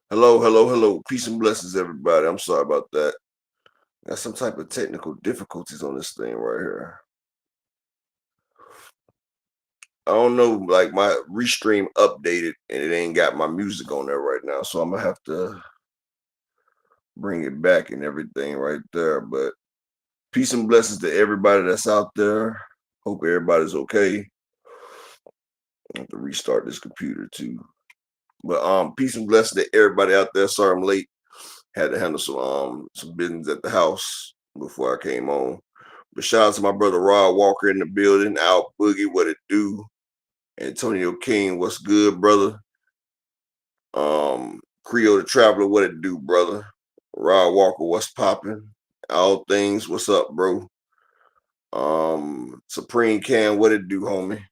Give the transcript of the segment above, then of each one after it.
Hello, hello, hello. Peace and blessings, everybody. I'm sorry about that. Got some type of technical difficulties on this thing right here. I don't know, like my restream updated and it ain't got my music on there right now. So I'm gonna have to bring it back and everything right there. But peace and blessings to everybody that's out there. Hope everybody's okay. I have to restart this computer too. But peace and blessings to everybody out there. Sorry I'm late. Had to handle some business at the house before I came on. But shout out to my brother Rod Walker in the building. Out Boogie, what it do? Antonio King, what's good, brother? Creole the Traveler, what it do, brother? Rod Walker, what's popping? All things, what's up, bro? Supreme Can, what it do, homie?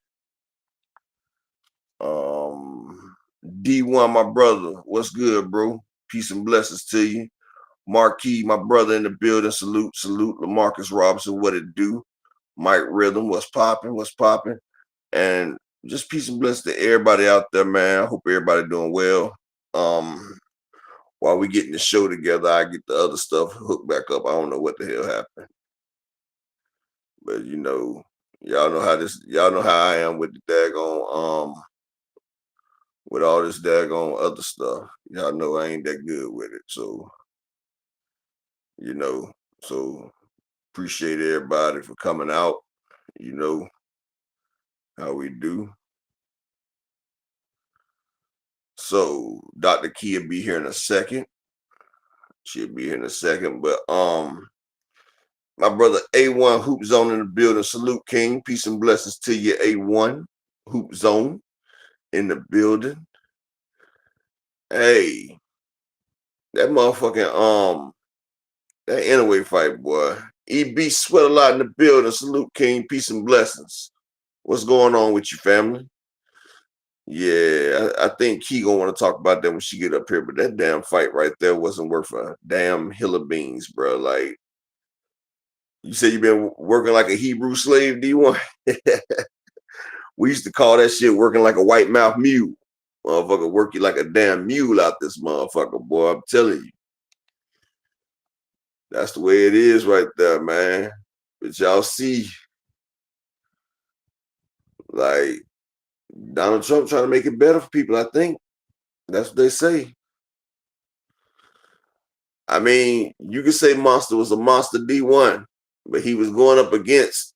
D1, my brother, what's good, bro? Peace and blessings to you. Marquis, my brother in the building. Salute, salute. Lamarcus Robinson, what it do? Mike Rhythm, what's popping? What's popping? And just peace and blessings to everybody out there, man. I hope everybody doing well. While we getting the show together, I get the other stuff hooked back up. I don't know what the hell happened, but y'all know how I am with the daggone with all this daggone other stuff. Y'all know I ain't that good with it, so you know, so appreciate everybody for coming out. You know how we do. So Dr. Key will be here in a second. She'll be here in a second. But my brother A1 Hoop Zone in the building. Salute King. Peace and blessings to you, A1 Hoop Zone in the building. Hey, that motherfucking that Inoue fight, boy. EB sweat a lot in the building. Salute King. Peace and blessings. What's going on with you, family? Yeah, I think Key gonna want to talk about that when she get up here, but that damn fight right there wasn't worth a damn hill of beans, bro. Like you said, you been working like a Hebrew slave, D1. We used to call that shit working like a white mouth mule. Motherfucker, work you like a damn mule out this motherfucker, boy. I'm telling you, that's the way it is right there, man. But y'all see, like Donald Trump trying to make it better for people. I think that's what they say. I mean, you could say Monster was a monster D1, but he was going up against,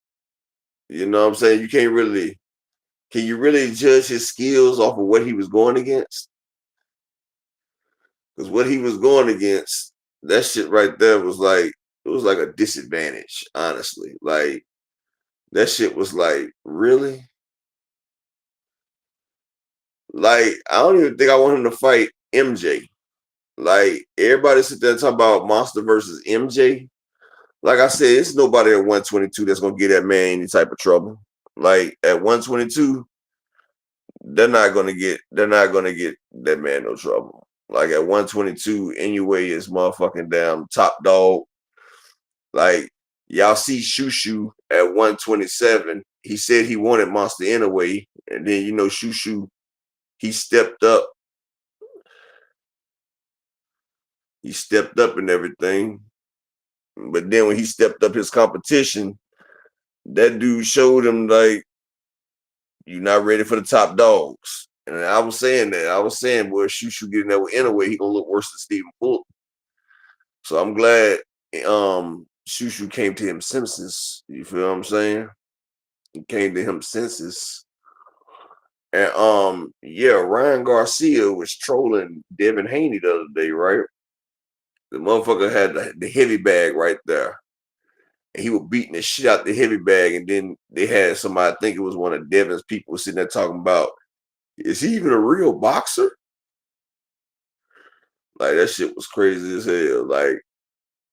you know what I'm saying? Can you really judge his skills off of what he was going against? Because what he was going against, that shit right there it was like a disadvantage, honestly. Like, that shit was like, really? Like, I don't even think I want him to fight MJ. Like, everybody sit there and talk about Monster versus MJ. Like I said, it's nobody at 122 that's gonna get that man any type of trouble. Like at 122, they're not gonna get that man no trouble. Like at 122, Inoue is motherfucking damn top dog. Like y'all see Shushu at 127. He said he wanted Monster Inoue, and then Shushu, he stepped up. He stepped up and everything. But then when he stepped up his competition, that dude showed him like you're not ready for the top dogs. And I was saying that. I was saying, boy, Shushu getting that anyway, he gonna look worse than Stephen Fulton. So I'm glad Shushu came to him senses. You feel what I'm saying? He came to him senses. And yeah, Ryan Garcia was trolling Devin Haney the other day, right? The motherfucker had the heavy bag right there. And he was beating the shit out the heavy bag. And then they had somebody, I think it was one of Devin's people, sitting there talking about, is he even a real boxer? Like that shit was crazy as hell. Like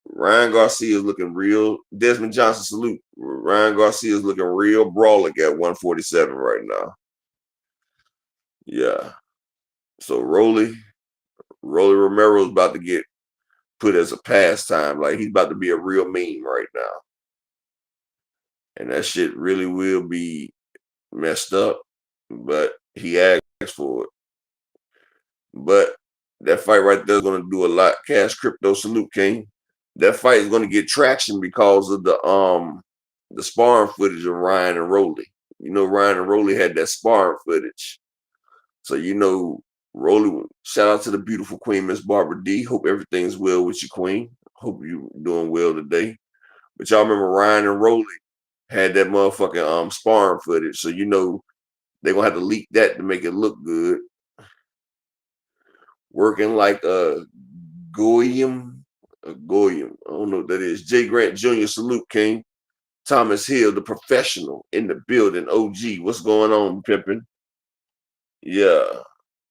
Ryan Garcia is looking real. Desmond Johnson, salute. Ryan Garcia is looking real brawling at 147 right now. Yeah. So Rolly Romero's about to get put as a pastime. Like he's about to be a real meme right now. And that shit really will be messed up. But he asked for it. But That fight right there is going to do a lot. Cash Crypto, salute, King. That fight is going to get traction because of the sparring footage of Ryan and Rolly. You know, Ryan and Rolly had that sparring footage. So, you know, Rolly, shout out to the beautiful queen, Miss Barbara D. Hope everything's well with your queen. Hope you doing well today. But y'all remember Ryan and Rolly had that motherfucking sparring footage. So, you know, they're going to have to leak that to make it look good. Working like a Goyim. Goyim. I don't know what that is. Jay Grant Jr. Salute, King. Thomas Hill, the professional in the building. OG. What's going on, pimpin'? Yeah.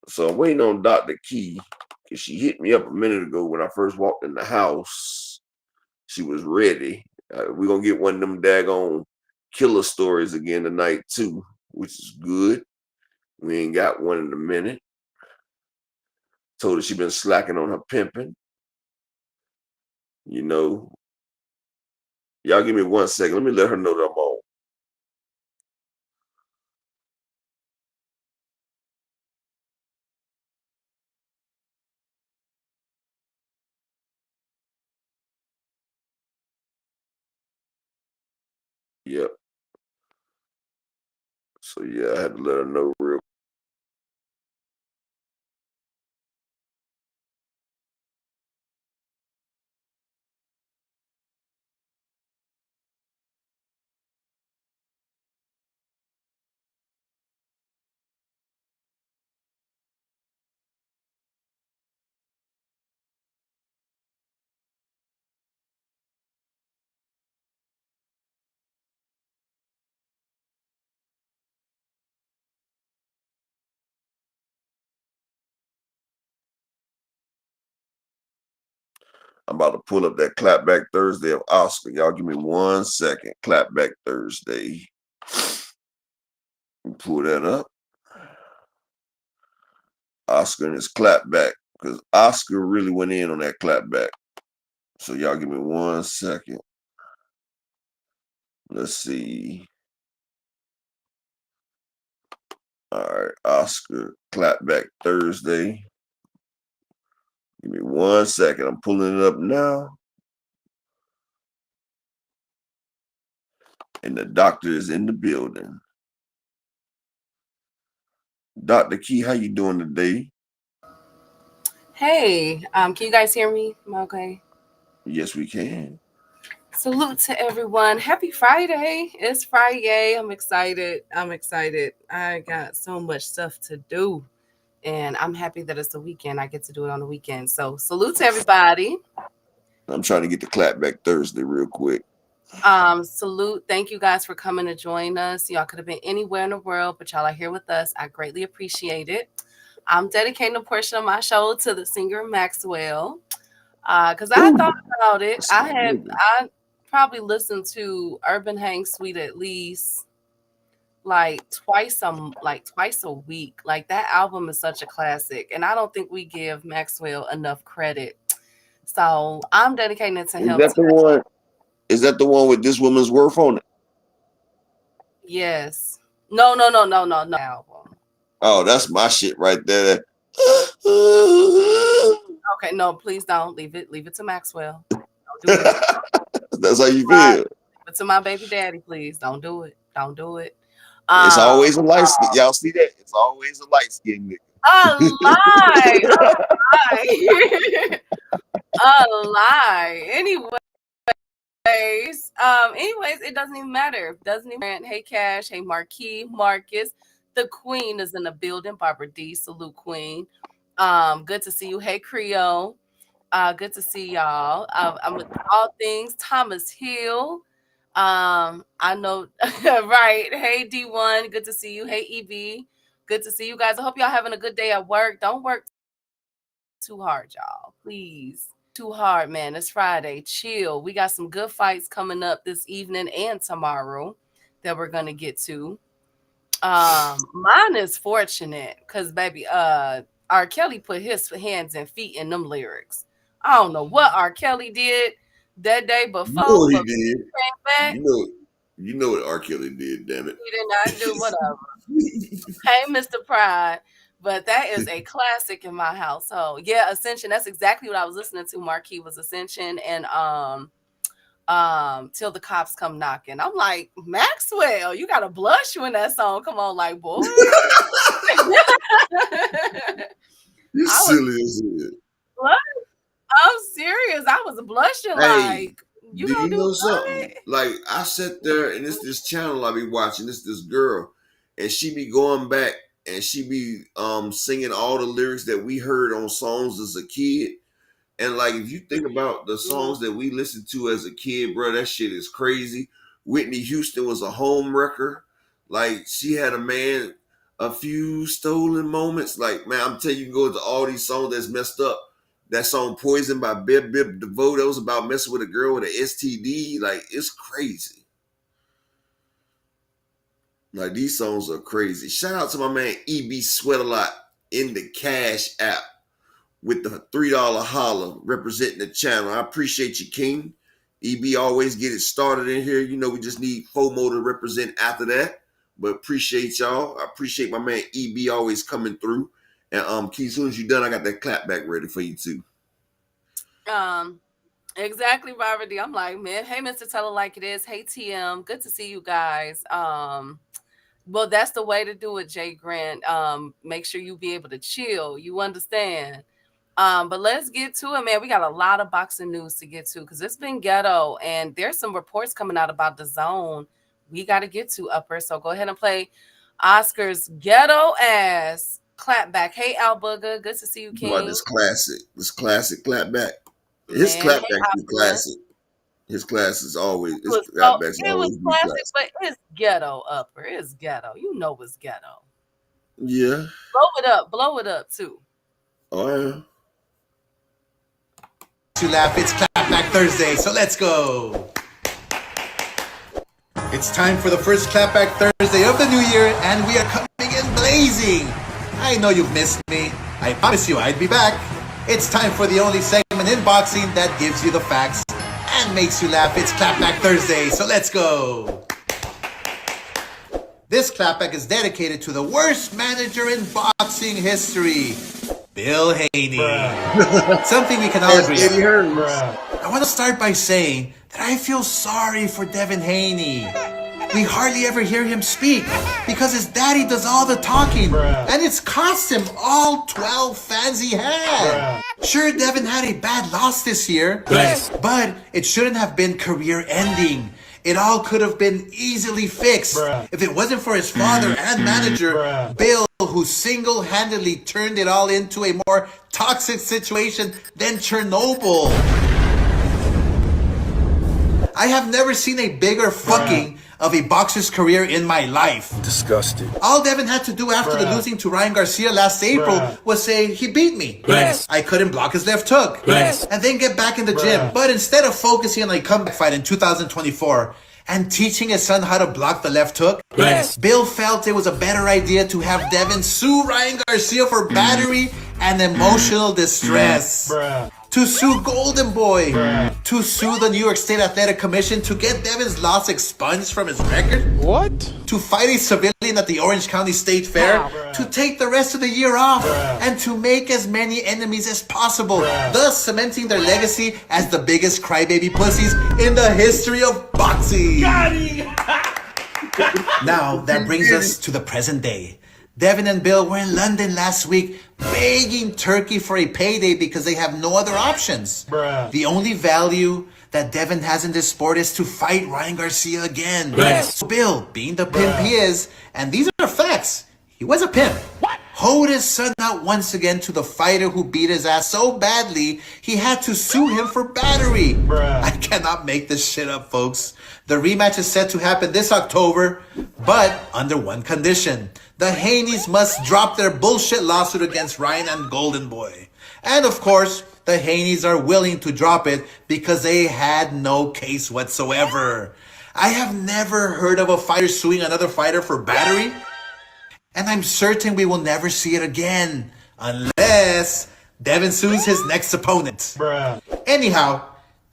So I'm waiting on Dr. Key because she hit me up a minute ago when I first walked in the house. She was ready. We're going to get one of them daggone killer stories again tonight, too, which is good. We ain't got one in a minute. Told her she been slacking on her pimping. You know, y'all give me 1 second. Let me let her know that I'm on. Yep. So yeah, I had to let her know real. I'm about to pull up that Clapback Thursday of Oscar. Y'all give me 1 second. Clapback Thursday. Pull that up. Oscar and his clapback. Because Oscar really went in on that clapback. So y'all give me 1 second. Let's see. All right, Oscar Clapback Thursday. Give me 1 second. I'm pulling it up now. And the doctor is in the building. Dr. Key, how you doing today? Hey, can you guys hear me? Am I okay? Yes, we can. Salute to everyone. Happy Friday. It's Friday. I'm excited. I'm excited. I got so much stuff to do. And I'm happy that it's the weekend. I get to do it on the weekend. So salute to everybody. I'm trying to get the Clapback Thursday real quick. Salute. Thank you guys for coming to join us. Y'all could have been anywhere in the world, but y'all are here with us. I greatly appreciate it. I'm dedicating a portion of my show to the singer Maxwell. Because I Ooh, thought about it. that's my nigga. I probably listened to Urban Hang Suite at least like twice a week. Like that album is such a classic, and I don't think we give Maxwell enough credit. So I'm dedicating it to Is him that the today. one? Is that the one with This Woman's Worth on it? Yes. No, no, no, no, no, no. Album. Oh, that's my shit right there. Okay, no, please don't leave it. Leave it to Maxwell. Don't do it. That's how you Leave feel. it to my baby daddy, please. Don't do it. Don't do it. It's Um, always a light skin. Y'all see that? It's always a light skin a nigga. lie. Lie. A lie. Anyways, it doesn't even matter. Doesn't even matter. Hey Cash, hey Marquis, Marcus. The Queen is in the building. Barbara D, salute Queen. Good to see you. Hey Creole. Good to see y'all. I'm with all things Thomas Hill. I know right. Hey D1, good to see you. Hey EB, good to see you guys. I hope y'all having a good day at work. Don't work too hard, y'all. Please. Too hard, man. It's Friday. Chill. We got some good fights coming up this evening and tomorrow that we're gonna get to. Mine is fortunate because baby, R. Kelly put his hands and feet in them lyrics. I don't know what R. Kelly did that day You know before, what he but did. came back, You know what R. Kelly did, damn it. he did not do whatever. Hey, Mr. Pride. But that is a classic in my household. Yeah, Ascension. That's exactly what I was listening to. Marquis was Ascension and Till the Cops Come Knocking. I'm like, Maxwell, you gotta blush when that song come on, like, boy. You I was silly as hell. I'm serious. I was blushing Hey, like, you do gonna you do know what? something? Like I sat there and it's this channel I be watching. It's this girl, and she be going back and she be singing all the lyrics that we heard on songs as a kid. And like if you think about the songs that we listened to as a kid, bro, that shit is crazy. Whitney Houston was a home wrecker. Like she had a few stolen moments. Like, man, I'm telling you, you can go into all these songs that's messed up. That song Poison by Bib DeVoe, that was about messing with a girl with an STD. Like, it's crazy. Like, these songs are crazy. Shout out to my man EB Sweat a Lot in the Cash app with the $3 holler representing the channel. I appreciate you, King. EB always get it started in here. You know, we just need FOMO to represent after that. But appreciate y'all. I appreciate my man EB always coming through. And Key, as soon as you're done, I got that clap back ready for you too. Exactly, Robert D. I'm like, man, hey, Mr. Tell It Like It Is. Hey, TM. Good to see you guys. Well, that's the way to do it, Jay Grant. Make sure you be able to chill. You understand? But let's get to it, man. We got a lot of boxing news to get to because it's been ghetto, and there's some reports coming out about the zone we got to get to, Upper. So go ahead and play Oscar's ghetto ass clapback. Hey, Al Booger, good to see you, King. Boy, this classic clapback. His clapback is classic. His class is always his clapbacks always be classic. But it's ghetto, Upper. It's ghetto. You know it's ghetto. Yeah. Blow it up too. Oh yeah. To laugh, it's Clapback Thursday, so let's go. It's time for the first Clapback Thursday of the new year, and we are coming in blazing. I know you've missed me. I promise you I'd be back. It's time for the only segment in boxing that gives you the facts and makes you laugh. It's Clapback Thursday, so let's go. This clapback is dedicated to the worst manager in boxing history, Bill Haney. Something we can all agree on. I want to start by saying that I feel sorry for Devin Haney. We hardly ever hear him speak because his daddy does all the talking, and it's cost him all 12 fans he had. Sure, Devin had a bad loss this year, but it shouldn't have been career-ending. It all could have been easily fixed if it wasn't for his father and manager, Bill, who single-handedly turned it all into a more toxic situation than Chernobyl. I have never seen a bigger fucking of a boxer's career in my life. Disgusted. All Devin had to do after the losing to Ryan Garcia last April was say, he beat me. I couldn't block his left hook. And then get back in the gym. But instead of focusing on a comeback fight in 2024 and teaching his son how to block the left hook, Bill felt it was a better idea to have Devin sue Ryan Garcia for battery and emotional distress. To sue Golden Boy, to sue the New York State Athletic Commission to get Devin's loss expunged from his record, to fight a civilian at the Orange County State Fair, to take the rest of the year off, and to make as many enemies as possible, thus cementing their legacy as the biggest crybaby pussies in the history of boxing. Now, that brings us to the present day. Devin and Bill were in London last week begging Turkey for a payday because they have no other options. The only value that Devin has in this sport is to fight Ryan Garcia again. So Bill, being the pimp he is, and these are facts, he was a pimp. Hoed his son out once again to the fighter who beat his ass so badly he had to sue him for battery. I cannot make this shit up, folks. The rematch is set to happen this October, but under one condition. The Haneys must drop their bullshit lawsuit against Ryan and Golden Boy. And of course, the Haneys are willing to drop it because they had no case whatsoever. I have never heard of a fighter suing another fighter for battery. And I'm certain we will never see it again. Unless Devin sues his next opponent. Anyhow,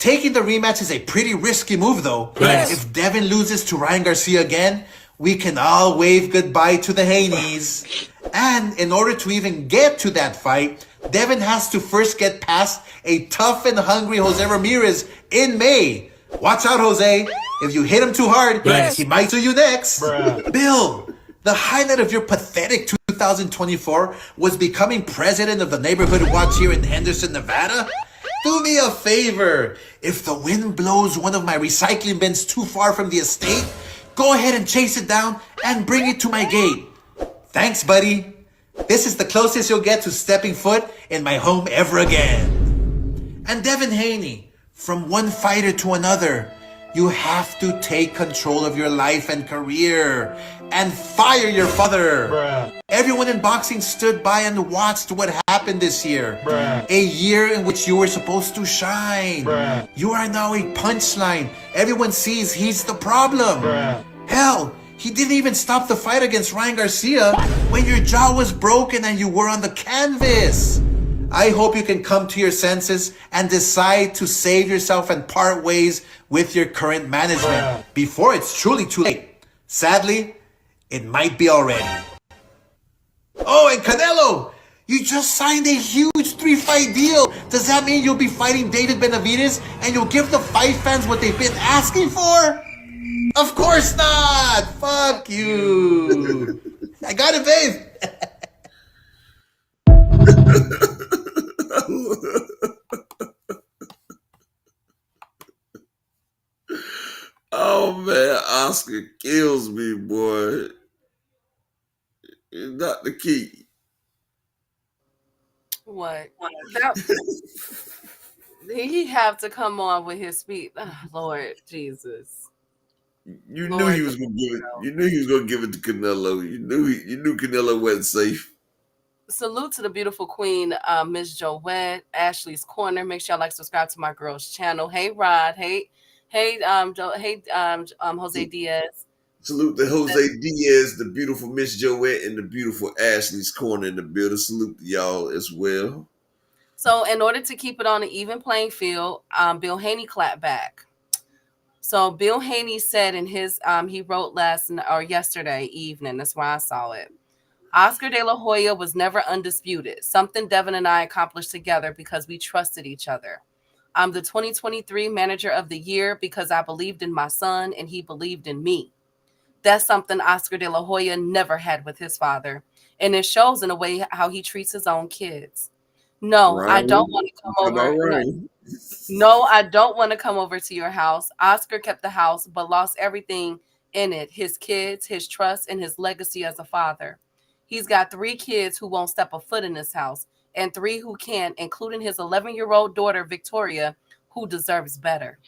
taking the rematch is a pretty risky move though. If Devin loses to Ryan Garcia again, we can all wave goodbye to the Haneys. And in order to even get to that fight, Devin has to first get past a tough and hungry Jose Ramirez in May. Watch out, Jose. If you hit him too hard, he might sue you next. Bill, the highlight of your pathetic 2024 was becoming president of the neighborhood watch here in Henderson, Nevada? Do me a favor. If the wind blows one of my recycling bins too far from the estate, go ahead and chase it down and bring it to my gate. Thanks, buddy. This is the closest you'll get to stepping foot in my home ever again. And Devin Haney, from one fighter to another, you have to take control of your life and career and fire your father. Everyone in boxing stood by and watched what happened this year. A year in which you were supposed to shine. You are now a punchline. Everyone sees he's the problem. Hell, he didn't even stop the fight against Ryan Garcia when your jaw was broken and you were on the canvas. I hope you can come to your senses and decide to save yourself and part ways with your current management before it's truly too late. Sadly, it might be already. Oh, and Canelo, you just signed a huge 3-fight deal. Does that mean you'll be fighting David Benavidez and you'll give the fight fans what they've been asking for? Of course not! Fuck you! I got it, babe! Oh man, Oscar kills me, boy. It's not the key. What? He have to come on with his speech. Oh, Lord Jesus. You knew he was gonna give it. You knew he was gonna give it to Canelo. You knew Canelo wasn't safe. Salute to the beautiful queen, Miss Joette, Ashley's Corner. Make sure y'all like, subscribe to my girl's channel. Hey Rod. Hey, Jose Diaz. Salute to Jose Diaz, the beautiful Miss Joette, and the beautiful Ashley's Corner in the building. Salute to y'all as well. So in order to keep it on an even playing field, Bill Haney clapped back. So Bill Haney said in his, he wrote yesterday evening, that's why I saw it. Oscar De La Hoya was never undisputed, something Devin and I accomplished together because we trusted each other. I'm the 2023 Manager of the Year because I believed in my son and he believed in me. That's something Oscar De La Hoya never had with his father, and it shows in a way how he treats his own kids. No, Ryan, I don't want to come over. No, I don't want to come over to your house. Oscar kept the house, but lost everything in it. His kids, his trust, and his legacy as a father. He's got 3 kids who won't step a foot in this house, and 3 who can, including his 11-year-old daughter, Victoria, who deserves better.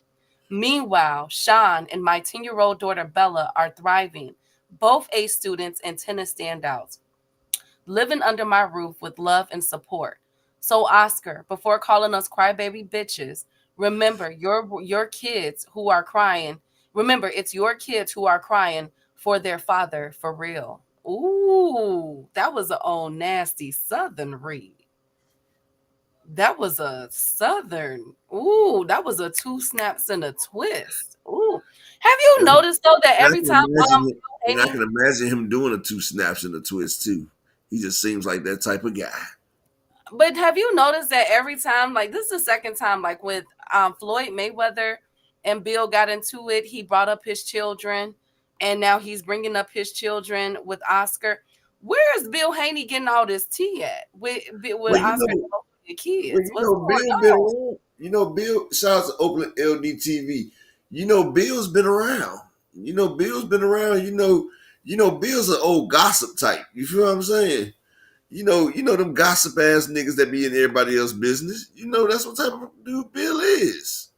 Meanwhile, Sean and my 10-year-old daughter, Bella, are thriving, both A students and tennis standouts, living under my roof with love and support. So, Oscar, before calling us crybaby bitches, remember your kids who are crying. Remember, it's your kids who are crying for their father for real. Ooh, that was an old nasty Southern read. That was a Southern. Ooh, that was a 2 snaps and a twist. Ooh. Have you noticed though that every time and I can imagine him doing a 2 snaps and a twist too. He just seems like that type of guy. But have you noticed that every time, like this is the second time, like with Floyd Mayweather and Bill got into it, he brought up his children, and now he's bringing up his children with Oscar. Where's Bill Haney getting all this tea at with Oscar and the kids? Bill, shout out to Oakland LDTV. Bill's been around. Bill's been around. Bill's an old gossip type. You feel what I'm saying? Them gossip ass niggas that be in everybody else's business. That's what type of dude Bill is.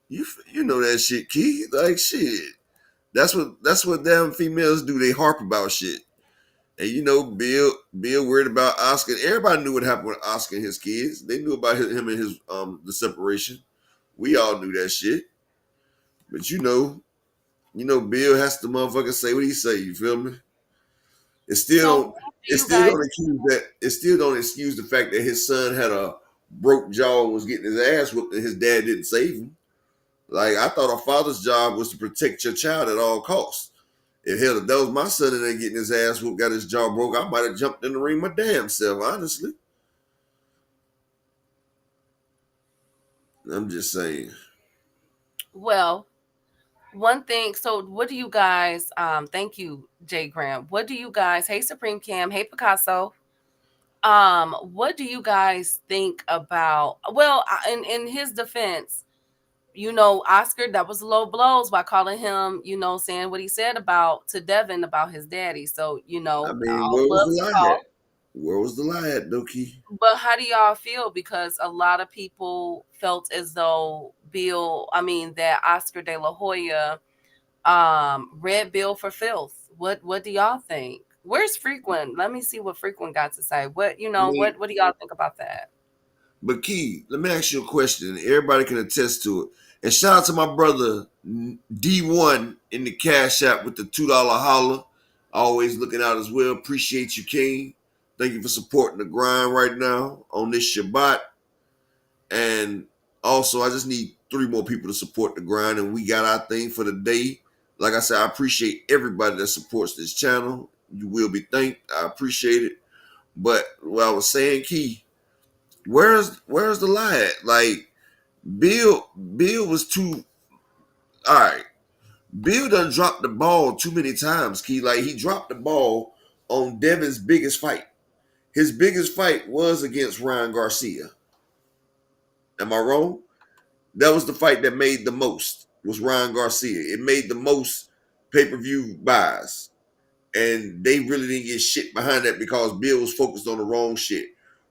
You know that shit, Key. Like shit. That's what damn females do. They harp about shit. And Bill worried about Oscar. Everybody knew what happened with Oscar and his kids. They knew about him and his the separation. We all knew that shit. But Bill has to motherfucker say what he say. You feel me? It still don't excuse the fact that his son had a broke jaw and was getting his ass whooped and his dad didn't save him. Like I thought a father's job was to protect your child at all costs. If hell, if that was my son and they getting his ass whooped, got his jaw broke, I might have jumped in the ring my damn self, honestly. I'm just saying. Well, one thing. So, what do you guys? Thank you, Jay Graham. What do you guys? Hey, Supreme Cam. Hey, Picasso. What do you guys think about? Well, in his defense, Oscar, that was low blows by calling him, saying what he said about to Devin about his daddy. So, I mean, all where was love the to lie call. at? Where was the lie at, Doki? But how do y'all feel? Because a lot of people felt as though that Oscar De La Hoya read Bill for filth. What do y'all think? Where's Frequent? Let me see what Frequent got to say. What I mean, what do y'all think about that? but Key, let me ask you a question. Everybody can attest to it. And shout out to my brother D1 in the Cash App with the $2 holler. Always looking out as well. Appreciate you, King. Thank you for supporting the grind right now on this Shabbat. And also, I just need 3 more people to support the grind, and we got our thing for the day. Like I said, I appreciate everybody that supports this channel. You will be thanked. I appreciate it. But what I was saying, Key, where's the lie at? Like Bill was too all right. Bill done dropped the ball too many times, Key. Like he dropped the ball on Devin's biggest fight. His biggest fight was against Ryan Garcia. Am I wrong? That was the fight that made the most. Was Ryan Garcia. It made the most pay-per-view buys. And they really didn't get shit behind that because Bill was focused on the wrong shit.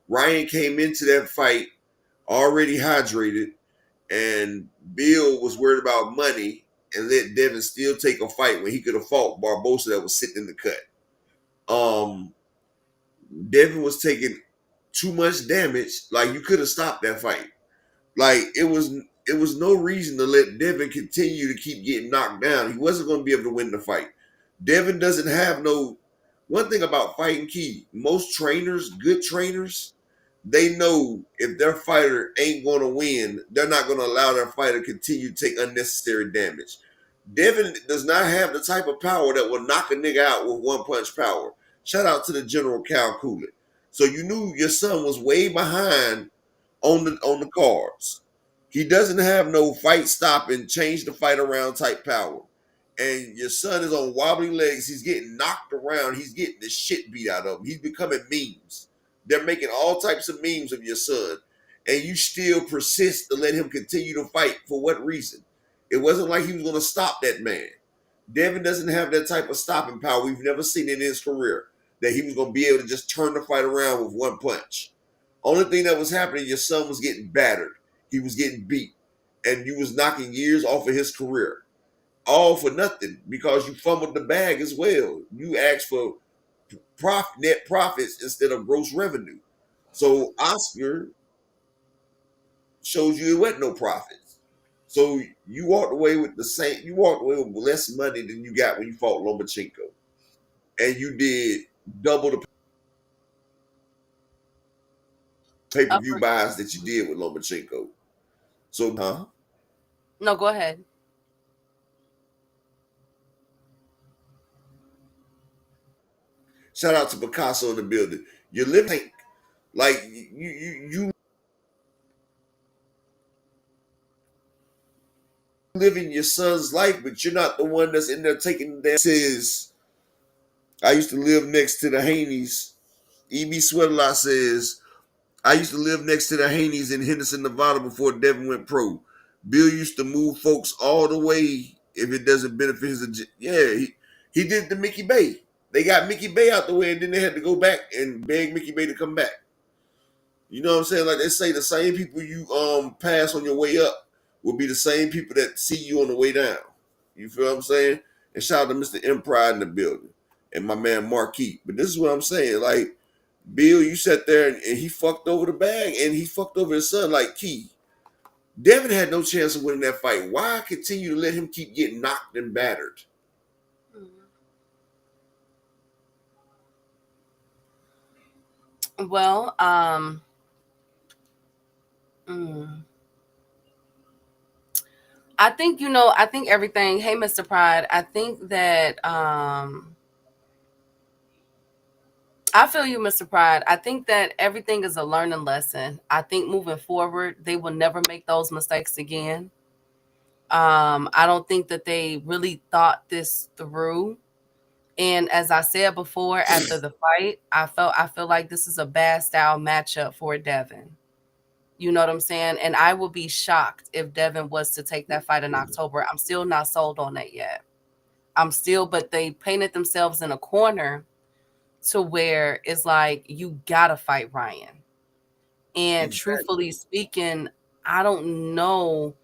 Ryan came into that fight already hydrated, and Bill was worried about money and let Devin still take a fight when he could have fought Barbosa that was sitting in the cut. Um, Devin was taking too much damage. Like you could have stopped that fight. Like it was no reason to let Devin continue to keep getting knocked down. He wasn't going to be able to win the fight. Devin doesn't have no. One thing about fighting, Key, most trainers, good trainers, they know if their fighter ain't going to win, they're not going to allow their fighter to continue to take unnecessary damage. Devin does not have the type of power that will knock a nigga out with one punch power. Shout out to the General Cal Cooley. So you knew your son was way behind on the cards. He doesn't have no fight stopping, change the fight around type power. And your son is on wobbly legs. He's getting knocked around. He's getting the shit beat out of him. He's becoming memes. They're making all types of memes of your son. And you still persist to let him continue to fight. For what reason? It wasn't like he was going to stop that man. Devin doesn't have that type of stopping power. We've never seen in his career that he was going to be able to just turn the fight around with one punch. Only thing that was happening, your son was getting battered. He was getting beat. And you was knocking years off of his career. All for nothing because you fumbled the bag as well. You asked for net profits instead of gross revenue. So Oscar shows you it wasn't no profits. So you walked away with the same. You walked away with less money than you got when you fought Lomachenko, and you did double the pay per view buys that you did with Lomachenko. So, No, go ahead. shout out to Picasso in the building. You're living like you living your son's life, but you're not the one that's in there taking the damn. Says I used to live next to the Haneys. E.B. Sweaterlot says I used to live next to the Haneys in Henderson, Nevada before Devin went pro. Bill used to move folks all the way if it doesn't benefit his. Yeah, he did the Mickey Bay. They got Mickey Bay out the way, and then they had to go back and beg Mickey Bay to come back. You know what I'm saying? Like they say, the same people you pass on your way up will be the same people that see you on the way down. You feel what I'm saying? And shout out to Mr. M Pride in the building and my man Marquis. But this is what I'm saying. Like Bill, you sat there and he fucked over the bag and he fucked over his son like Key. Devin had no chance of winning that fight. Why continue to let him keep getting knocked and battered? Well, mm, I think, you know, I think everything, hey Mr. Pride, I think that I feel you, Mr. Pride. I think that everything is a learning lesson. I think moving forward, they will never make those mistakes again. I don't think that they really thought this through. And as I said before, after the fight, I feel like this is a bad style matchup for Devin. You know what I'm saying? And I will be shocked if Devin was to take that fight in October. I'm still not sold on that yet. But they painted themselves in a corner to where it's like, you gotta fight Ryan. And Exactly. truthfully speaking, I don't know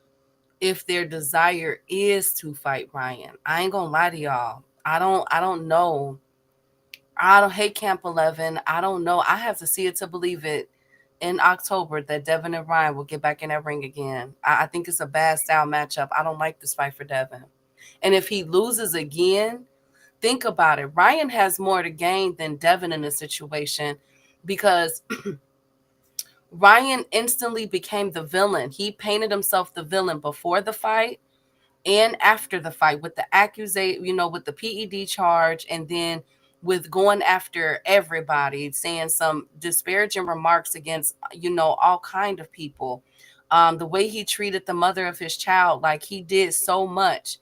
if their desire is to fight Ryan. I ain't gonna lie to y'all. I don't know. I don't hate Camp 11. I don't know. I have to see it to believe it in October that Devin and Ryan will get back in that ring again. I think it's a bad style matchup. I don't like this fight for Devin. And if he loses again, think about it. Ryan has more to gain than Devin in this situation because Ryan instantly became the villain. He painted himself the villain before the fight and after the fight with the accusation, you know, with the PED charge, and then with going after everybody, saying some disparaging remarks against, you know, all kind of people. The way he treated the mother of his child, like he did so much.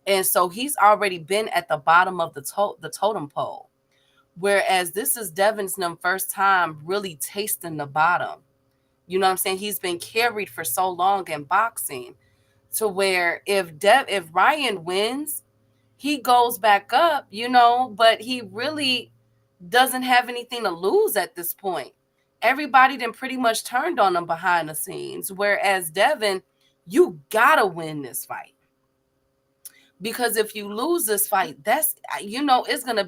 And so he's already been at the bottom of the totem pole. Whereas this is Devin's first time really tasting the bottom. You know what I'm saying? He's been carried for so long in boxing to where if Ryan wins, he goes back up, you know, but he really doesn't have anything to lose at this point. Everybody then pretty much turned on him behind the scenes. Whereas Devin, you gotta win this fight. Because if you lose this fight, that's, you know, it's gonna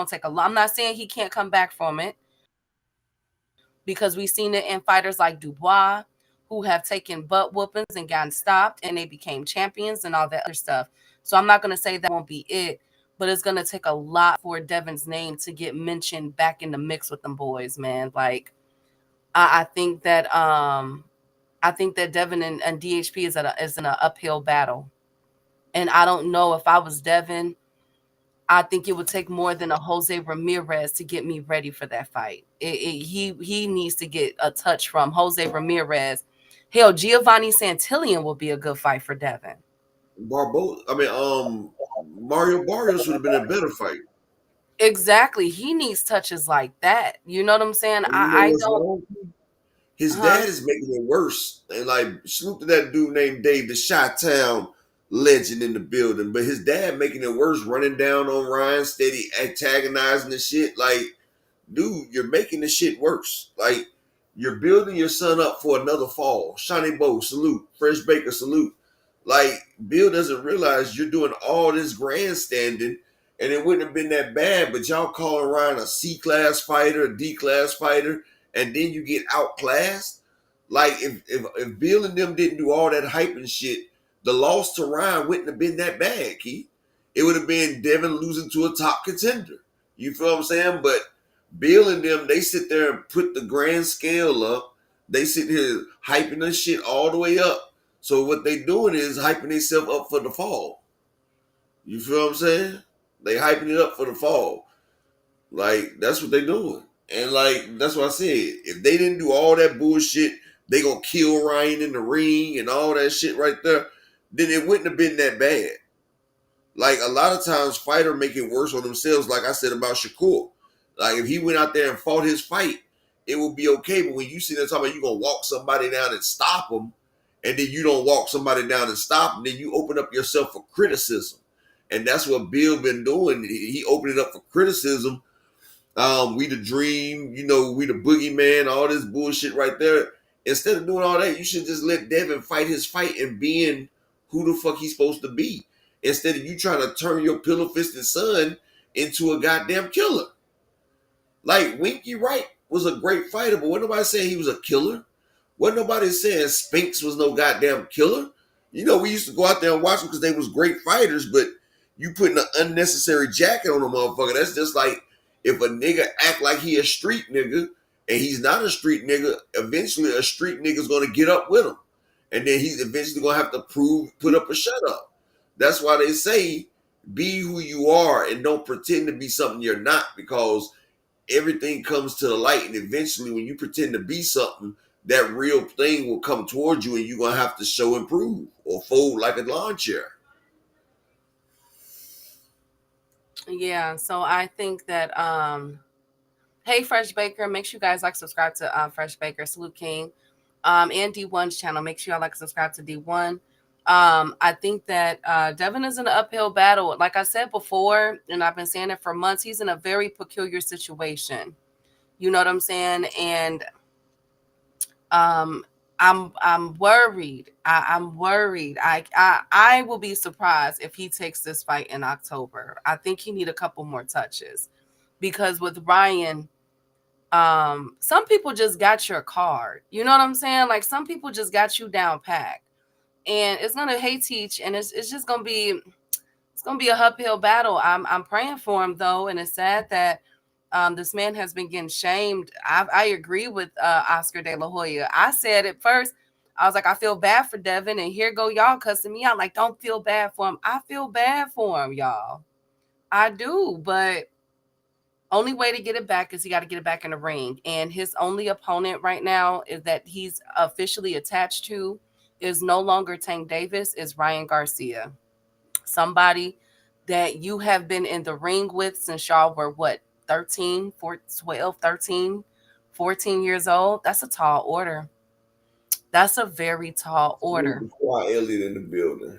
take a lot. I'm not saying he can't come back from it, because we've seen it in fighters like Dubois, who have taken butt whoopings and gotten stopped and they became champions and all that other stuff. So I'm not going to say that won't be it, but it's going to take a lot for Devin's name to get mentioned back in the mix with them boys, man. Like, I think that Devin and DHP is in an uphill battle. And I don't know, if I was Devin, I think it would take more than a Jose Ramirez to get me ready for that fight. He needs to get a touch from Jose Ramirez. Hell, Giovanni Santillan will be a good fight for Devin. Mario Barrios would have been a better fight. Exactly. He needs touches like that. You know what I'm saying? And you know I what's don't. wrong? His Huh? dad is making it worse. And like, salute to that dude named Dave, the Chi-Town legend in the building. But his dad making it worse, running down on Ryan, steady antagonizing the shit. Like, dude, you're making the shit worse. Like, you're building your son up for another fall. Shawnee Bo, salute. Fresh Baker, salute. Like, Bill doesn't realize you're doing all this grandstanding, and it wouldn't have been that bad, but y'all calling Ryan a C-class fighter, a D-class fighter, and then you get outclassed. Like, if Bill and them didn't do all that hype and shit, the loss to Ryan wouldn't have been that bad, Keith. It would have been Devin losing to a top contender. You feel what I'm saying? But Bill and them, they sit there and put the grand scale up. They sit here hyping this shit all the way up. So what they doing is hyping themselves up for the fall. You feel what I'm saying? They hyping it up for the fall. Like, that's what they doing. And like, that's what I said. If they didn't do all that bullshit, they gonna kill Ryan in the ring and all that shit right there, then it wouldn't have been that bad. Like, a lot of times fighters make it worse on themselves, like I said about Shakur. Like, if he went out there and fought his fight, it would be okay. But when you see that talking about you gonna walk somebody down and stop them, and then you don't walk somebody down and stop them, then you open up yourself for criticism. And that's what Bill been doing. He opened it up for criticism. We the dream, you know, we the boogeyman, all this bullshit right there. Instead of doing all that, you should just let Devin fight his fight and being who the fuck he's supposed to be. Instead of you trying to turn your pillow fisted son into a goddamn killer. Like, Winky Wright was a great fighter, but wasn't nobody saying he was a killer. Wasn't nobody saying Spinks was no goddamn killer. You know, we used to go out there and watch them because they was great fighters, but you putting an unnecessary jacket on a motherfucker, that's just like if a nigga act like he a street nigga and he's not a street nigga, eventually a street nigga's gonna get up with him. and then he's eventually gonna have to put up a shut up. That's why they say be who you are and don't pretend to be something you're not, because everything comes to the light, and eventually when you pretend to be something, that real thing will come towards you and you're gonna have to show and prove or fold like a lawn chair. Yeah, so I think that hey Fresh Baker, make sure you guys like subscribe to Fresh Baker, Salute King, and D1's channel. Make sure y'all like subscribe to D1. I think that Devin is in an uphill battle. Like I said before, and I've been saying it for months, he's in a very peculiar situation. You know what I'm saying? And I'm worried. I'm worried. I will be surprised if he takes this fight in October. I think he need a couple more touches, because with Ryan, some people just got your card. You know what I'm saying? Like some people just got you down packed, and it's gonna hate teach, and it's just gonna be a uphill battle. I'm praying for him though, and it's sad that this man has been getting shamed. I agree with Oscar De La Hoya. I said it first. I was like, I feel bad for Devin, and here go y'all cussing me out. Like, don't feel bad for him. I feel bad for him, y'all. I do, but only way to get it back is he got to get it back in the ring. And his only opponent right now is that he's officially attached to is no longer Tank Davis, is Ryan Garcia. Somebody that you have been in the ring with since y'all were what, 13, 12, 13, 14 years old. That's a tall order. That's a very tall order. Kawhi Elliott in the building.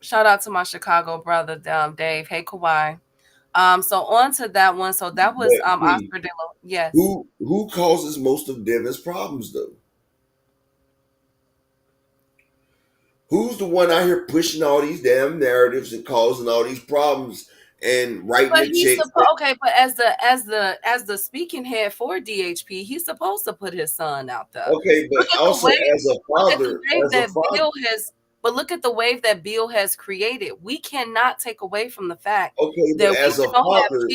Shout out to my Chicago brother, Dave. Hey, Kawhi. So on to that one. So that was Oscar De La. Yes. Who causes most of Devin's problems though? Who's the one out here pushing all these damn narratives and causing all these problems and writing But the he's checks? okay. But as the speaking head for DHP, he's supposed to put his son out there. Okay, but also as a father, Look at the wave that Bill has created. We cannot take away from the fact okay, that but as a don't have father,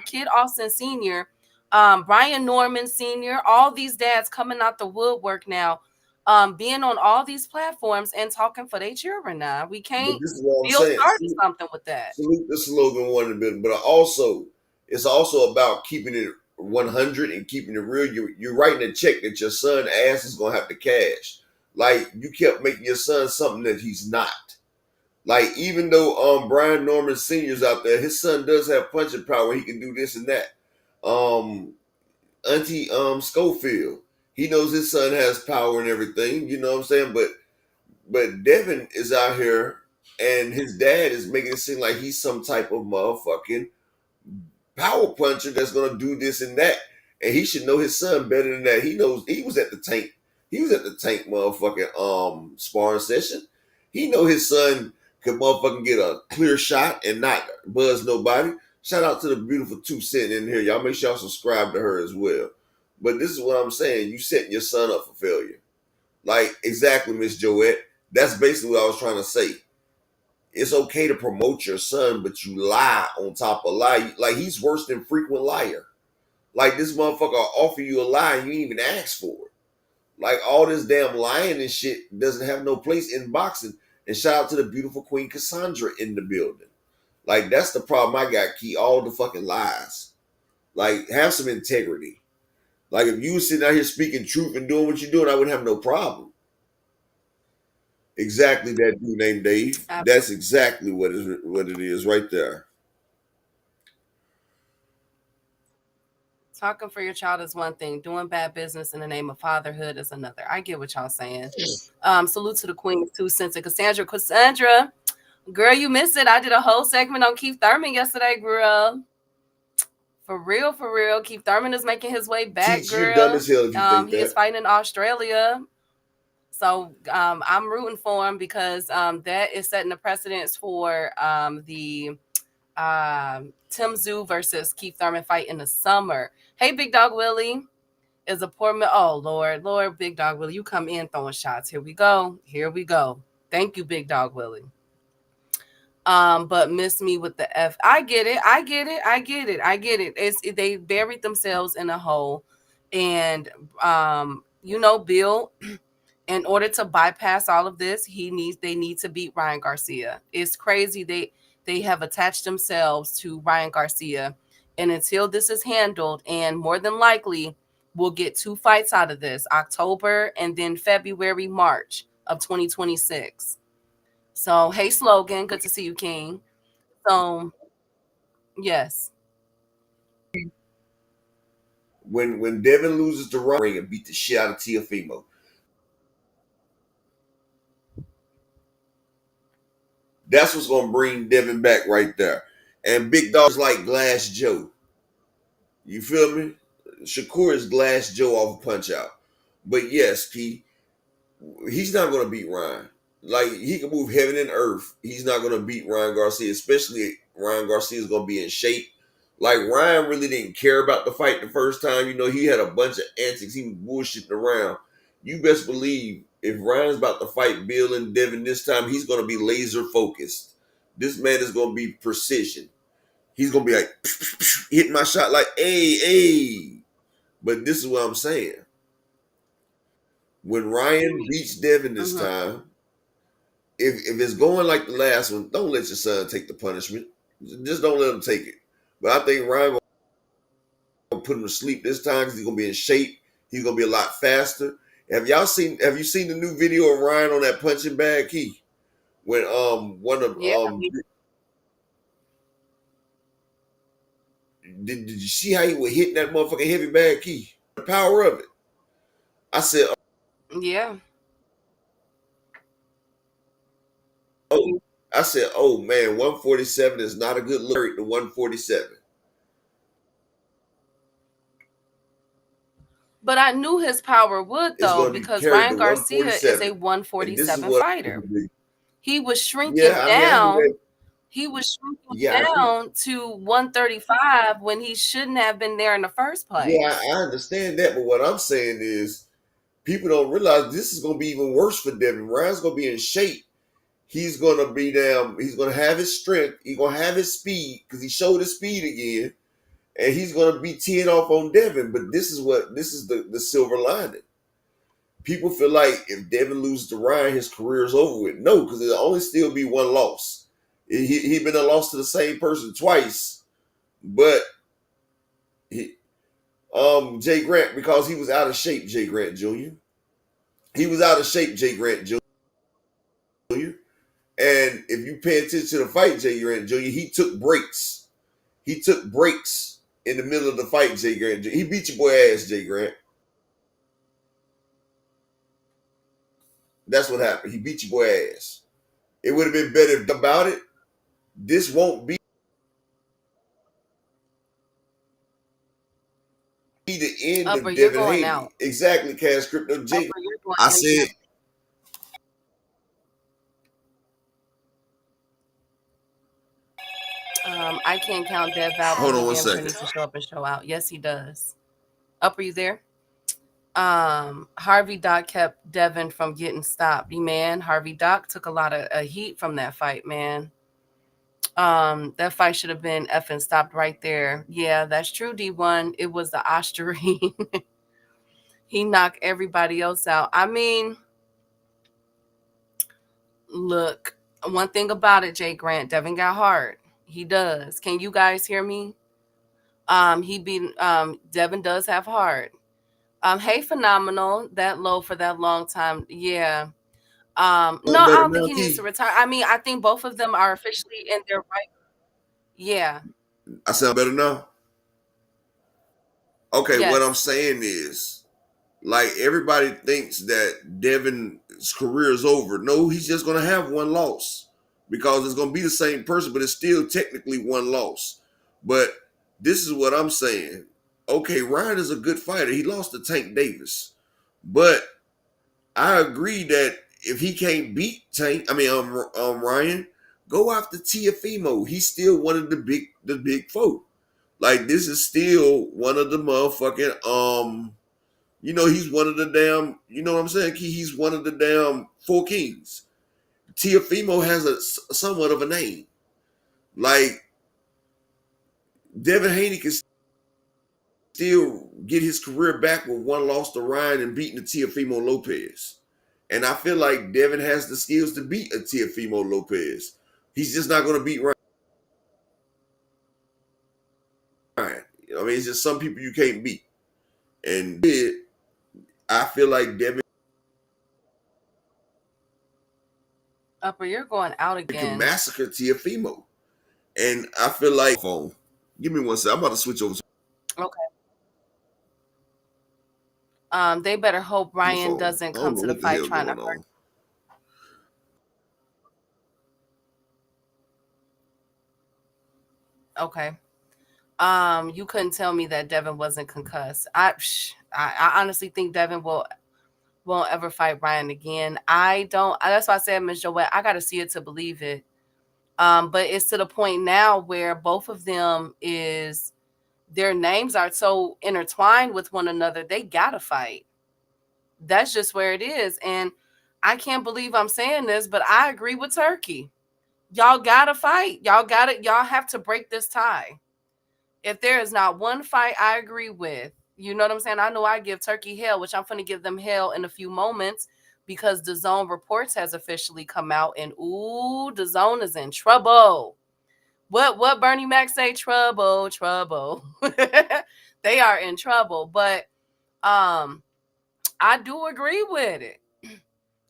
Kid Austin Senior, Brian Norman Senior, all these dads coming out the woodwork now, being on all these platforms and talking for their children. Now we can't. this is what I'm Bill saying. started something with that. Salute the slogan one a bit, but also it's also about keeping it 100 and keeping it real. You're writing a check that your son ass is gonna have to cash. Like you kept making your son something that he's not. Like even though Brian Norman Senior's out there, his son does have punching power. He can do this and that. Auntie Schofield, he knows his son has power and everything. You know what I'm saying? But Devin is out here, and his dad is making it seem like he's some type of motherfucking power puncher that's gonna do this and that. And he should know his son better than that. He knows he was at the tank. He was at the tank motherfucking sparring session. He know his son could motherfucking get a clear shot and not buzz nobody. Shout out to the beautiful 2 Cent in here. Y'all make sure y'all subscribe to her as well. But this is what I'm saying. You setting your son up for failure. Like, exactly, Miss Joette. That's basically what I was trying to say. It's okay to promote your son, but you lie on top of lie. Like, he's worse than frequent liar. Like, this motherfucker offer you a lie and you didn't even ask for it. Like, all this damn lying and shit doesn't have no place in boxing. And shout out to the beautiful Queen Cassandra in the building. Like, that's the problem I got, Key. All the fucking lies. Like, have some integrity. Like, if you were sitting out here speaking truth and doing what you're doing, I wouldn't have no problem. Exactly that dude named Dave. Absolutely. That's exactly what it is right there. Talking for your child is one thing. Doing bad business in the name of fatherhood is another. I get what y'all saying. Salute to the queen, 2 Cents. Cassandra, girl, you missed it. I did a whole segment on Keith Thurman yesterday, girl. For real. Keith Thurman is making his way back, girl. You're dumb as hell if you think he is fighting in Australia. So I'm rooting for him because that is setting the precedence for the Tim Tszyu versus Keith Thurman fight in the summer. Hey, Big Dog Willie is a poor man. Oh, Lord, Big Dog Willie, you come in throwing shots. Here we go. Thank you, Big Dog Willie. But miss me with the F. I get it. They buried themselves in a hole. And, Bill In order to bypass all of this, they need to beat Ryan Garcia. It's crazy they have attached themselves to Ryan Garcia, and until this is handled, and more than likely we'll get 2 fights out of this, October and then February, March of 2026. So, hey Slogan, good to see you, King. So, yes. When Devin loses to Ryan and beat the shit out of Tiafimo, that's what's gonna bring Devin back right there. And big dogs like Glass Joe. You feel me? Shakur is Glass Joe off a Punch Out. But yes, Key, he's not gonna beat Ryan. Like, he can move heaven and earth. He's not gonna beat Ryan Garcia, especially Ryan Garcia is gonna be in shape. Like, Ryan really didn't care about the fight the first time. You know, he had a bunch of antics. He was bullshitting around. You best believe if Ryan's about to fight Bill and Devin this time, he's gonna be laser focused. This man is gonna be precision. He's gonna be like hitting my shot like, hey, hey. But this is what I'm saying. When Ryan beats Devin this time, if it's going like the last one, don't let your son take the punishment. Just don't let him take it. But I think Ryan gonna put him to sleep this time because he's gonna be in shape. He's gonna be a lot faster. Have you seen the new video of Ryan on that punching bag, Key? When one of Yeah. did you see how he was hitting that motherfucking heavy bag, Key? The power of it. I said, Yeah. oh, I said, oh man, 147 is not a good look to 147. But I knew his power would, though, because Ryan Garcia is a 147 fighter. He was shrinking down. He was shrinking down to 135 when he shouldn't have been there in the first place. Yeah, I understand that, but what I'm saying is people don't realize this is going to be even worse for Devin. Ryan's going to be in shape. He's going to be down. He's going to have his strength. He's going to have his speed because he showed his speed again. And he's going to be teeing off on Devin. But this is the silver lining. People feel like if Devin loses to Ryan, his career is over with. No, because it'll only still be one loss. He's been a loss to the same person twice. But Jay Grant, because he was out of shape, Jay Grant Jr. He was out of shape, Jay Grant Jr. And if you pay attention to the fight, Jay Grant Jr., he took breaks. He took breaks in the middle of the fight, Jay Grant Jr. He beat your boy ass, Jay Grant. That's what happened. He beat your boy ass. It would have been better about it. This won't be the end Upper, of you're Devin going Haney. out. Exactly, Cash Crypto Jay. Upper, you're going I in said, I can't count Dev out, hold but on he one damn sure second. needs to show up and show out. Yes, he does. Upper, you there? Harvey Doc kept Devin from getting stopped. Man, Harvey Doc took a lot of heat from that fight, man. That fight should have been effing stopped right there. Yeah, that's true, D1. It was the Osterine. He knocked everybody else out. I mean, look, one thing about it, Jay Grant, Devin got hard. He does. Can you guys hear me? Devin does have heart. Hey, phenomenal. That low for that long time. Yeah. No, I don't think he needs to retire. I mean, I think both of them are officially in their right. Yeah. I sound better now? Okay, Yes. what I'm saying is, like, everybody thinks that Devin's career is over. No, he's just going to have one loss because it's going to be the same person, but it's still technically one loss. But this is what I'm saying. Okay, Ryan is a good fighter. He lost to Tank Davis. But I agree that if he can't beat Ryan, go after Tiafimo. He's still one of the big folk. Like, this is still one of the motherfucking he's one of the damn, you know what I'm saying? He's one of the damn four kings. Tiafimo has a somewhat of a name. Like, Devin Haney can still get his career back with one loss to Ryan and beating the Tiafimo Lopez. And I feel like Devin has the skills to beat a Teofimo Lopez. He's just not going to beat Ryan. I mean, it's just some people you can't beat. And I feel like Devin Upper, you're going out can again. massacre Teofimo. And I feel like give me one second. I'm about to switch over. Okay. They better hope Ryan doesn't come to the fight trying to hurt. Okay. You couldn't tell me that Devin wasn't concussed. I honestly think Devin won't ever fight Ryan again. I don't. That's why I said, Ms. Joette, I got to see it to believe it. But it's to the point now where both of them their names are so intertwined with one another. They gotta fight. That's just where it is. And I can't believe I'm saying this, but I agree with Turkey. Y'all gotta fight. Y'all have to break this tie. If there is not one fight I agree with, you know what I'm saying? I know I give Turkey hell, which I'm going to give them hell in a few moments because DAZN Reports has officially come out and DAZN is in trouble. What Bernie Mac say? Trouble. They are in trouble. But I do agree with it.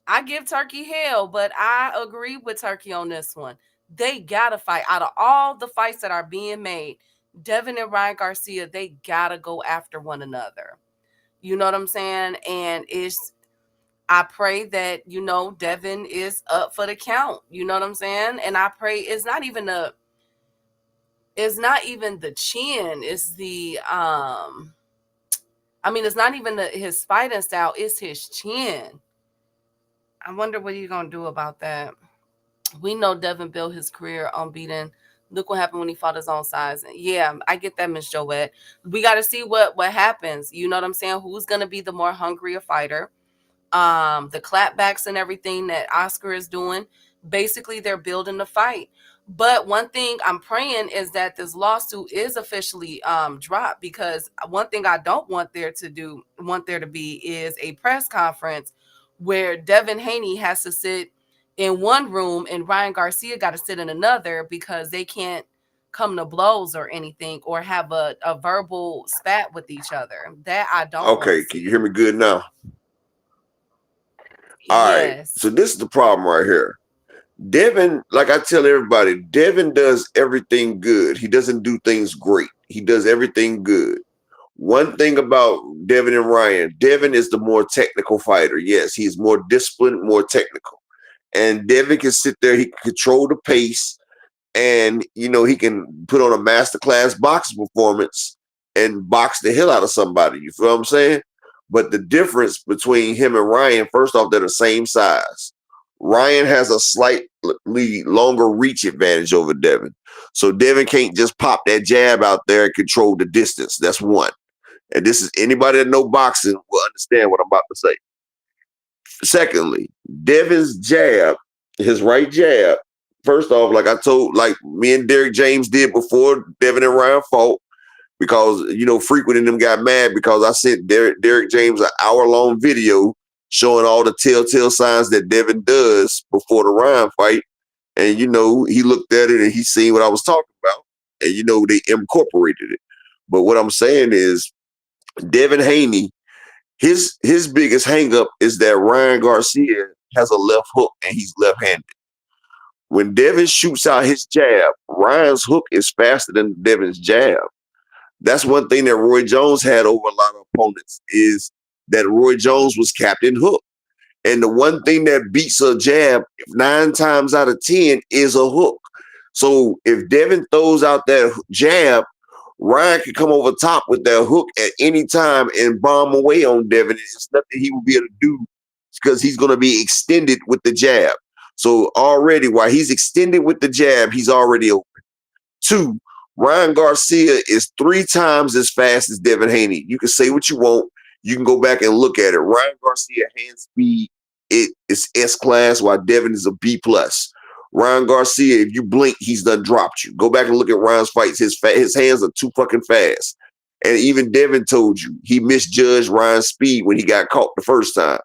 I give Turkey hell, but I agree with Turkey on this one. They gotta fight. Out of all the fights that are being made, Devin and Ryan Garcia, they gotta go after one another. You know what I'm saying? And I pray that, Devin is up for the count. You know what I'm saying? And I pray it's not even the chin. It's the it's not even his fighting style, it's his chin. I wonder what he's gonna do about that. We know Devin built his career on beating. Look what happened when he fought his own size. Yeah, I get that, Miss Joette. We got to see what happens. You know what I'm saying? Who's gonna be the more hungrier fighter? The clapbacks and everything that Oscar is doing. Basically, they're building the fight. But one thing I'm praying is that this lawsuit is officially dropped, because one thing I don't want there to be is a press conference where Devin Haney has to sit in one room and Ryan Garcia got to sit in another because they can't come to blows or anything or have a verbal spat with each other. That I don't want to see. Can you hear me good now? All right. So this is the problem right here. Devin, like I tell everybody, Devin does everything good. He doesn't do things great. He does everything good. One thing about Devin and Ryan, Devin is the more technical fighter. Yes, he's more disciplined, more technical. And Devin can sit there, he can control the pace, and he can put on a masterclass boxing performance and box the hell out of somebody. You feel what I'm saying? But the difference between him and Ryan, first off, they're the same size. Ryan has a slightly longer reach advantage over Devin. So Devin can't just pop that jab out there and control the distance. That's one. And this is anybody that know boxing will understand what I'm about to say. Secondly, Devin's jab, his right jab, first off, like me and Derek James did before Devin and Ryan fought, because, Frequent and them got mad because I sent Derek James an hour-long video showing all the telltale signs that Devin does before the Ryan fight. And, he looked at it and he seen what I was talking about. And, they incorporated it. But what I'm saying is Devin Haney, his biggest hangup is that Ryan Garcia has a left hook and he's left-handed. When Devin shoots out his jab, Ryan's hook is faster than Devin's jab. That's one thing that Roy Jones had over a lot of opponents, is that Roy Jones was Captain Hook. And the one thing that beats a jab 9 times out of 10 is a hook. So if Devin throws out that jab, Ryan can come over top with that hook at any time and bomb away on Devin. It's nothing he will be able to do because he's going to be extended with the jab. So already, while he's extended with the jab, he's already open. 2, Ryan Garcia is 3 times as fast as Devin Haney. You can say what you want. You can go back and look at it. Ryan Garcia hand speed, it is S class, while Devin is a B plus. Ryan Garcia, if you blink, he's done dropped you. Go back and look at Ryan's fights. His hands are too fucking fast. And even Devin told you he misjudged Ryan's speed when he got caught the first time.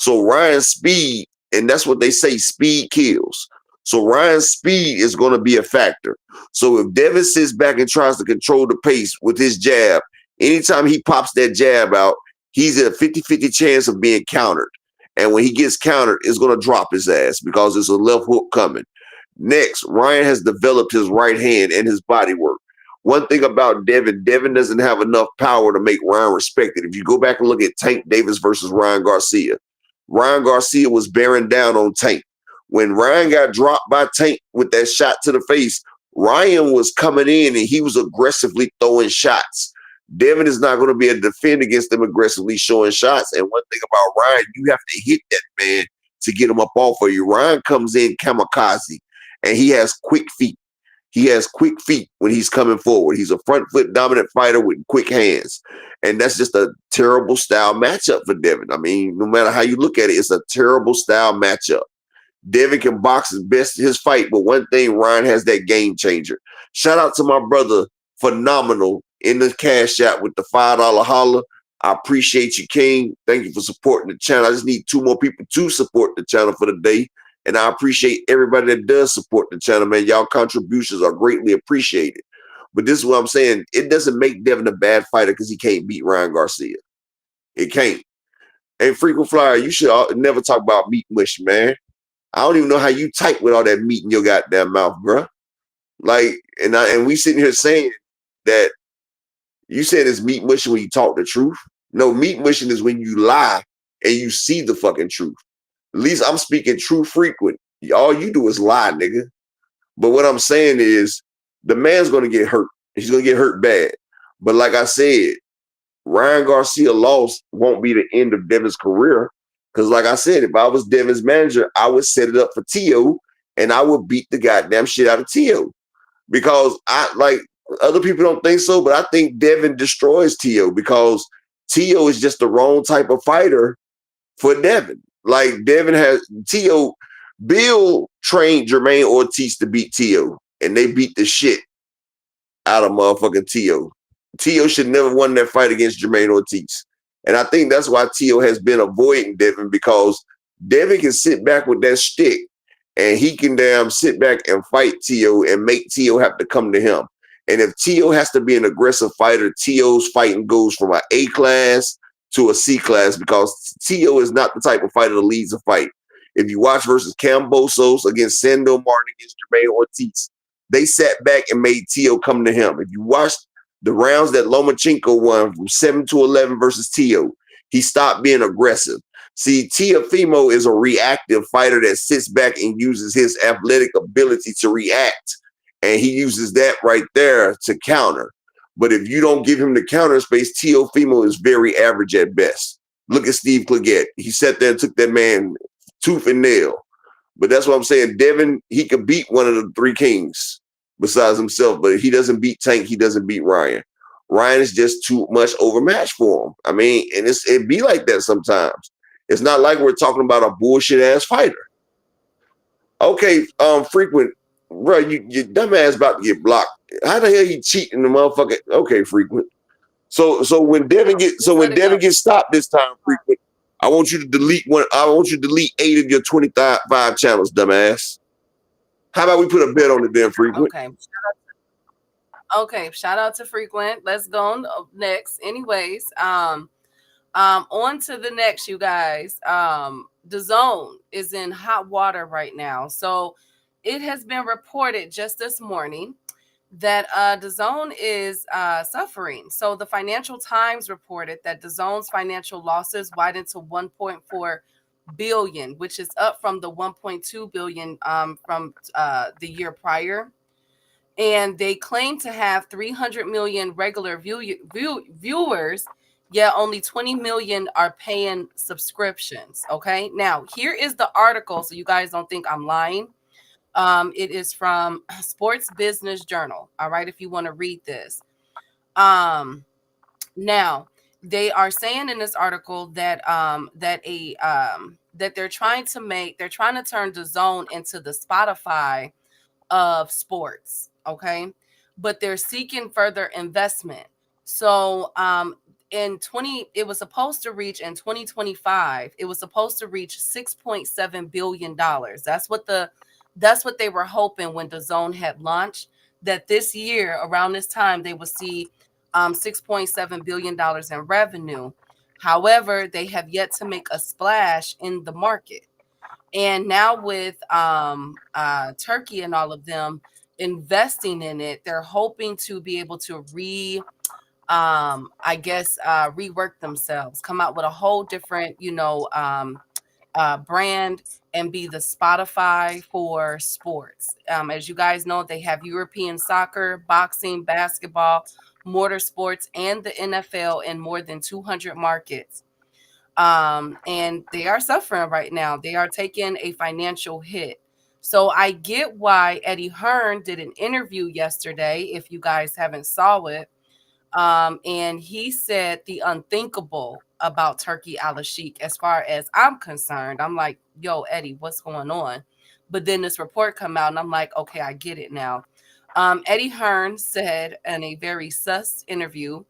So Ryan's speed, and that's what they say, speed kills. So Ryan's speed is going to be a factor. So if Devin sits back and tries to control the pace with his jab, anytime he pops that jab out, he's at a 50-50 chance of being countered. And when he gets countered, it's going to drop his ass because there's a left hook coming. Next, Ryan has developed his right hand and his body work. One thing about Devin doesn't have enough power to make Ryan respected. If you go back and look at Tank Davis versus Ryan Garcia was bearing down on Tank. When Ryan got dropped by Tank with that shot to the face, Ryan was coming in and he was aggressively throwing shots. Devin is not going to be able to defend against them aggressively showing shots. And one thing about Ryan, you have to hit that man to get him up off of you. Ryan comes in kamikaze, and he has quick feet. He has quick feet when he's coming forward. He's a front foot dominant fighter with quick hands. And that's just a terrible style matchup for Devin. I mean, no matter how you look at it, it's a terrible style matchup. Devin can box his best his fight, but one thing, Ryan has that game changer. Shout out to my brother, Phenomenal, in the cash app with the $5 holler. I appreciate you, King. Thank you for supporting the channel. I just need 2 more people to support the channel for the day. And I appreciate everybody that does support the channel, man. Y'all contributions are greatly appreciated. But this is what I'm saying. It doesn't make Devin a bad fighter because he can't beat Ryan Garcia. It can't. And Frequent Flyer, you should never talk about meat mush, man. I don't even know how you type with all that meat in your goddamn mouth, bro. Like, and we sitting here saying that you said it's meat mushing when you talk the truth. No, meat mushing is when you lie and you see the fucking truth. At least I'm speaking true frequent. All you do is lie, nigga. But what I'm saying is the man's going to get hurt. He's going to get hurt bad. But like I said, Ryan Garcia loss won't be the end of Devin's career. Because like I said, if I was Devin's manager, I would set it up for Tio and I would beat the goddamn shit out of Tio. Because other people don't think so, but I think Devin destroys Tio because Tio is just the wrong type of fighter for Devin. Like Devin has Tio, Bill trained Jermaine Ortiz to beat Tio, and they beat the shit out of motherfucking Tio. Tio should never won that fight against Jermaine Ortiz. And I think that's why Tio has been avoiding Devin because Devin can sit back with that stick and he can damn sit back and fight Tio and make Tio have to come to him. And if Tio has to be an aggressive fighter, Tio's fighting goes from an A class to a C class because Tio is not the type of fighter that leads a fight. If you watch versus Cambosos against Sando Martin against Jermaine Ortiz, they sat back and made Tio come to him. If you watch the rounds that Lomachenko won from 7-11 versus Tio, he stopped being aggressive. See, Teofimo is a reactive fighter that sits back and uses his athletic ability to react. And he uses that right there to counter. But if you don't give him the counter space, Teofimo is very average at best. Look at Steve Claggett. He sat there and took that man tooth and nail. But that's what I'm saying. Devin, he could beat one of the 3 kings besides himself, but if he doesn't beat Tank, he doesn't beat Ryan. Ryan is just too much overmatched for him. I mean, and it be like that sometimes. It's not like we're talking about a bullshit ass fighter. Okay, Frequent, bro, your dumb ass about to get blocked. How the hell you cheating the motherfucker? Okay, Frequent. So when Devin gets stopped this time, Frequent, I want you to delete 8 of your 25 channels, dumbass. How about we put a bet on it then, Frequent? Okay. Shout out to Frequent. Let's go on next. Anyways, on to the next, you guys. The Zone is in hot water right now. So it has been reported just this morning that the Zone is suffering. So the Financial Times reported that the Zone's financial losses widened to 1.4 billion, which is up from the 1.2 billion from the year prior. And they claim to have 300 million regular viewers, yet only 20 million are paying subscriptions. Okay, now here is the article, so you guys don't think I'm lying. It is from Sports Business Journal. All right, if you want to read this. Now they are saying in this article that that they're trying to turn the Zone into the Spotify of sports. Okay, but they're seeking further investment. So it was supposed to reach in 2025, it was supposed to reach $6.7 billion. That's what they were hoping when the zone had launched, that this year around this time they would see $6.7 billion in revenue. However, they have yet to make a splash in the market. And now with Turkey and all of them investing in it, they're hoping to be able to rework themselves, come out with a whole different, brand, and be the Spotify for sports. As you guys know, they have European soccer, boxing, basketball, motorsports, and the NFL in more than 200 markets. And they are suffering right now. They are taking a financial hit. So I get why Eddie Hearn did an interview yesterday, if you guys haven't saw it. And he said the unthinkable about Turkey Al-Sheikh. As far as I'm concerned, I'm like, yo, Eddie, what's going on? But then this report come out and I'm like, okay, I get it now. Eddie Hearn said in a very sus interview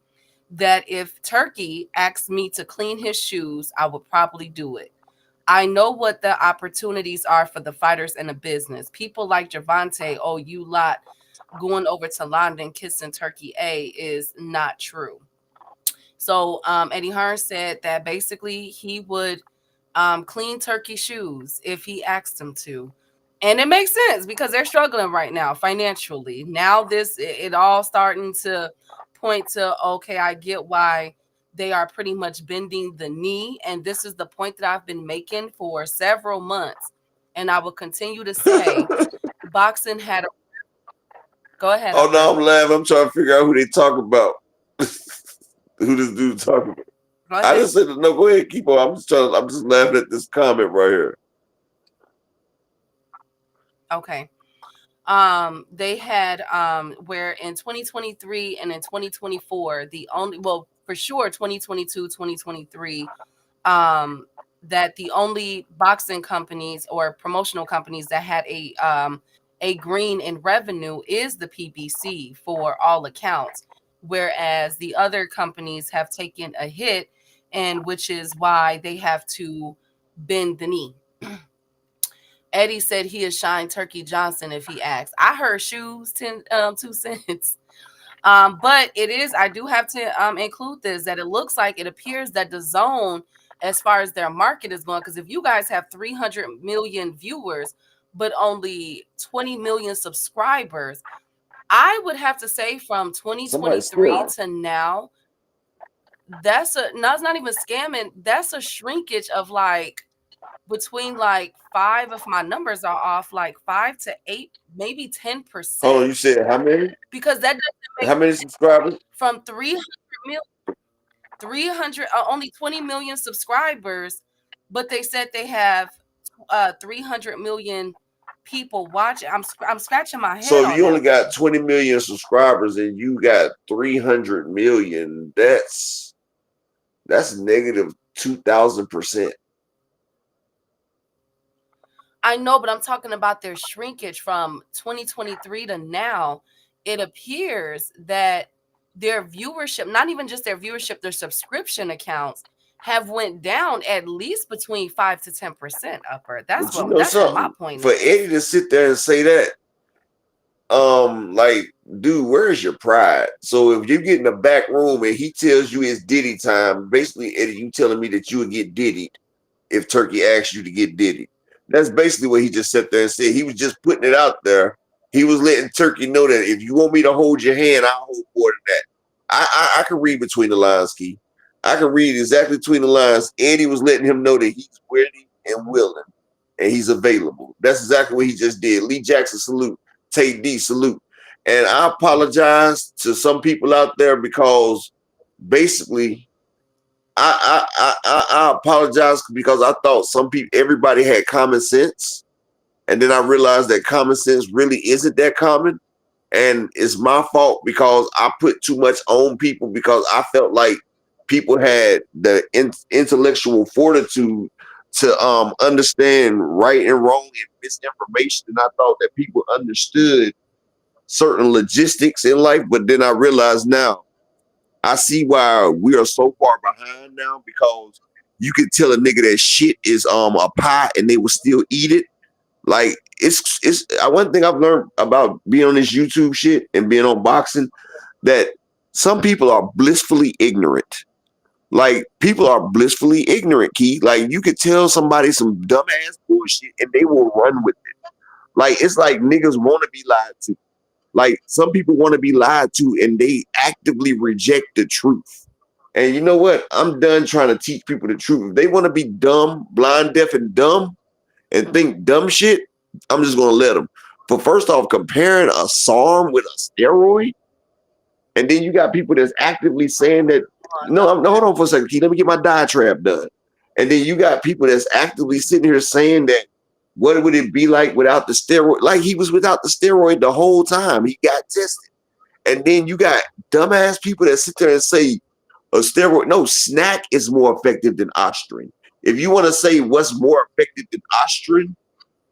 that if Turkey asked me to clean his shoes, I would probably do it. I know what the opportunities are for the fighters in the business. People like Javante, oh, you lot going over to London kissing Turkey A is not true. So Eddie Hearn said that basically he would clean Turkey shoes if he asked him to. And it makes sense because they're struggling right now financially. Now it all starting to point to, okay, I get why they are pretty much bending the knee. And this is the point that I've been making for several months. And I will continue to say boxing had a go ahead, Oh Upper. no, I'm laughing. I'm trying to figure out who they talk about. Who this dude talking about? Go I ahead. just said no. Go ahead, keep on. I'm just laughing at this comment right here. Okay. They had where in 2023 and in 2024, for sure 2022, 2023, that the only boxing companies or promotional companies that had a green in revenue is the PBC for all accounts, whereas the other companies have taken a hit, and which is why they have to bend the knee. Eddie said he is Shine Turkey Johnson if he asks. I heard shoes 2 cents. But it is, I do have to include this, that it appears that the zone, as far as their market is going, because if you guys have 300 million viewers, but only 20 million subscribers, I would have to say from 2023 to now, that's not even scamming. That's a shrinkage of like between like 5, if my numbers are off, like 5 to 8, maybe 10%. Hold on, you said how many? Because that doesn't make How many subscribers? from 300 only 20 million subscribers, but they said they have 300 million people watching. I'm scratching my head. So if on you only that got one. 20 million subscribers and you got 300 million, that's negative 2,000%. I know, but I'm talking about their shrinkage from 2023 to now. It appears that their viewership, not even just their viewership, their subscription accounts have went down at least between 5 to 10%. Upper. That's But you what know that's what my something? point For is. Eddie to sit there and say that, like, dude, where's your pride? So if you're getting a back room and he tells you it's Diddy time, basically, Eddie, you telling me that you would get Diddied if Turkey asked you to get Diddy. That's basically what he just sat there and said. He was just putting it out there. He was letting Turkey know that if you want me to hold your hand, I'll hold more than that. I can read between the lines, Key. I can read exactly between the lines. Eddie was letting him know that he's ready and willing and he's available. That's exactly what he just did. Lee Jackson, salute. Tate D, salute. And I apologize to some people out there because basically I apologize because I thought everybody had common sense, and then I realized that common sense really isn't that common, and it's my fault because I put too much on people because I felt like people had the intellectual fortitude to understand right and wrong and misinformation, and I thought that people understood certain logistics in life, but then I realize now I see why we are so far behind now because you can tell a nigga that shit is a pie and they will still eat it. Like it's one thing I've learned about being on this YouTube shit and being on boxing that some people are blissfully ignorant. Like people are blissfully ignorant, Key. Like you could tell somebody some dumbass bullshit and they will run with it. Like it's like niggas want to be lied to. Like some people want to be lied to and they actively reject the truth. And you know what? I'm done trying to teach people the truth. If they want to be dumb, blind, deaf, and dumb and think dumb shit, I'm just gonna let them. But first off, comparing a SARM with a steroid, and then you got people that's actively saying that. No, hold on for a second, Key. Let me get my diatribe done. And then you got people that's actively sitting here saying that what would it be like without the steroid? Like he was without the steroid the whole time. He got tested. And then you got dumbass people that sit there and say a steroid. No, snack is more effective than Ostrin. If you want to say what's more effective than Ostrin,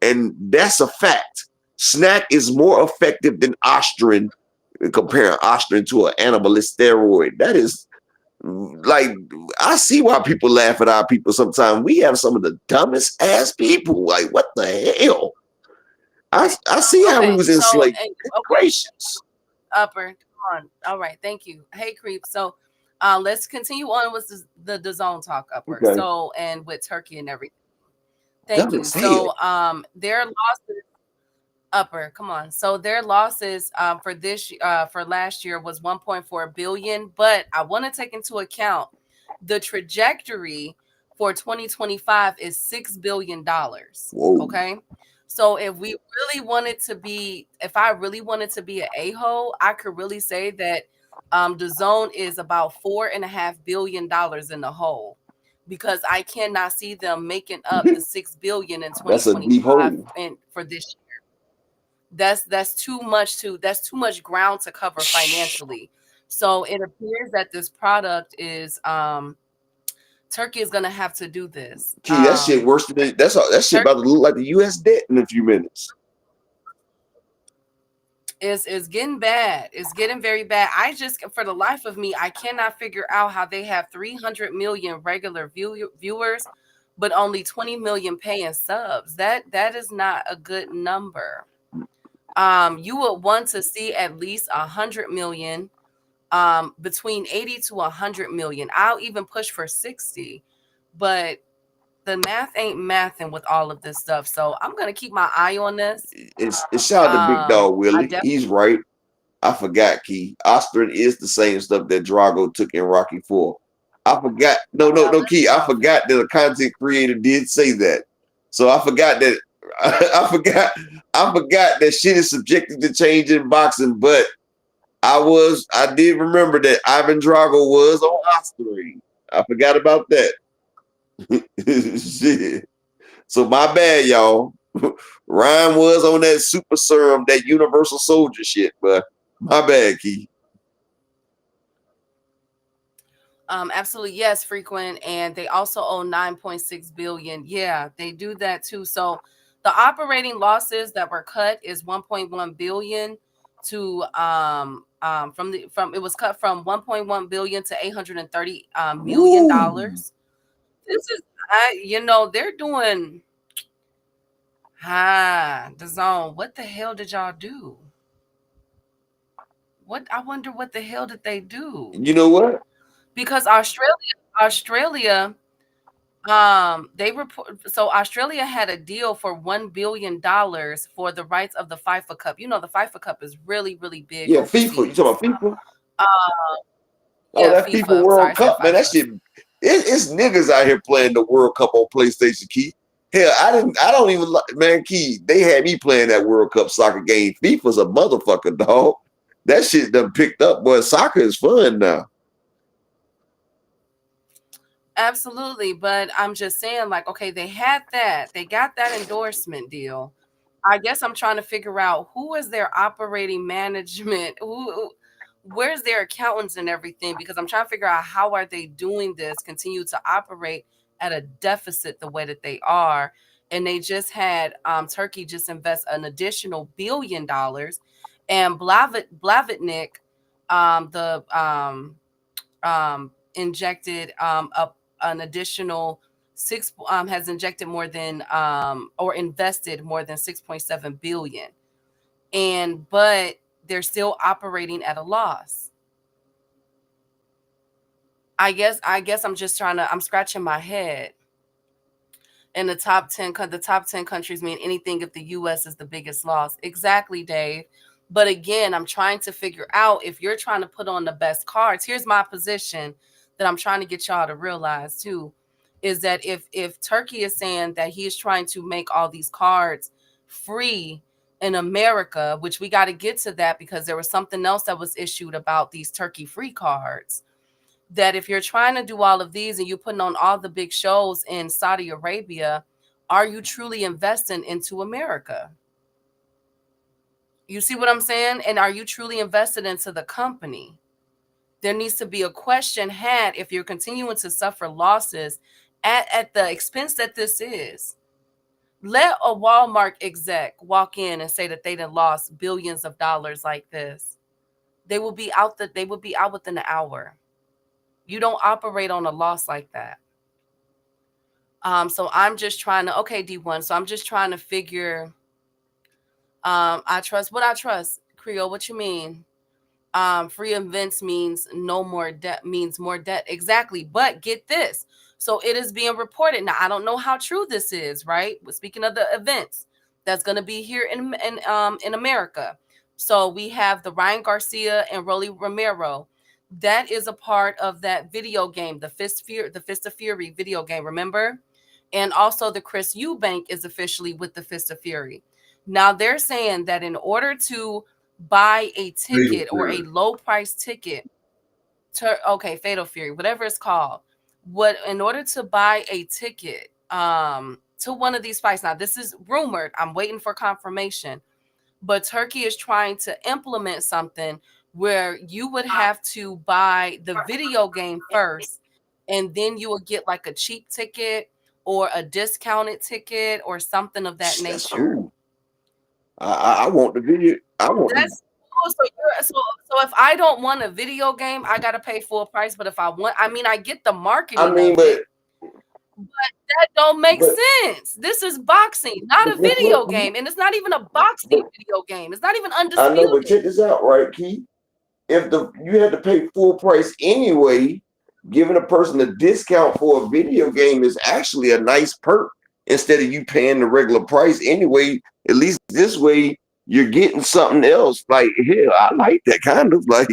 and that's a fact, snack is more effective than Ostrin. Comparing Ostrin to an anabolist steroid, that is like I see why people laugh at our people sometimes. We have some of the dumbest ass people. Like what the hell? I see how we was enslaved. Gracious. Upper, come on. All right, thank you. Hey, creep. So, let's continue on with the zone talk, Upper. Okay. So, and with Turkey and everything. Thank you. So, their losses, Upper, come on. So their losses for last year was 1.4 billion, but I want to take into account the trajectory for 2025 is $6 billion. Okay. So if I really wanted to be an a-hole, I could really say that the zone is about $4.5 billion in the hole, because I cannot see them making up the $6 billion in 2025 and for this year. That's too much ground to cover financially. So it appears that this product is Turkey is gonna have to do this. Gee, that shit worse than that shit about to look like the US debt in a few minutes. It's getting bad. It's getting very bad. I just, for the life of me, I cannot figure out how they have 300 million regular viewers, but only 20 million paying subs. That is not a good number. You would want to see at least 100 million, between 80 to 100 million. I'll even push for 60, but the math ain't mathing with all of this stuff. So I'm gonna keep my eye on this. It's shout out to Big Dog Willie. He's right. I forgot, Key. Ostrin is the same stuff that Drago took in Rocky 4. I forgot. No, Key. I forgot that a content creator did say that. So I forgot that. I forgot that shit is subjected to change in boxing. But I did remember that Ivan Drago was on Ostrin. I forgot about that. Shit. So my bad, y'all. Ryan was on that super serum, that universal soldier shit, but my bad, Key. Absolutely, yes, frequent, and they also own 9.6 billion. Yeah, they do that too. So the operating losses that were cut is 1.1 billion to it was cut from 1.1 billion to 830 million dollars. This is they're doing the zone. What the hell did y'all do? I wonder what the hell did they do? You know what? Because Australia, Australia had a deal for $1 billion for the rights of the FIFA Cup. You know, the FIFA Cup is really, really big. Yeah, overseas. FIFA. You talking about FIFA? Yeah, that FIFA World Cup, man. That shit. It's niggas out here playing the World Cup on PlayStation, Key. Hell, I don't even man, Key. They had me playing that World Cup soccer game. FIFA's a motherfucker, dog. That shit done picked up, boy. Soccer is fun now. Absolutely, but I'm just saying, like, okay, they had that. They got that endorsement deal. I guess I'm trying to figure out who is their operating management, where's their accountants and everything, because I'm trying to figure out how are they doing this, continue to operate at a deficit the way that they are. And they just had Turkey just invest an additional $1 billion, and Blavitnik, the injected an additional has injected more than or invested more than 6.7 billion, but they're still operating at a loss. I guess I'm scratching my head. In the top 10 countries mean anything if the US is the biggest loss. Exactly, Dave. But again, I'm trying to figure out if you're trying to put on the best cards. Here's my position that I'm trying to get y'all to realize too, is that if Turkey is saying that he is trying to make all these cards free in America, which we got to get to that because there was something else that was issued about these Turkey free cards, that if you're trying to do all of these and you're putting on all the big shows in Saudi Arabia, are you truly investing into America? You see what I'm saying? And are you truly invested into the company? There needs to be a question had if you're continuing to suffer losses at the expense that this is. Let a Walmart exec walk in and say that they done lost billions of dollars like this. They will be out within an hour. You don't operate on a loss like that. So I'm just trying to, okay, D1. So I'm just trying to figure, I trust what I trust. Creole, what you mean? Free events means no more debt, means more debt. Exactly. But get this. So it is being reported. Now, I don't know how true this is, right? But speaking of the events that's going to be here in America. So we have the Ryan Garcia and Rolly Romero. That is a part of that video game, the Fist of Fury video game, remember? And also the Chris Eubank is officially with the Fist of Fury. Now they're saying that in order to buy a ticket or a low price ticket to Fatal Fury, whatever it's called, in order to buy a ticket to one of these fights. Now this is rumored. I'm waiting for confirmation. But Turkey is trying to implement something where you would have to buy the video game first, and then you will get like a cheap ticket or a discounted ticket or something of that nature. That's cool. I want the video. That's cool. So if I don't want a video game, I gotta pay full price. But if I want, I get the marketing of it. But that don't make sense. This is boxing, not a video game. And it's not even a boxing video game. It's not even Undisputed. I know, but check this out, right, Keith? If you had to pay full price anyway, giving a person a discount for a video game is actually a nice perk instead of you paying the regular price anyway. At least this way, you're getting something else. Like, hell, I like that kind of like,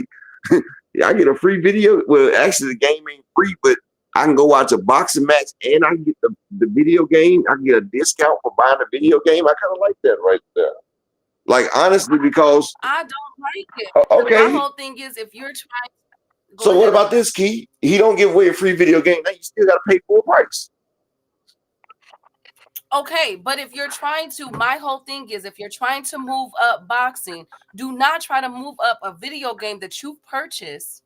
I get a free video. Well, actually, the game ain't free, but I can go watch a boxing match and I can get the video game. I can get a discount for buying a video game. I kind of like that right there. Like, honestly, because I don't like it. Okay. My whole thing is if you're trying. So what about this, Key? He don't give away a free video game. Now you still got to pay full price. Okay, but if you're trying to, my whole thing is if you're trying to move up boxing, do not try to move up a video game that you've purchased,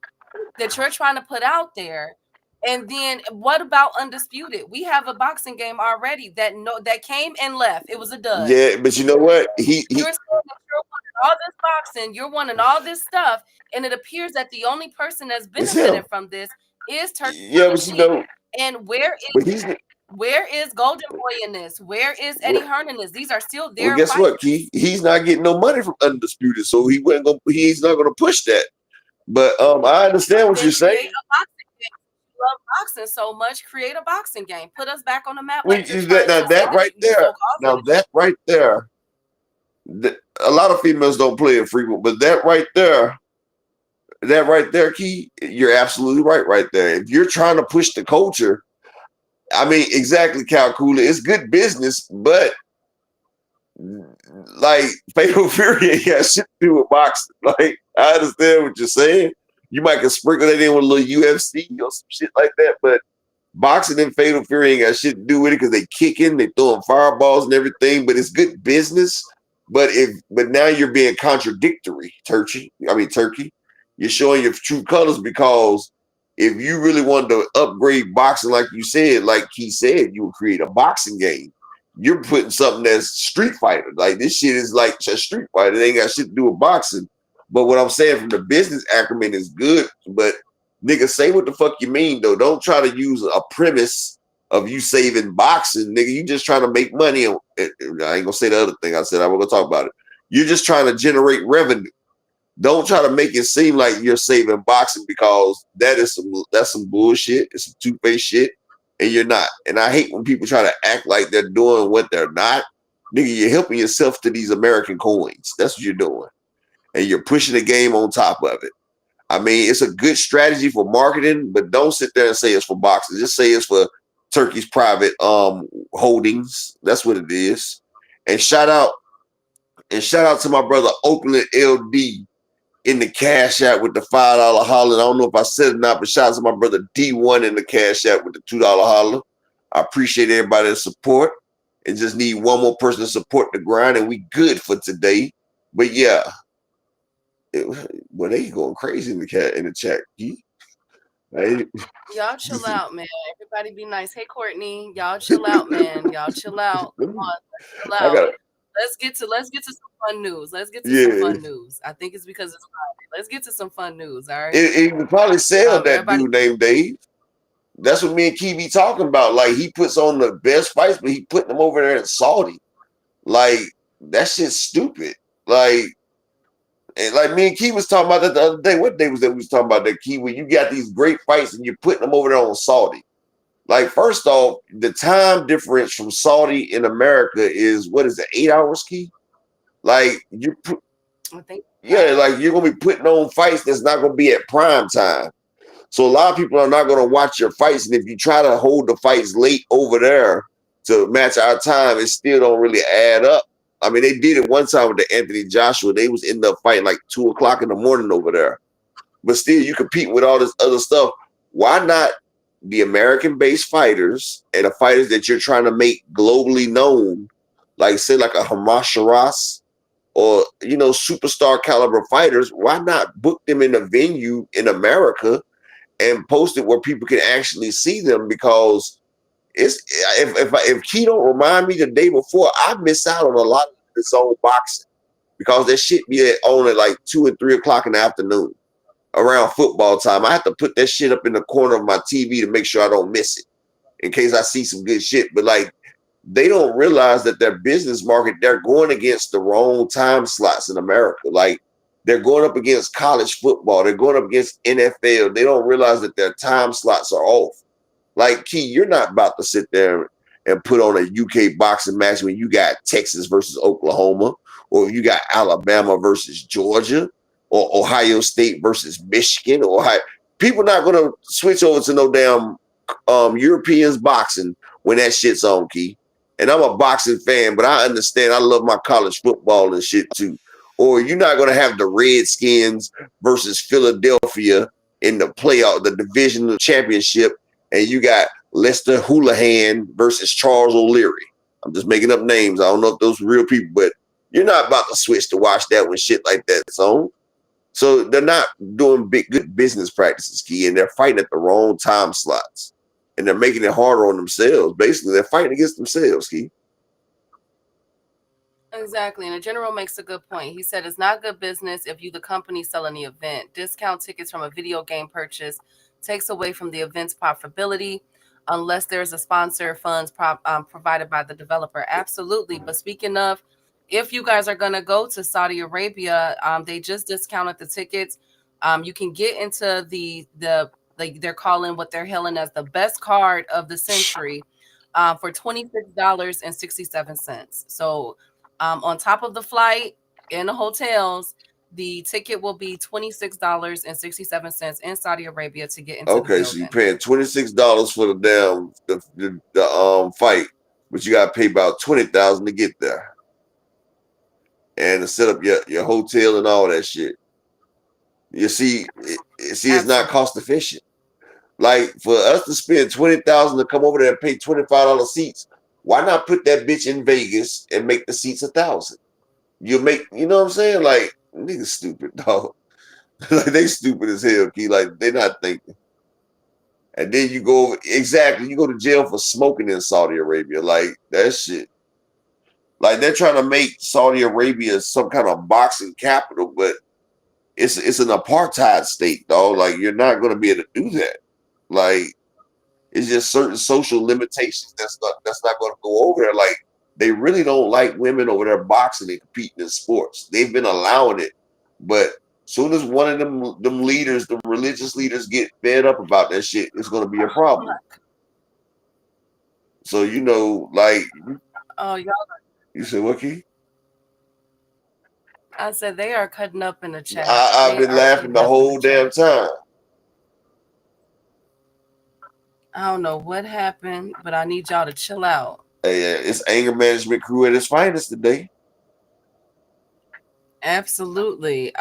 that you're trying to put out there. And then what about Undisputed? We have a boxing game already that came and left. It was a dud. Yeah, but you know what? You're saying that you're wanting all this boxing, you're wanting all this stuff, and it appears that the only person that's benefited from this is Turkey. Yeah, but you know, and where is Golden Boy in this? Where is Eddie Hearn in this? These are still there. Well, guess what, Key? He's not getting no money from Undisputed, so he's not gonna push that. But I understand what you're saying. Love boxing so much, create a boxing game. Put us back on the map. That right there. A lot of females don't play it frequent, but that right there, Key, you're absolutely right there. If you're trying to push the culture, exactly, Calcula, it's good business, but like Fatal Fury ain't got shit to do with boxing. Like, I understand what you're saying. You might can sprinkle that in with a little UFC or some shit like that, but boxing and Fatal Fury ain't got shit to do with it because they kicking, they throwing fireballs and everything. But it's good business. But now you're being contradictory, Turkey. You're showing your true colors because if you really wanted to upgrade boxing, like you said, like he said, you would create a boxing game. You're putting something that's Street Fighter. Like this shit is like a Street Fighter. It ain't got shit to do with boxing. But what I'm saying from the business acumen is good, but Nigga, say what the fuck you mean though. Don't try to use a premise of you saving boxing, nigga. You just trying to make money. I ain't gonna say the other thing I said. I was gonna talk about it. You're just trying to generate revenue. Don't try to make it seem like you're saving boxing because that's some bullshit. It's some two-faced shit, and you're not. And I hate when people try to act like they're doing what they're not. Nigga, you're helping yourself to these American coins. That's what you're doing, and you're pushing the game on top of it. I mean, it's a good strategy for marketing, but don't sit there and say it's for boxing. Just say it's for Turkey's private holdings. That's what it is. And shout out to my brother Oakland LD in the Cash App with the $5 holler. I don't know if I said it or not, but shout out to my brother D1 in the Cash App with the $2 holler. I appreciate everybody's support and just need one more person to support the grind, and we good for today. But yeah. Well, they going crazy in the chat. Right? Y'all chill out, man. Everybody be nice. Hey, Courtney, y'all chill out, man. Y'all chill out. Come on, let's chill out. Let's get to some fun news. Let's get to some fun news. I think it's because it's Friday. Let's get to some fun news. All right. It would probably sell that dude named Dave. That's what me and Key be talking about. Like, he puts on the best fights, but he putting them over there in Saudi. Like, that shit's stupid. Like, and like me and Key was talking about that the other day. What day was that we was talking about that, Key? When you got these great fights and you're putting them over there on Saudi. Like, first off, the time difference from Saudi in America is, what is it, 8 hours, Key? Like, like you're gonna be putting on fights that's not gonna be at prime time. So a lot of people are not gonna watch your fights, and if you try to hold the fights late over there to match our time, it still don't really add up. I mean, they did it one time with the Anthony Joshua. They was ended up fighting like 2 o'clock in the morning over there. But still, you compete with all this other stuff. Why not the American-based fighters and the fighters that you're trying to make globally known, like say like a Hamas Shiraz or, you know, superstar caliber fighters? Why not book them in a venue in America and post it where people can actually see them? Because it's if Key don't remind me the day before, I miss out on a lot of his own boxing because that shit be on at like 2 and 3 o'clock in the afternoon around football time. I have to put that shit up in the corner of my TV to make sure I don't miss it in case I see some good shit. But like, they don't realize that their business market, they're going against the wrong time slots in America. Like, they're going up against college football. They're going up against NFL. They don't realize that their time slots are off. Like, Key, you're not about to sit there and put on a UK boxing match when you got Texas versus Oklahoma, or you got Alabama versus Georgia, or Ohio State versus Michigan. People not going to switch over to no damn Europeans boxing when that shit's on, Key. And I'm a boxing fan, but I understand. I love my college football and shit too. Or you're not going to have the Redskins versus Philadelphia in the playoff, the divisional championship, and you got Lester Houlihan versus Charles O'Leary. I'm just making up names. I don't know if those are real people, but you're not about to switch to watch that when shit like that's on. So they're not doing good business practices, Key, and they're fighting at the wrong time slots. And they're making it harder on themselves. Basically, they're fighting against themselves, Key. Exactly. And the general makes a good point. He said it's not good business if you, the company, selling the event. Discount tickets from a video game purchase takes away from the event's profitability unless there's a sponsor funds provided by the developer. Absolutely. But speaking of, if you guys are going to go to Saudi Arabia, they just discounted the tickets. You can get into they're calling what they're hailing as the best card of the century for $26.67. So on top of the flight and the hotels, the ticket will be $26.67 in Saudi Arabia to get into the building. So you're paying $26 for the damn the fight, but you got to pay about $20,000 to get there, and to set up your hotel and all that shit. You see, it's not cost efficient. Like, for us to spend $20,000 to come over there and pay $25 seats, why not put that bitch in Vegas and make the seats $1,000? You know what I'm saying? Like, niggas stupid, dog. Like, they stupid as hell, Key. Like, they not thinking. And then you go to jail for smoking in Saudi Arabia. Like, that shit. Like, they're trying to make Saudi Arabia some kind of boxing capital, but it's an apartheid state, dog. Like you're not gonna be able to do that. Like it's just certain social limitations that's not gonna go over there. Like they really don't like women over there boxing and competing in sports. They've been allowing it, but soon as one of them leaders, the religious leaders, get fed up about that shit, it's gonna be a problem. So like Oh, y'all. you said, what, Key? I said they are cutting up in the chat. I've They been are laughing cutting the up in whole the damn chat. time. I don't know what happened, but I need y'all to chill out. Hey, it's anger management crew at its finest today. Absolutely.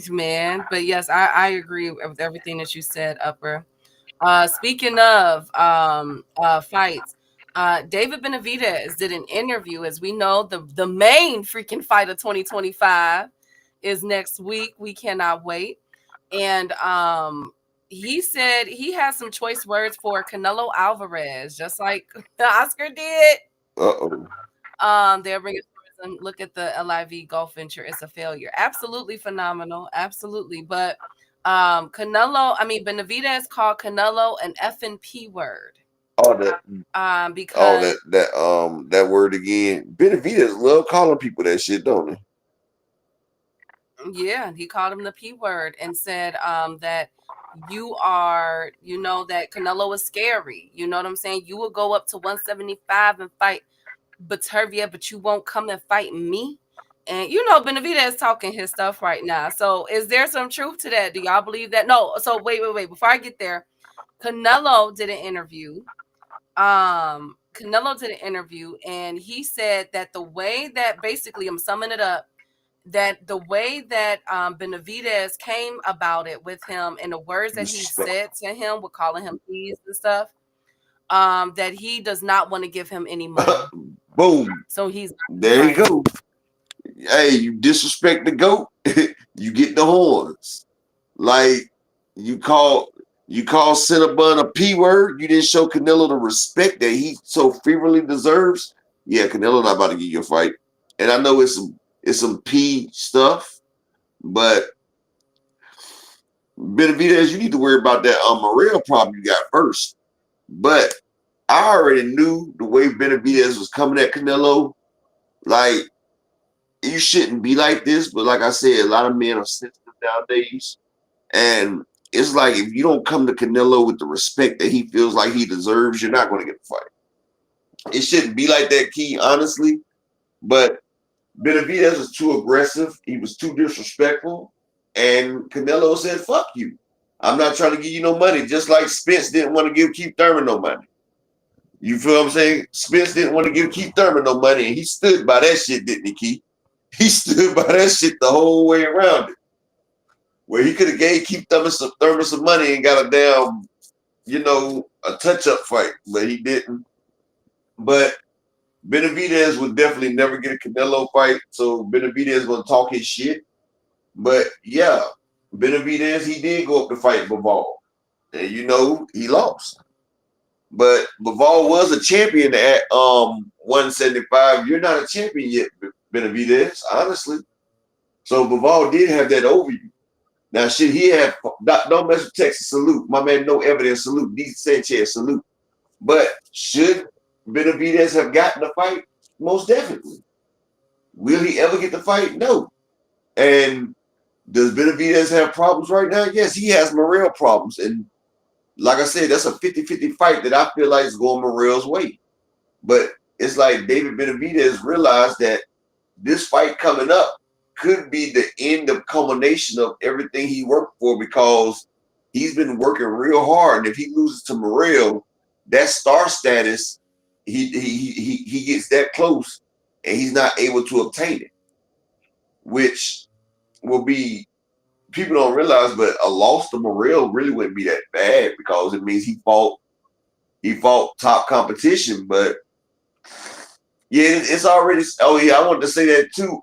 Man. But yes, I agree with everything that you said, Upper. Speaking of fights, David Benavidez did an interview. As we know, the main freaking fight of 2025 is next week. We cannot wait. And he said he has some choice words for Canelo Alvarez, just like Oscar did. Uh-oh. They're bringing tourism. Look at the LIV golf venture. It's a failure. Absolutely phenomenal. Absolutely. But Benavidez called Canelo an F and P word. Oh, that Because that word again. Benavidez love calling people that shit, don't they? yeah, he called him the P word and said that that Canelo is scary. You know what I'm saying? You will go up to 175 and fight Baturvia, but you won't come and fight me. And Benavidez talking his stuff right now. So is there some truth to that? Do y'all believe that? No. So wait. Before I get there, Canelo did an interview. Canelo did an interview, and he said that the way that, basically, I'm summing it up, that the way that Benavidez came about it with him and the words that he Disrespect. said to him with calling him peas and stuff, that he does not want to give him any money. Boom. So he's There you fighting. go. Hey, you disrespect the goat, you get the horns. Like you call Cinnabon a P word, you didn't show Canelo the respect that he so fervently deserves. Yeah, Canelo not about to give you a fight. And I know it's some P stuff, but Benavidez, you need to worry about that Morel problem you got first. But I already knew the way Benavidez was coming at Canelo. Like, you shouldn't be like this, but like I said, a lot of men are sensitive nowadays. And it's like if you don't come to Canelo with the respect that he feels like he deserves, you're not going to get a fight. It shouldn't be like that, Key, honestly. But Benavidez was too aggressive. He was too disrespectful. And Canelo said, fuck you. I'm not trying to give you no money. Just like Spence didn't want to give Keith Thurman no money. You feel what I'm saying? Spence didn't want to give Keith Thurman no money, and he stood by that shit, didn't he, Keith? He stood by that shit the whole way around it. Where he could have gave Keith Thurman some money and got a damn, a touch-up fight, but he didn't. But Benavidez would definitely never get a Canelo fight, so Benavidez gonna talk his shit. But yeah, Benavidez, he did go up to fight Bivol, and he lost. But Bivol was a champion at 175. You're not a champion yet, Benavidez, honestly. So Bivol did have that over you. Now, shit, he had don't mess with Texas, salute. My man, no evidence, salute. D. Sanchez, salute. But should Benavidez have gotten the fight? Most definitely. Will he ever get the fight? No. And does Benavidez have problems right now? Yes, he has Morel problems. And like I said, that's a 50-50 fight that I feel like is going Morel's way. But it's like David Benavidez realized that this fight coming up could be the end of culmination of everything he worked for, because he's been working real hard. And if he loses to Morel, that star status, he gets that close and he's not able to obtain it, which will be, people don't realize, but a loss to Morel really wouldn't be that bad, because it means he fought top competition. But yeah, it's already. Oh yeah, I wanted to say that too.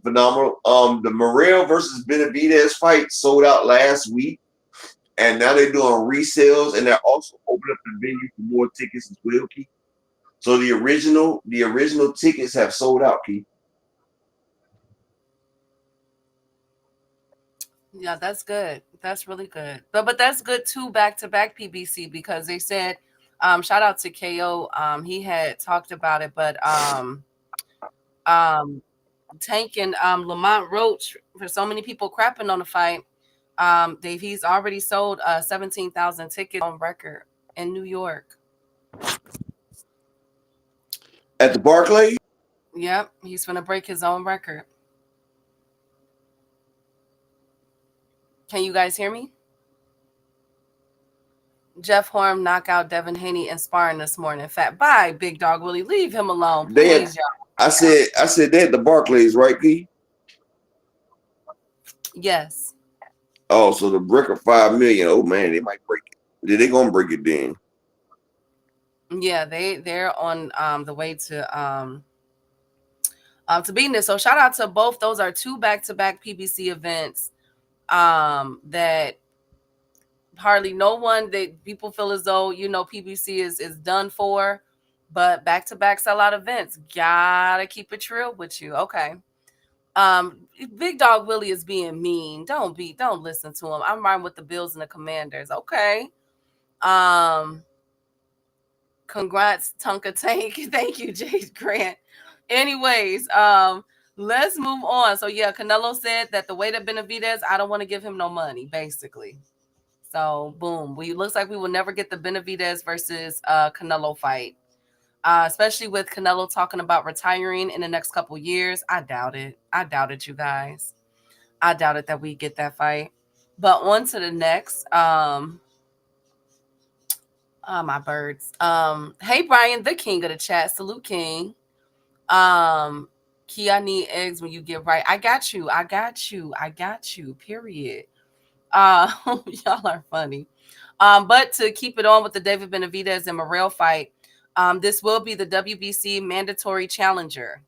Phenomenal. The Morel versus Benavidez fight sold out last week, and now they're doing resales, and they're also opening up the venue for more tickets as well, Keith. So the original tickets have sold out, Keith. Yeah, that's good. That's really good. But that's good too, back to back PBC, because they said, shout out to KO. He had talked about it, but um Tank and Lamont Roach, for so many people crapping on the fight, he's already sold 17,000 tickets on record in New York. At the Barclays? Yep, he's gonna break his own record. Can you guys hear me? Jeff Horn knock out Devin Haney in sparring this morning. Fat bye, Big Dog Willie. Leave him alone, They had, please, y'all. I said they at the Barclays, right, Key? Yes. Oh, so the brick of 5 million. Oh man, they might break it. They gonna break it then. Yeah, they're on the way to beating this. So shout out to both. Those are two back-to-back PBC events that hardly no one, that people feel as though, PBC is done for, but back-to-back sellout events. Gotta keep it real with you. Okay. Big Dog Willie is being mean. Don't listen to him. I'm riding with the Bills and the Commanders. Okay. Congrats, Tonka Tank. Thank you, Jay Grant. Anyways, let's move on. So yeah, Canelo said that the way to Benavidez, I don't want to give him no money, basically. So boom, looks like we will never get the Benavidez versus Canelo fight. Especially with Canelo talking about retiring in the next couple years. I doubt it. I doubt it, you guys. I doubt it that we get that fight. But on to the next. Oh, my birds. Hey Brian, the king of the chat. Salute, King. Key, I need eggs when you get right. I got you. I got you. I got you. Period. Y'all are funny. But to keep it on with the David Benavidez and Morrell fight, this will be the WBC mandatory challenger.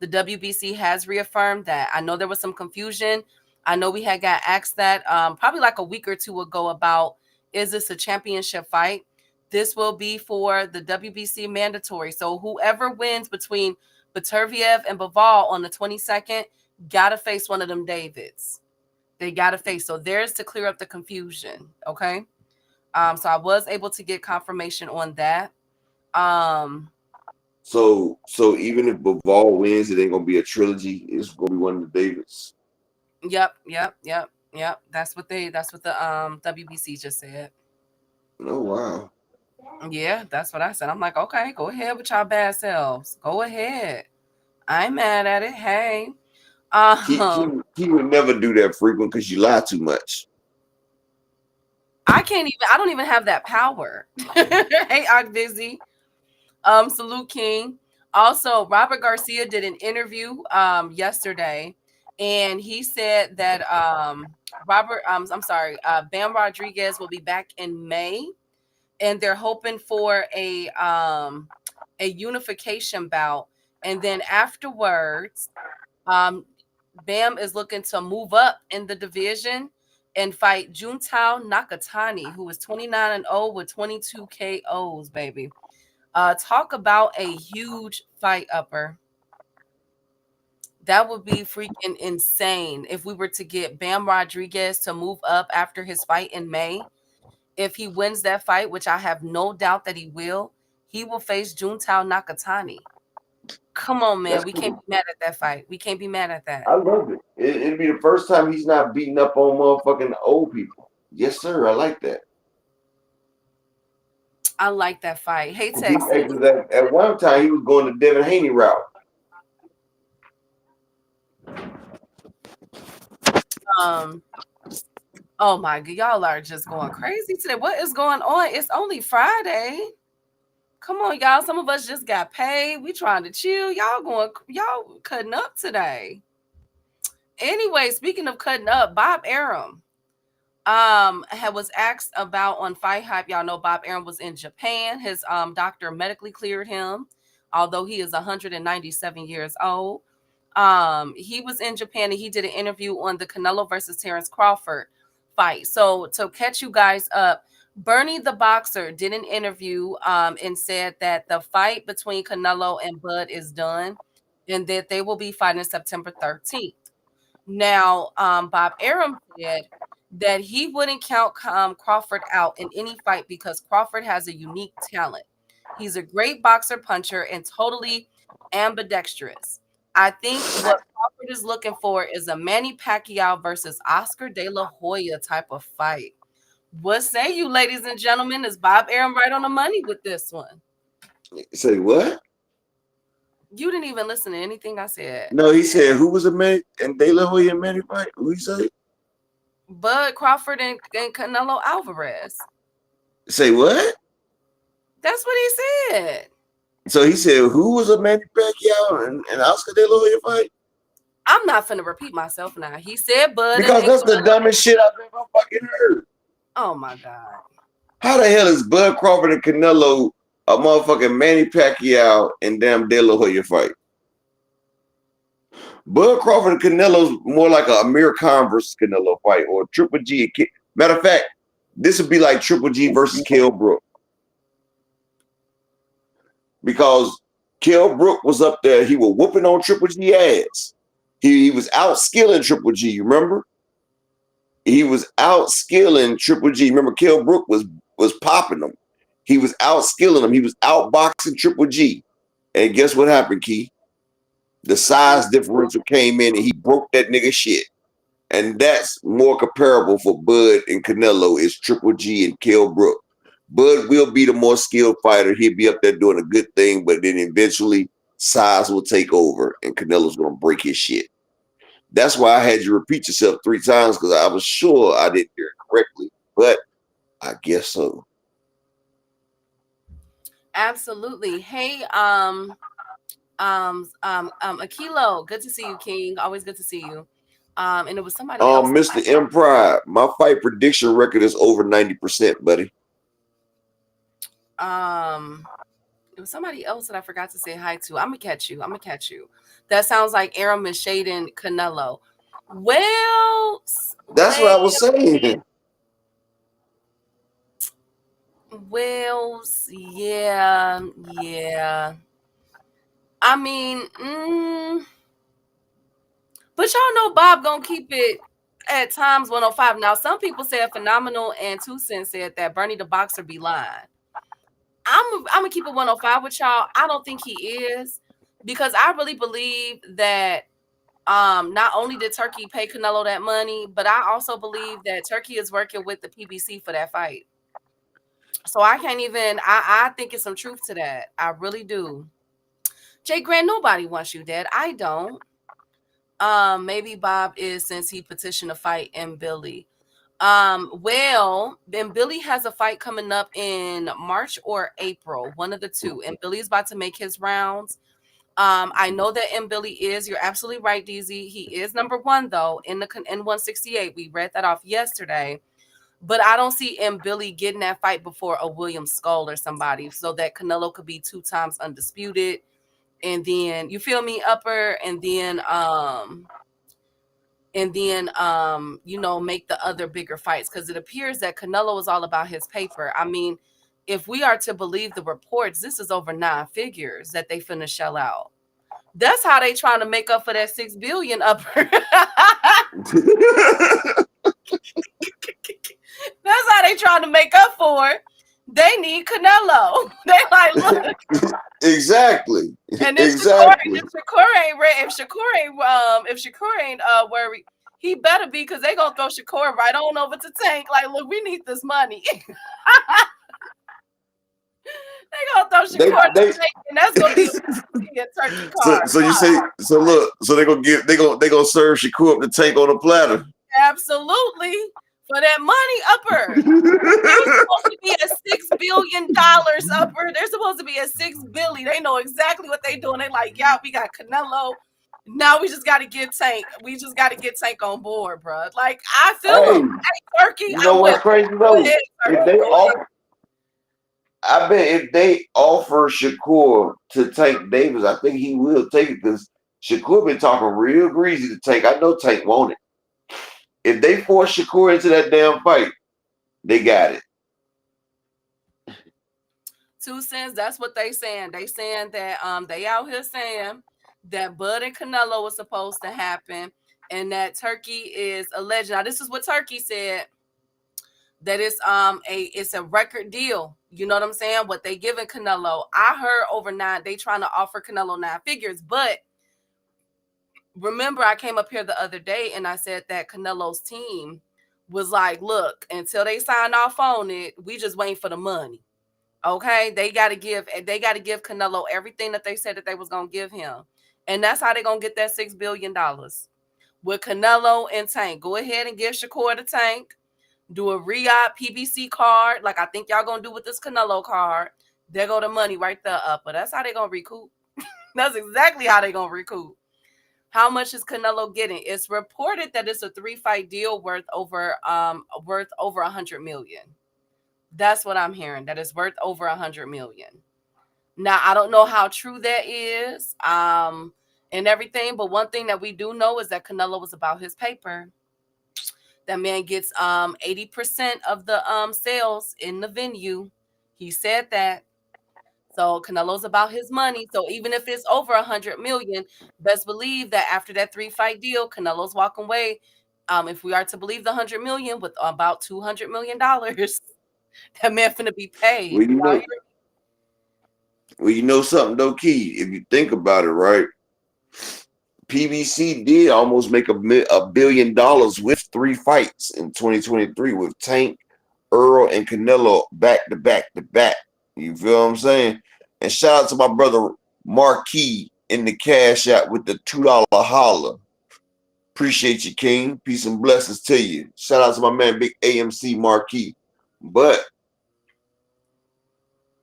The WBC has reaffirmed that. I know there was some confusion. I know we had got asked that probably like a week or two ago about, is this a championship fight? This will be for the WBC mandatory. So whoever wins between Baturviev and Baval on the 22nd got to face one of them Davids. They got to face. So there's to clear up the confusion. Okay. So I was able to get confirmation on that. So even if Bivol wins, it ain't gonna be a trilogy. It's gonna be one of the Davids. Yep. That's what the WBC just said. Oh wow. Yeah, that's what I said. I'm like, okay, go ahead with y'all bad selves. Go ahead. I ain't mad at it. Hey. He would never do that frequent because you lie too much. I don't even have that power. Hey, I'm busy. Salute, King. Also, Robert Garcia did an interview yesterday, and he said that Bam Rodriguez will be back in May, and they're hoping for a unification bout, and then afterwards, Bam is looking to move up in the division and fight Juntao Nakatani, who is 29-0 with 22 KOs, baby. Talk about a huge fight, Upper. That would be freaking insane if we were to get Bam Rodriguez to move up after his fight in May. If he wins that fight, which I have no doubt that he will face Juntao Nakatani. Come on, man. We can't be mad at that fight. We can't be mad at that. I love it. It'd be the first time he's not beating up on motherfucking old people. Yes, sir. I like that. I like that fight. Hey, Texas. At one time, he was going the Devin Haney route. Oh my God, y'all are just going crazy today. What is going on? It's only Friday. Come on, y'all. Some of us just got paid. We trying to chill. Y'all cutting up today. Anyway, speaking of cutting up, Bob Arum was asked about on Fight Hype. Y'all know Bob Arum was in Japan. His doctor medically cleared him, although he is 197 years old. He was in Japan and he did an interview on the Canelo versus Terrence Crawford fight. So to catch you guys up, Bernie the boxer did an interview and said that the fight between Canelo and Bud is done and that they will be fighting September 13th. Now, Bob Arum said that he wouldn't count Crawford out in any fight because Crawford has a unique talent. He's a great boxer, puncher, and totally ambidextrous. I think what Crawford is looking for is a Manny Pacquiao versus Oscar De La Hoya type of fight. What say you, ladies and gentlemen? Is Bob Arum right on the money with this one? Say what? You didn't even listen to anything I said. No, he said who was a man and De La Hoya Manny fight? Who he say? Bud Crawford and Canelo Alvarez. Say what? That's what he said. So he said who was a Manny Pacquiao and Oscar De La Hoya fight? I'm not finna repeat myself now. He said Bud Because that's the dumbest shit I've ever fucking heard. Oh my God. How the hell is Bud Crawford and Canelo a motherfucking Manny Pacquiao and damn De La Hoya fight? Bud Crawford and Canelo's more like a Amir Khan versus Canelo fight or Triple G. Matter of fact, this would be like Triple G versus Kell Brook. Because Kell Brook was up there, he was whooping on Triple G ass. He was outskilling Triple G, you remember? He was outskilling Triple G. Remember, Kell Brook was popping him. He was outskilling him. He was outboxing Triple G. And guess what happened, Key? The size differential came in and he broke that nigga shit. And that's more comparable for Bud and Canelo is Triple G and Kell Brook. Bud will be the more skilled fighter. He'll be up there doing a good thing, but then eventually size will take over and Canelo's going to break his shit. That's why I had you repeat yourself 3 times because I was sure I didn't hear it correctly, but I guess so. Absolutely. Hey, Akilo, good to see you, King. Always good to see you. And it was somebody else. Mr. M Pride, my fight prediction record is over 90%, buddy. It was somebody else that I forgot to say hi to. I'm gonna catch you. That sounds like Arum is shading Canelo. Well, that's what I was saying. Well, yeah. I mean, but y'all know Bob gonna keep it at times 105. Now, some people said Phenomenal and 2 Cents said that Bernie the Boxer be lying. I'm gonna keep it 105 with y'all. I don't think he is because I really believe that not only did Turkey pay Canelo that money, but I also believe that Turkey is working with the PBC for that fight. So I can't even. I think it's some truth to that. I really do. Jay Grant, nobody wants you dead. I don't. Maybe Bob is since he petitioned to fight M. Billy. Well, then Billy has a fight coming up in March or April, one of the two. And Billy's about to make his rounds. I know that M. Billy is, you're absolutely right, DZ. He is number 1 though in the in 168. We read that off yesterday. But I don't see M. Billy getting that fight before a William Skull or somebody so that Canelo could be 2 times undisputed. And then you feel me, Upper, and then make the other bigger fights because it appears that Canelo is all about his paper. I mean, if we are to believe the reports, this is over 9 figures that they finna shell out. That's how they trying to make up for that $6 billion, Upper. That's how they trying to make up for it. They need Canelo. They like, look. Exactly. And if Shakur ain't worried, he better be because they gonna throw Shakur right on over to Tank. Like, look, we need this money. They gonna throw Shakur to Tank, and that's gonna be a Turkey card. So you say so? Look, so they gonna serve Shakur up the Tank on a platter. Absolutely. For that money, Upper. They're supposed to be at $6 billion, Upper. They're supposed to be at $6 billion. They know exactly what they're doing. They like, yeah, we got Canelo. Now we just got to get Tank. We just got to get Tank on board, bro. Like, I feel him. Hey, Turkey. You know what's crazy though? I bet if they offer Shakur to Tank Davis, I think he will take it because Shakur been talking real greasy to Tank. I know Tank want it. If they force Shakur into that damn fight, they got it. 2 Cents, that's what they saying. They saying that they out here saying that Bud and Canelo was supposed to happen. and that Turkey is alleged. Now, this is what Turkey said, that it's a record deal. You know what I'm saying? What they giving Canelo. I heard over 9, they trying to offer Canelo 9 figures. But remember, I came up here the other day and I said that Canelo's team was like, look, until they sign off on it, we just waiting for the money. Okay, they got to give Canelo everything that they said that they was gonna give him, and that's how they gonna get that $6 billion with Canelo and Tank. Go ahead and give Shakur the Tank. Do a Riyadh PBC card, like I think y'all gonna do with this Canelo card. There go the money right there up, but that's how they gonna recoup. That's exactly how they gonna recoup. How much is Canelo getting? It's reported that it's a 3-fight deal worth over $100 million. That's what I'm hearing. That is worth over $100 million. Now, I don't know how true that is, and everything, but one thing that we do know is that Canelo was about his paper. That man gets 80% of the sales in the venue. He said that. So Canelo's about his money. So even if it's over $100 million, best believe that after that 3-fight deal, Canelo's walking away. If we are to believe the $100 million, with about $200 million. That man finna be paid. Well, you know something though, Key. If you think about it, right? PBC did almost make $1 billion with 3 fights in 2023 with Tank, Earl, and Canelo back to back to back. You feel what I'm saying? And shout out to my brother Marquis in the Cash App with the $2 holler. Appreciate you, King. Peace and blessings to you. Shout out to my man, Big AMC Marquis. But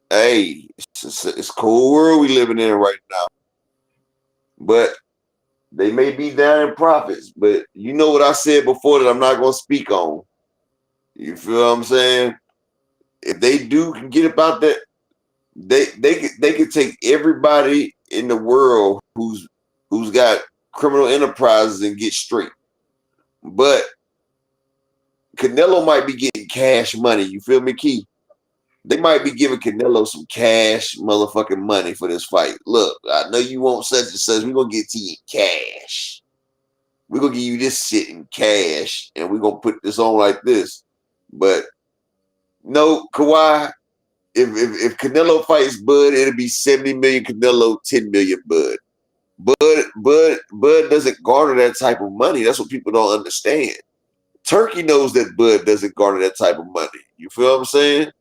hey, it's a cool world we living in right now. But they may be down in profits, but you know what I said before that I'm not going to speak on. You feel what I'm saying? If they can get about that, they could take everybody in the world who's got criminal enterprises and get straight. But Canelo might be getting cash money. You feel me, Key? They might be giving Canelo some cash motherfucking money for this fight. Look, I know you want such and such. We're going to get to you in cash. We're going to give you this shit in cash, and we're going to put this on like this. But no, Kawhi, if Canelo fights Bud, it'll be 70 million Canelo, 10 million Bud. Bud doesn't garner that type of money. That's what people don't understand. Turkey knows that Bud doesn't garner that type of money. You feel what I'm saying?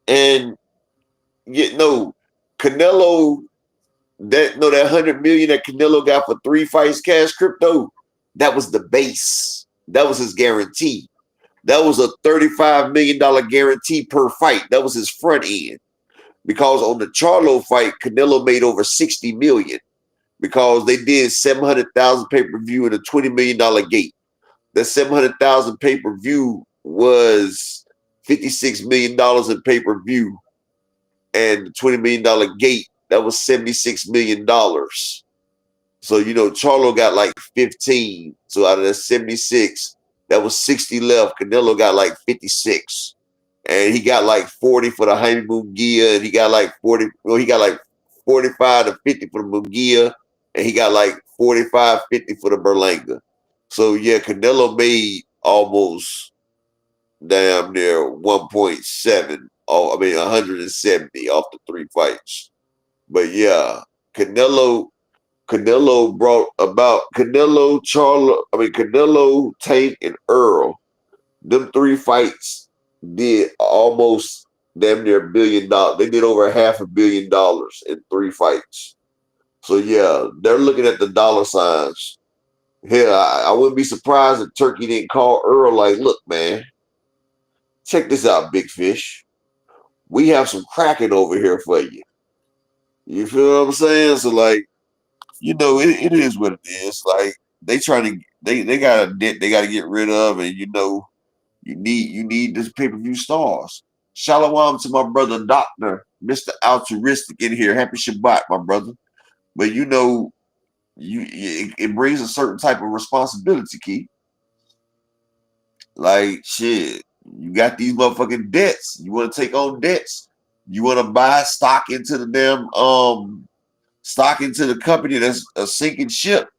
And Canelo, that $100 million that Canelo got for 3 fights cash crypto, that was the base. That was his guarantee. That was a $35 million guarantee per fight. That was his front end. Because on the Charlo fight, Canelo made over $60 million because they did 700,000 pay-per-view and a $20 million gate. That 700,000 pay-per-view was $56 million in pay-per-view, and the $20 million gate, that was $76 million. So, Charlo got like 15. So out of that 76, that was 60 left. Canelo got like 56. And he got like 40 for the Jaime Munguia, and he got like 40, he got like 45 to 50 for the Munguia, and he got like 45, 50 for the Berlanga. So yeah, Canelo made almost damn near 1.7, 170 off the 3 fights. But yeah, Canelo brought about Canelo, Tank, and Earl. Them 3 fights did almost damn near $1 billion. They did over $500 million in 3 fights. So yeah, they're looking at the dollar signs. Hell, I wouldn't be surprised if Turkey didn't call Earl like, look, man, check this out, big fish. We have some cracking over here for you. You feel what I'm saying? So like, it is what it is. Like they got a debt they got to get rid of, and you need this pay-per-view stars. Shalom to my brother, Doctor Mr. Altruistic in here. Happy Shabbat, my brother. But it brings a certain type of responsibility, Key. Like shit, you got these motherfucking debts. You want to take on debts. You want to buy stock into the damn stock into the company that's a sinking ship.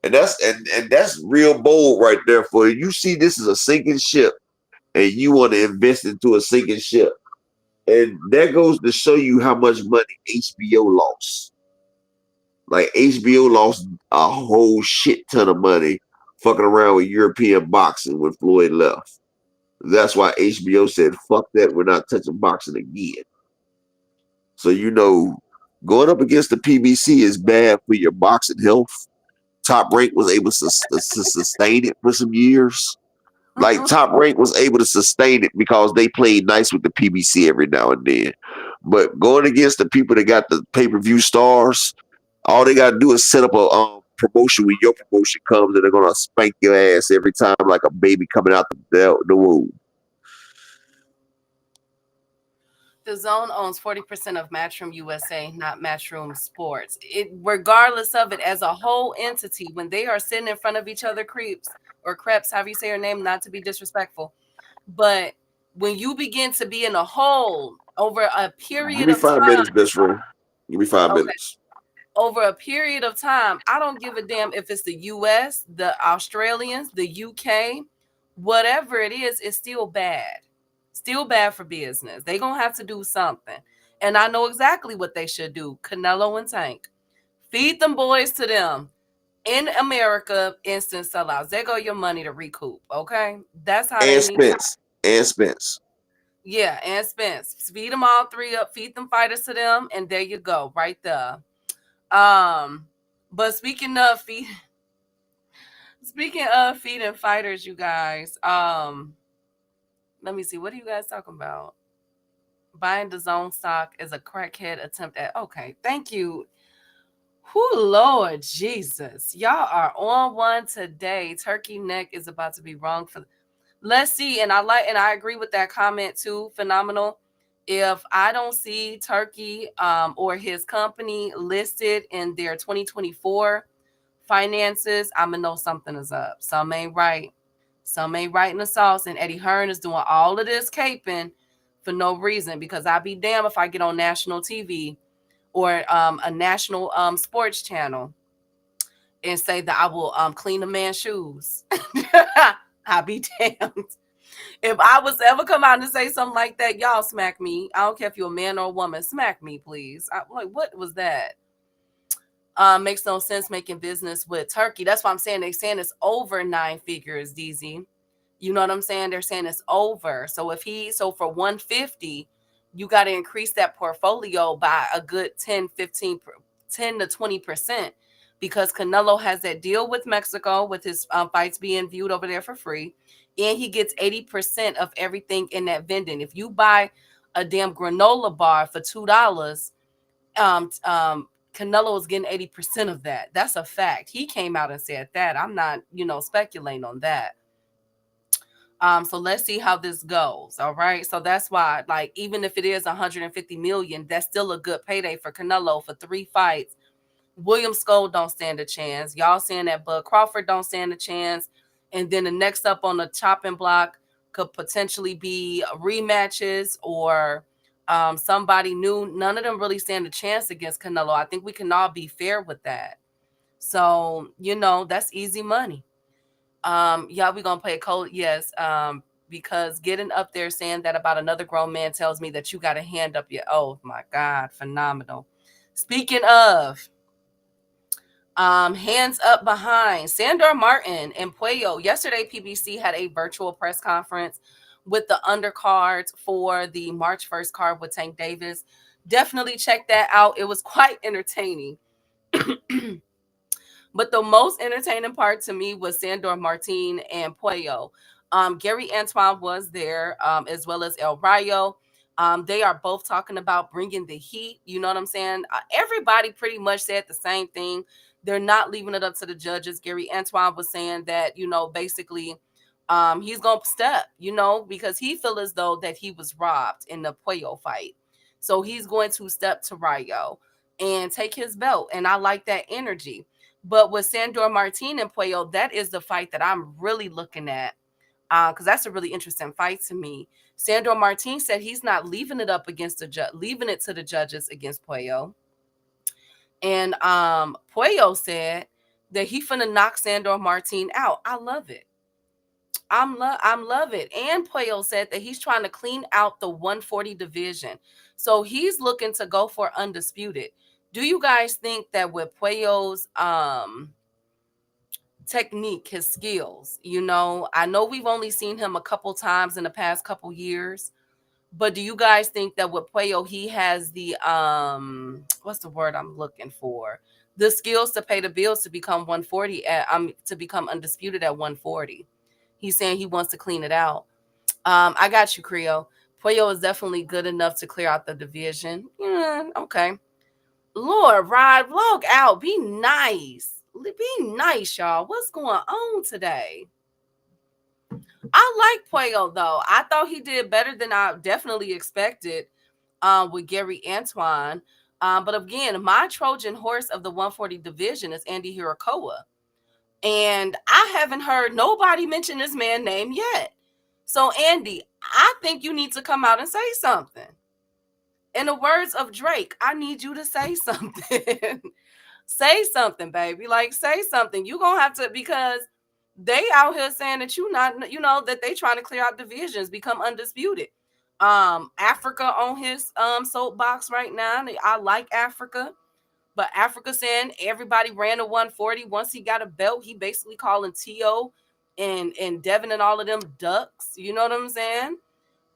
And that's real bold right there for you. You see this is a sinking ship and you want to invest into a sinking ship. And that goes to show you how much money HBO lost. Like HBO lost a whole shit ton of money fucking around with European boxing when Floyd left. That's why HBO said, fuck that, we're not touching boxing again. So, going up against the PBC is bad for your boxing health. Top Rank was able to sustain it for some years. Like Top Rank was able to sustain it because they played nice with the PBC every now and then. But going against the people that got the pay-per-view stars, all they got to do is set up a promotion when your promotion comes and they're going to spank your ass every time like a baby coming out the womb. The Zone owns 40% of Matchroom USA, not Matchroom Sports. Regardless of it, as a whole entity, when they are sitting in front of each other, creeps or creps, however you say her name, not to be disrespectful, but when you begin to be in a whole over a period Give me of 5 minutes, time, best friend. Give me 5 minutes. over a period of time, I don't give a damn if it's the US, the Australians, the UK, whatever it is, it's still bad. Still bad for business. They're going to have to do something. And I know exactly what they should do. Canelo and Tank. Feed them boys to them. In America, instant sellouts. There go your money to recoup. Okay? That's how they And need. Spence. And Spence. Yeah, and Spence. Feed them all three up. Feed them fighters to them. And there you go. Right there. But speaking of feeding fighters, you guys, let me see. What are you guys talking about? Buying the Zone stock is a crackhead attempt at. Okay, thank you. Who, Lord Jesus, y'all are on one today. Turkey neck is about to be wrong for. Let's see, and I agree with that comment too. Phenomenal. If I don't see Turkey or his company listed in their 2024 finances, I'm gonna know something is up. Some ain't right. Some ain't right in the sauce. And Eddie Hearn is doing all of this caping for no reason, because I'd be damn if I get on national TV or a national sports channel and say that I will clean a man's shoes. I'll be damned. If I was ever come out and say something like that, y'all smack me. I don't care if you're a man or a woman. Smack me, please. Like, what was that? Makes no sense making business with Turkey. That's why I'm saying they're saying it's over 9 figures, DZ. You know what I'm saying? They're saying it's over. So for 150, you got to increase that portfolio by a good 10 to 20%, because Canelo has that deal with Mexico with his fights being viewed over there for free. And he gets 80% of everything in that vending. If you buy a damn granola bar for $2, Canelo is getting 80% of that. That's a fact. He came out and said that. I'm not, speculating on that. So let's see how this goes. All right. So that's why, like, even if it is 150 million, that's still a good payday for Canelo for 3 fights. William Skull don't stand a chance. Y'all saying that Bud Crawford don't stand a chance. And then the next up on the chopping block could potentially be rematches or somebody new. None of them really stand a chance against Canelo. I think we can all be fair with that. So, that's easy money. Yeah, we gonna play a code. Yes. Because getting up there saying that about another grown man tells me that you got a hand up your. Oh my God, phenomenal. Speaking of hands up behind, Sandor Martin and Puello. Yesterday, PBC had a virtual press conference with the undercards for the March 1st card with Tank Davis. Definitely check that out. It was quite entertaining. But the most entertaining part to me was Sandor Martin and Puello. Gary Antoine was there, as well as El Rayo. They are both talking about bringing the heat. You know what I'm saying? Everybody pretty much said the same thing. They're not leaving it up to the judges. Gary Antoine was saying that, basically, he's going to step, because he feels as though that he was robbed in the Puello fight. So he's going to step to Rayo and take his belt. And I like that energy. But with Sandor Martin and Puello, that is the fight that I'm really looking at, because that's a really interesting fight to me. Sandor Martin said he's not leaving it up against leaving it to the judges against Puello. And Puello said that he finna knock Sandor Martin out. I love it. I'm love it. And Puello said that he's trying to clean out the 140 division. So he's looking to go for undisputed. Do you guys think that with Puello's technique, his skills, I know we've only seen him a couple times in the past couple years, but do you guys think that with Puello he has the what's the word I'm looking for? The skills to pay the bills to become 140 to become undisputed at 140. He's saying he wants to clean it out. I got you, Creo. Puello is definitely good enough to clear out the division. Yeah, okay. Lord, Rod, vlog out. Be nice. Be nice, y'all. What's going on today? I like Puello, though. I thought he did better than I definitely expected with Gary Antoine. But again, my Trojan horse of the 140 division is Andy Hirakawa. And I haven't heard nobody mention this man's name yet. So, Andy, I think you need to come out and say something. In the words of Drake, I need you to say something. Say something, baby. Like, say something. You're going to have to, because they out here saying that that they trying to clear out divisions, become undisputed. Africa on his soapbox right now. I like Africa. But Africa saying everybody ran a 140. Once he got a belt, he basically calling T.O. and Devin and all of them ducks. You know what I'm saying?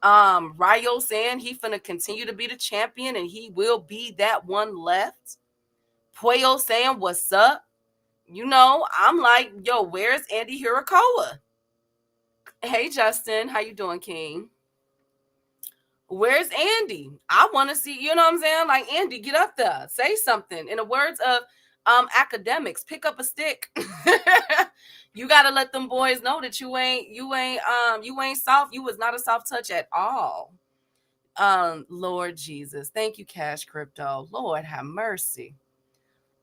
Ryo saying he finna continue to be the champion and he will be that one left. Puello saying what's up? I'm like, yo, where's Andy Hirakawa? Hey, Justin, how you doing, King? Where's Andy? I want to see, you know what I'm saying? Like, Andy, get up there. Say something. In the words of academics, pick up a stick. You got to let them boys know that you ain't soft. You was not a soft touch at all. Lord Jesus. Thank you, Cash Crypto. Lord have mercy.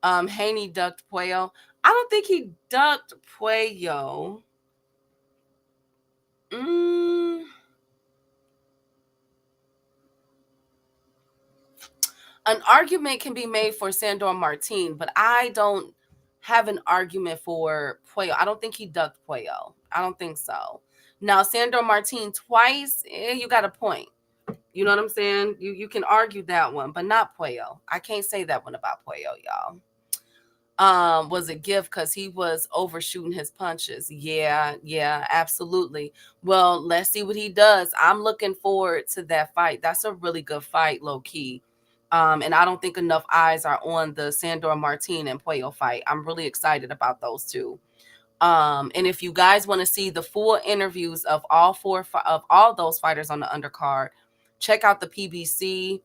Haney ducked Puello. I don't think he ducked Puello. An argument can be made for Sandor Martin, but I don't have an argument for Puello. I don't think he ducked Puello. I don't think so. Now, Sandor Martin twice, you got a point. You know what I'm saying? You can argue that one, but not Puello. I can't say that one about Puello, y'all. Was a gift because he was overshooting his punches. Yeah, absolutely. Well, let's see what he does. I'm looking forward to that fight. That's a really good fight, low key. And I don't think enough eyes are on the Sandor Martin and Puello fight. I'm really excited about those two. And if you guys want to see the full interviews of all those fighters on the undercard, check out the PBC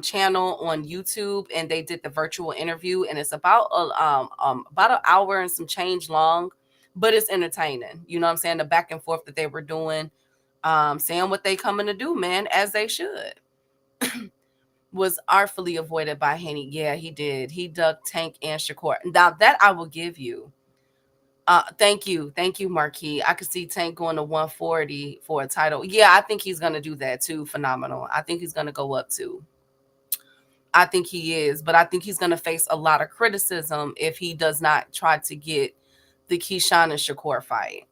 channel on YouTube, and they did the virtual interview, and it's about an hour and some change long, but it's entertaining. You know what I'm saying? The back and forth that they were doing, saying what they coming to do, man, as they should. Was artfully avoided by Haney. Yeah, he did. He ducked Tank and Shakur. Now that I will give you. Thank you, Marquis. I could see Tank going to 140 for a title. Yeah, I think he's gonna do that too. Phenomenal. I think he's gonna go up too. I think he is, but I think he's gonna face a lot of criticism if he does not try to get the Keyshawn and Shakur fight.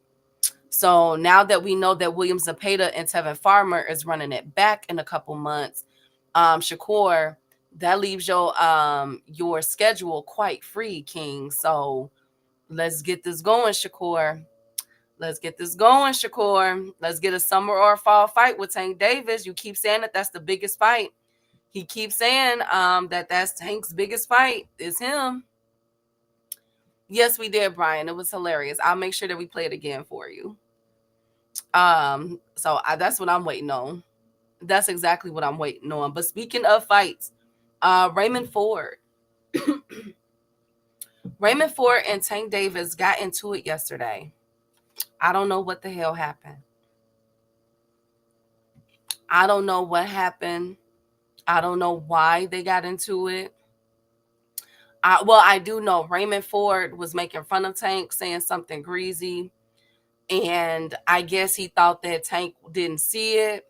So now that we know that William Zepeda and Tevin Farmer is running it back in a couple months, Shakur, that leaves your schedule quite free, King. So let's get this going, Shakur. Let's get this going, Shakur. Let's get a summer or a fall fight with Tank Davis. You keep saying that that's the biggest fight. He keeps saying that that's Tank's biggest fight is him. Yes, we did, Brian. It was hilarious. I'll make sure that we play it again for you. So that's what I'm waiting on. That's exactly what I'm waiting on. But speaking of fights, Raymond Ford. Raymond Ford and Tank Davis got into it yesterday. I don't know what the hell happened. I don't know what happened. I don't know why they got into it. I do know Raymond Ford was making fun of Tank, saying something greasy. And I guess he thought that Tank didn't see it.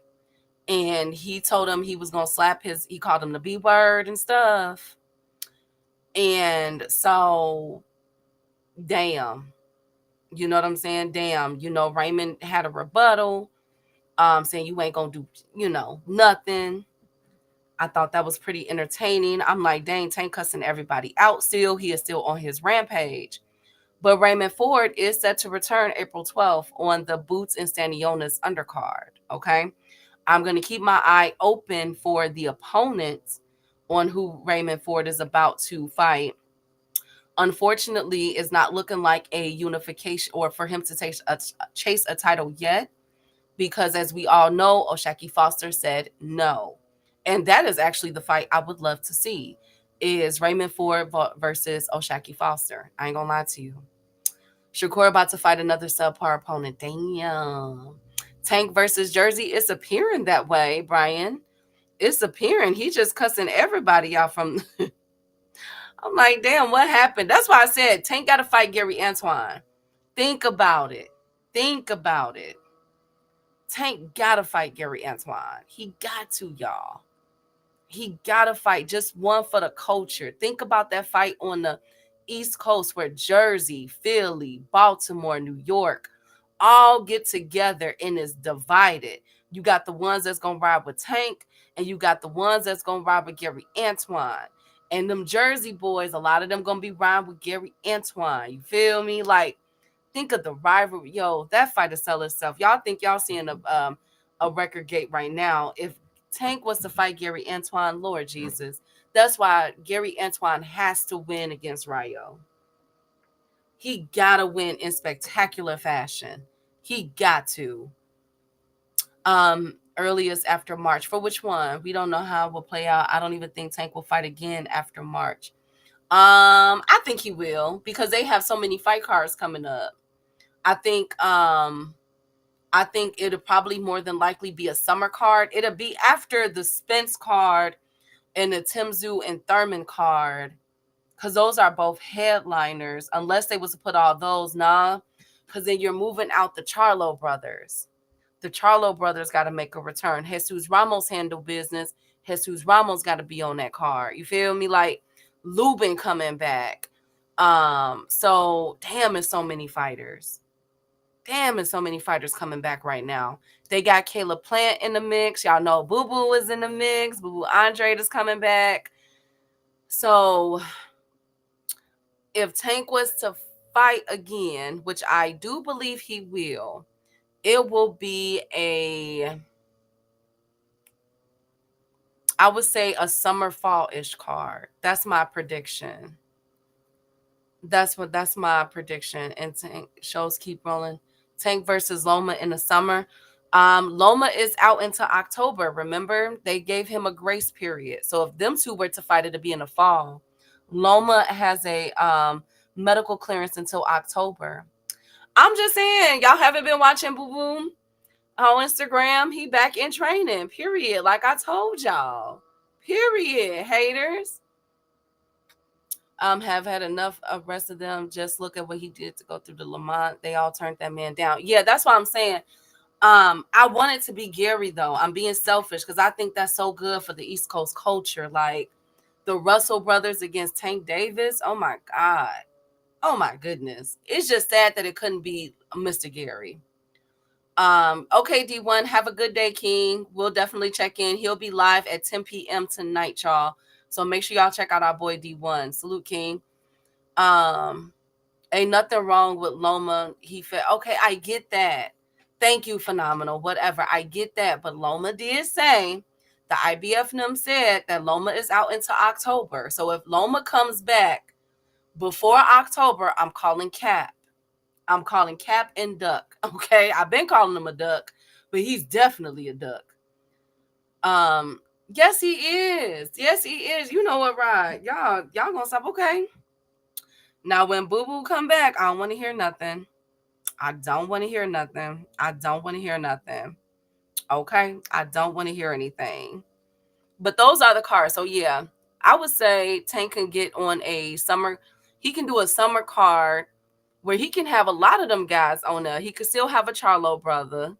And he told him he was going to slap he called him the B word and stuff. And so damn. You know what I'm saying? Damn. Raymond had a rebuttal, saying you ain't gonna do, nothing. I thought that was pretty entertaining. I'm like, dang, Tank cussing everybody out still. He is still on his rampage. But Raymond Ford is set to return April 12th on the Boots and Stanionis undercard. Okay. I'm going to keep my eye open for the opponents on who Raymond Ford is about to fight. Unfortunately, it's not looking like a unification or for him to chase a title yet, because as we all know, O'Shaquie Foster said no. And that is actually the fight I would love to see, is Raymond Ford versus O'Shaquie Foster. I ain't gonna lie to you. Shakur about to fight another subpar opponent. Damn. Tank versus Jersey. It's appearing that way, Brian. It's appearing. He just cussing everybody out from. I'm like, damn, what happened? That's why I said Tank got to fight Gary Antoine. Think about it. Think about it. Tank got to fight Gary Antoine. He got to, y'all. He got to fight just one for the culture. Think about that fight on the East Coast where Jersey, Philly, Baltimore, New York all get together and is divided. You got the ones that's going to ride with Tank, and you got the ones that's going to ride with Gary Antoine. And them Jersey boys, a lot of them going to be riding with Gary Antoine. You feel me? Like, think of the rivalry. Yo, that fight to sell itself. Y'all think y'all seeing a record gate right now. If Tank was to fight Gary Antoine, Lord Jesus. That's why Gary Antoine has to win against Rayo. He got to win in spectacular fashion. He got to. Earliest after March. For which one? We don't know how it will play out. I don't even think Tank will fight again after March. I think he will, because they have so many fight cards coming up. I think it'll probably more than likely be a summer card. It'll be after the Spence card and the Timzu and Thurman card, because those are both headliners, unless they was to put all those, because then you're moving out the Charlo brothers. The Charlo brothers got to make a return. Jesus Ramos handle business. Jesus Ramos got to be on that card. You feel me? Like Lubin coming back. So damn, it's so many fighters. Damn, it's so many fighters coming back right now. They got Caleb Plant in the mix. Y'all know Boo Boo is in the mix. Boo Boo Andre is coming back. So if Tank was to fight again, which I do believe he will, it will be I would say a summer fall-ish card. That's my prediction. That's my prediction. And Tank shows keep rolling. Tank versus Loma in the summer. Loma is out into October. Remember, they gave him a grace period. So if them two were to fight, it'd be in the fall. Loma has a medical clearance until October. I'm just saying, y'all haven't been watching Boo Boom on Instagram. He back in training. Period. Like I told y'all. Period. Haters. Have had enough of rest of them. Just look at what he did to go through the Lamont. They all turned that man down. Yeah, that's what I'm saying. I want it to be Gary though. I'm being selfish because I think that's so good for the East Coast culture. Like the Russell brothers against Tank Davis. Oh my God. Oh my goodness. It's just sad that it couldn't be Mr. Gary. Okay, D1, have a good day, King. We'll definitely check in. He'll be live at 10 p.m. tonight, y'all. So make sure y'all check out our boy D1. Salute, King. Ain't nothing wrong with Loma. He felt okay. I get that. Thank you, Phenomenal. Whatever. I get that. But Loma did say, the IBF them said that Loma is out into October. So if Loma comes back before October, I'm calling Cap. I'm calling Cap and Duck. Okay. I've been calling him a duck, but he's definitely a duck. Yes, he is. Yes, he is. You know what, right? Y'all gonna stop. Okay. Now, when Boo Boo come back, I don't want to hear nothing. I don't want to hear nothing. I don't want to hear nothing. Okay? I don't want to hear anything. But those are the cards. So, yeah, I would say Tank can get on a summer. He can do a summer card where he can have a lot of them guys on there. He could still have a Charlo brother.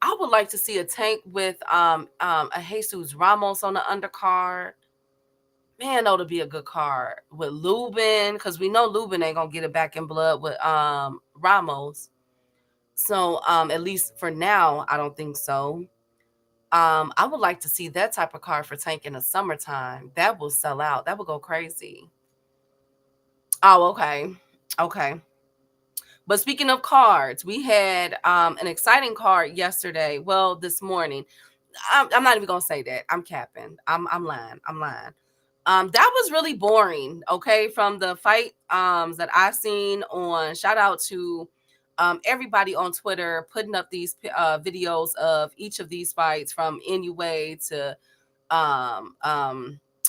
I would like to see a Tank with a Jesus Ramos on the undercard. Man, that would be a good card with Lubin, because we know Lubin ain't gonna get it back in blood with Ramos. So at least for now, I don't think so. I would like to see that type of card for Tank in the summertime. That will sell out. That would go crazy. Oh, okay. Okay. But speaking of cards, we had an exciting card yesterday. Well, this morning. I'm not even gonna say that. I'm capping. I'm lying. I'm lying. That was really boring. Okay, from the fight that I seen on. Shout out to everybody on Twitter putting up these videos of each of these fights, from Inoue to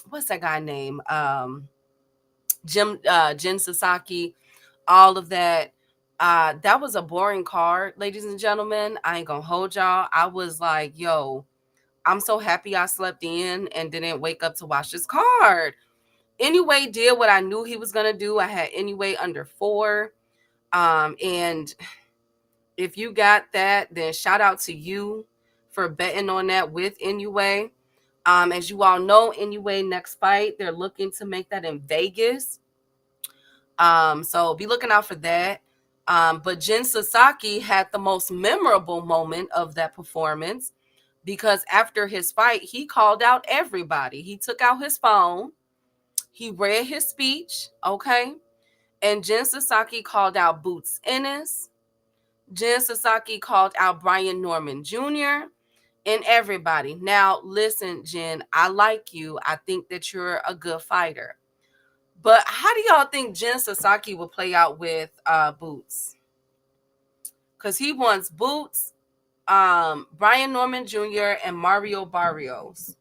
what's that guy name? Jin Sasaki, all of that. That was a boring card, ladies and gentlemen. I ain't gonna hold y'all. I was like, yo, I'm so happy I slept in and didn't wake up to watch this card. Inoue did what I knew he was gonna do. I had Inoue under 4. And if you got that, then shout out to you for betting on that with Inoue. As you all know, Inoue next fight, they're looking to make that in Vegas. So be looking out for that. But Jin Sasaki had the most memorable moment of that performance, because after his fight, he called out everybody. He took out his phone, he read his speech, okay? And Jin Sasaki called out Boots Ennis. Jin Sasaki called out Brian Norman Jr. and everybody. Now, listen, Jin, I like you. I think that you're a good fighter. But how do y'all think Jin Sasaki will play out with Boots? Because he wants Boots, Brian Norman Jr., and Mario Barrios.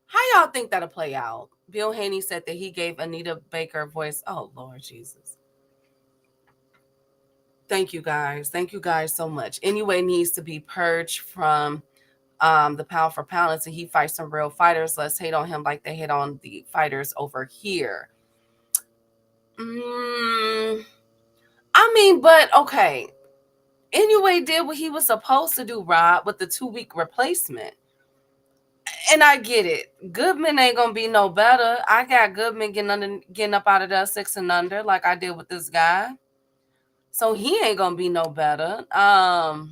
How y'all think that'll play out? Bill Haney said that he gave Anita Baker a voice. Oh, Lord Jesus. Thank you guys. Thank you guys so much. Inoue needs to be purged from the pound for pound until he fights some real fighters. Let's hate on him like they hate on the fighters over here. I mean, but okay. Inoue did what he was supposed to do, Rob, with the 2-week replacement. And I get it. Goodman ain't gonna be no better. I got Goodman getting up out of there 6 and under, like I did with this guy. So he ain't gonna be no better. A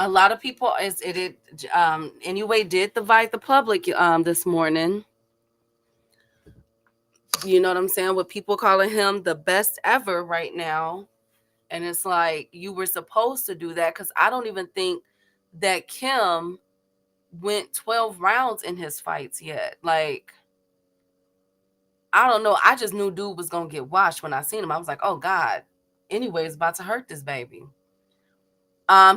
lot of people Inoue did divide the public this morning. You know what I'm saying? With people calling him the best ever right now. And it's like, you were supposed to do that, because I don't even think that Kim went 12 rounds in his fights yet. Like, I don't know. I just knew dude was going to get washed when I seen him. I was like, oh God, Inoue is about to hurt this baby.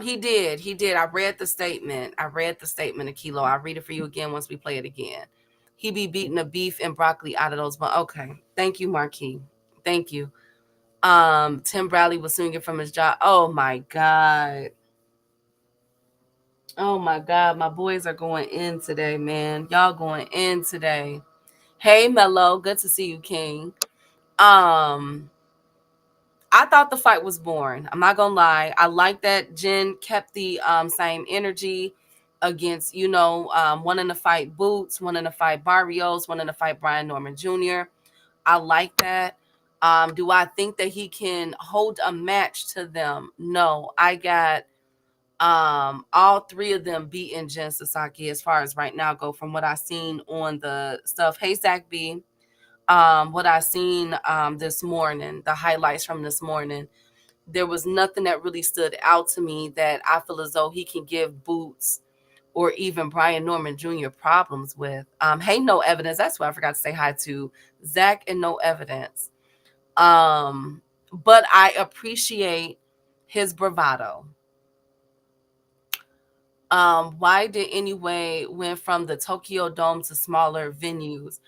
He did. I read the statement. Akilo. I'll read it for you again once we play it again. He be beating the beef and broccoli out of those. But okay. Thank you, Marquis. Thank you. Tim Bradley was swinging from his jaw. Oh my God. Oh my God. My boys are going in today, man. Y'all going in today. Hey, Mello. Good to see you, King. I thought the fight was boring. I'm not gonna lie. I like that Jen kept the same energy against, one in the fight Boots, one in the fight Barrios, one in the fight Brian Norman Jr. I like that. Do I think that he can hold a match to them? No. I got all 3 of them beating Jen Sasaki as far as right now go, from what I seen on the stuff. Hey, Zach B. What I seen this morning, the highlights from this morning, there was nothing that really stood out to me that I feel as though he can give Boots or even Brian Norman Jr. problems with. Hey, No Evidence. That's what I forgot to say hi to. Zach and No Evidence. But I appreciate his bravado. Why did Inoue went from the Tokyo Dome to smaller venues?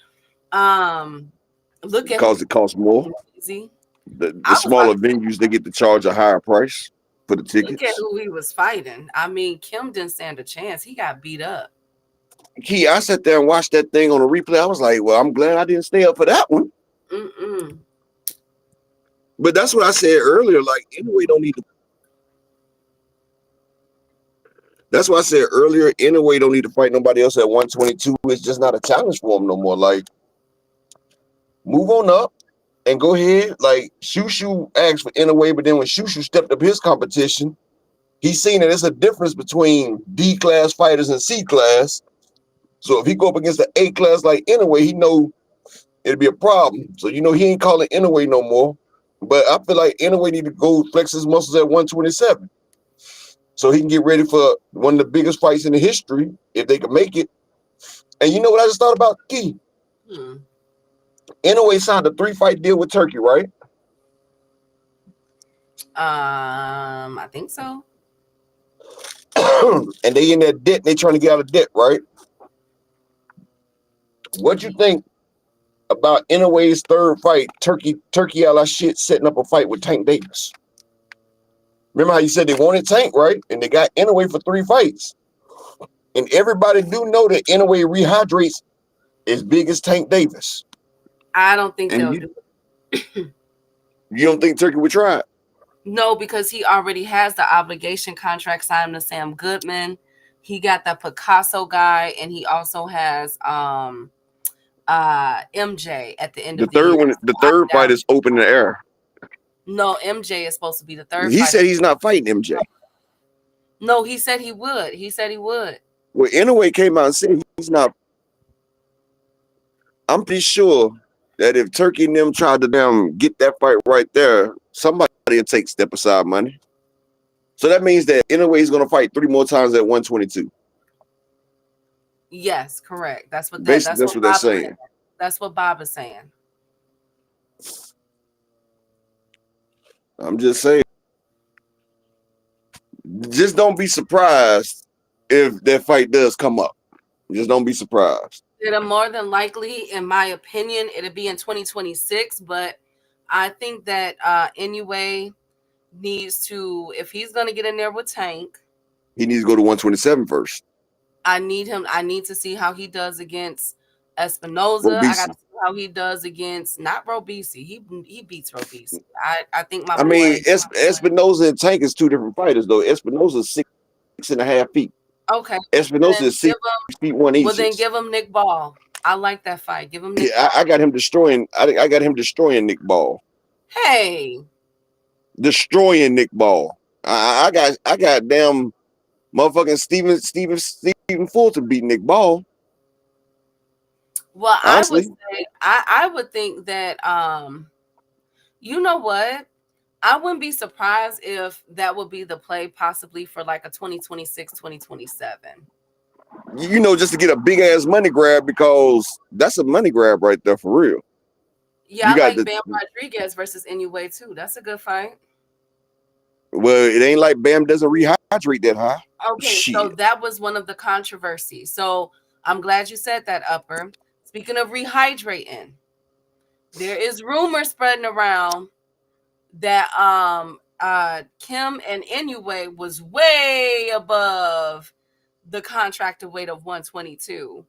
Look at Because it costs more. easy. The smaller venues, they get to charge a higher price for the tickets. Look at who he was fighting. I mean, Kim didn't stand a chance. He got beat up. Key, I sat there and watched that thing on a replay. I was like, well, I'm glad I didn't stay up for that one. But that's what I said earlier. Like, Inoue don't need to. That's why I said earlier, Inoue don't need to fight nobody else at 122. It's just not a challenge for him no more. Like, move on up and go ahead. Like, Shushu asked for Inoue, but then when Shushu stepped up his competition, he's seen that there's a difference between D class fighters and C class. So if he go up against the A class like Inoue, he know it'll be a problem. So he ain't calling Inoue no more. But I feel like Inoue need to go flex his muscles at 127. So he can get ready for one of the biggest fights in the history, if they can make it. And you know what I just thought about, Key? Inoue signed a 3-fight deal with Turkey, right? I think so. And they in that debt, and they trying to get out of debt, right? What you think about Inoue's third fight, Turkey a la shit, setting up a fight with Tank Davis? Remember how you said they wanted Tank, right? And they got Inoue for 3 fights. And everybody do know that Inoue rehydrates as big as Tank Davis. I don't think they'll do it. You don't think Turkey would try it? No, because he already has the obligation contract signed to Sam Goodman. He got the Picasso guy, and he also has MJ at the end of the year. The third fight is open in the air. No, MJ is supposed to be the third. He said he's not fighting MJ. No, he said he would. He said he would. Well, Inoue came out and said he's not. I'm pretty sure that if Turkey and them tried to get that fight right there, somebody will take step aside money. So that means that Inoue is going to fight 3 more times at 122. Yes, correct. That's what that's what they're saying. That's what Bob is saying. I'm just saying. Just don't be surprised if that fight does come up. Just don't be surprised. It'll more than likely, in my opinion, it'll be in 2026. But I think that Inoue needs to, if he's going to get in there with Tank, he needs to go to 127 first. I need to see how he does against Espinoza. I got to see how he does against not Robeisy. He beats Robeisy. I think Espinoza and Tank is 2 different fighters though. Espinoza's 6.5 feet. Okay. Espinoza is 6 feet 1 inch. Well, then give him Nick Ball. I like that fight. Give him Nick Ball. I got him destroying. I got him destroying Nick Ball. Hey. Destroying Nick Ball. I got damn motherfucking Stephen Fulton beat Nick Ball. Well, honestly, I would think that you know what? I wouldn't be surprised if that would be the play possibly for like a 2026, 2027. Just to get a big ass money grab, because that's a money grab right there for real. Yeah, I like Bam Rodriguez versus Inoue too. That's a good fight. Well, it ain't like Bam doesn't rehydrate that high. Okay, so that was one of the controversies. So I'm glad you said that, Upper. Speaking of rehydrating, there is rumor spreading around that Kim and Inoue was way above the contracted weight of 122.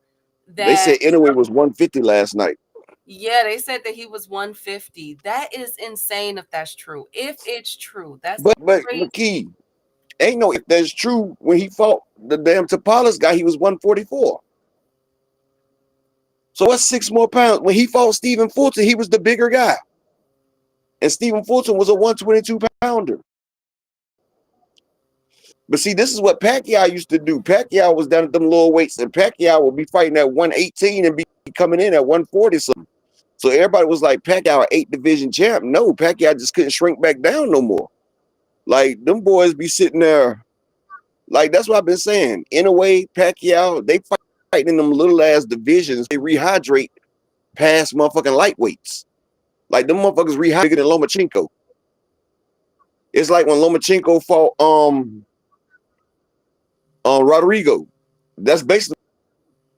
They said Inoue was 150 last night. Yeah, they said that he was 150. That is insane if that's true. If it's true, that's but Key, ain't no if that's true. When he fought the damn Tapalas guy, he was 144. So what's 6 more pounds? When he fought Stephen Fulton, he was the bigger guy. And Stephen Fulton was a 122 pounder. But see, this is what Pacquiao used to do. Pacquiao was down at them lower weights, and Pacquiao would be fighting at 118 and be coming in at 140 something. So everybody was like, Pacquiao 8 division champ. No, Pacquiao just couldn't shrink back down no more. Like, them boys be sitting there. Like, that's what I've been saying. Inoue, Pacquiao, they fighting in them little ass divisions. They rehydrate past motherfucking lightweights. Like, them motherfuckers rehydrated than Lomachenko. It's like when Lomachenko fought Rodrigo. That's basically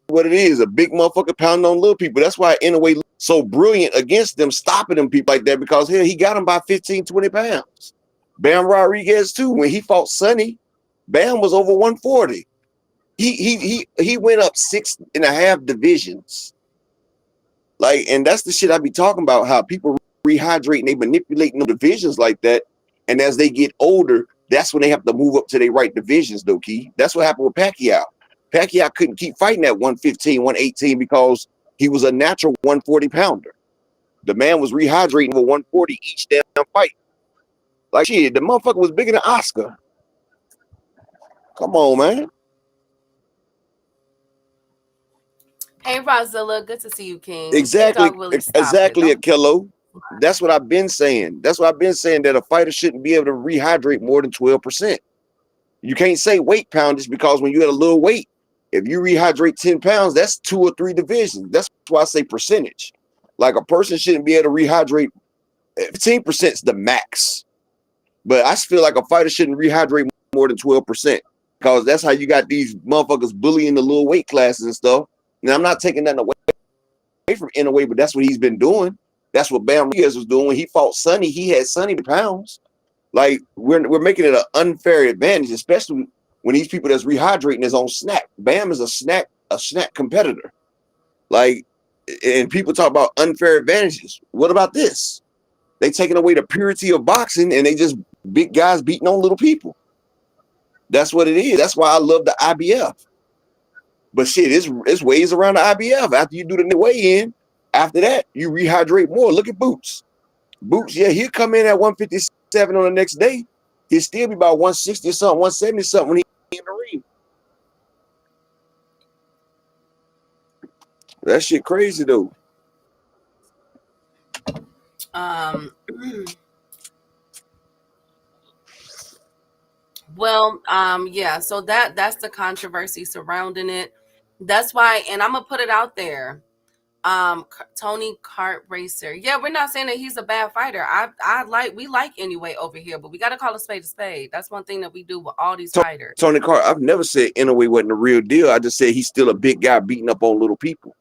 what it is. A big motherfucker pounding on little people. That's why Inoue so brilliant against them, stopping them people like that, because hell, he got him by 15, 20 pounds. Bam Rodriguez too. When he fought Sonny, Bam was over 140. He went up 6.5 divisions. Like, and that's the shit I be talking about, how people rehydrate and they manipulate no divisions like that. And as they get older, That's when they have to move up to their right divisions, though, Key. That's what happened with Pacquiao. Pacquiao couldn't keep fighting at 115, 118 because he was a natural 140 pounder. The man was rehydrating for 140 each damn fight. Like, shit, the motherfucker was bigger than Oscar. Come on, man. Hey, Rozilla, good to see you, King. Exactly, Dog Willie, exactly, Akelo. That's what I've been saying. That's what I've been saying, that a fighter shouldn't be able to rehydrate more than 12%. You can't say weight poundage, because when you're at a little weight, if you rehydrate 10 pounds, that's 2 or 3 divisions. That's why I say percentage. Like, a person shouldn't be able to rehydrate 15% is the max. But I feel like a fighter shouldn't rehydrate more than 12%, because that's how you got these motherfuckers bullying the little weight classes and stuff. And I'm not taking that away from Inoue, but that's what he's been doing. That's what Bam Rodriguez was doing when he fought Sonny. He had Sonny pounds. Like, we're making it an unfair advantage, especially when these people that's rehydrating is on snack. Bam is a snack competitor. Like, and people talk about unfair advantages. What about this? They taking away the purity of boxing, and they just big guys beating on little people. That's what it is. That's why I love the IBF. But shit, it's ways around the IBF. After you do the weigh-in, after that, you rehydrate more. Look at Boots. Boots, yeah, he'll come in at 157 on the next day. He'll still be about 160 or something, 170 something when he in the ring. That shit crazy though. Well, yeah, so that's the controversy surrounding it. That's why, and I'm gonna put it out there. Tony Kart Racer. Yeah, we're not saying that he's a bad fighter. We like Inoue over here, but we got to call a spade a spade. That's one thing that we do with all these fighters. Tony Kart, I've never said Inoue wasn't the real deal. I just said he's still a big guy beating up on little people.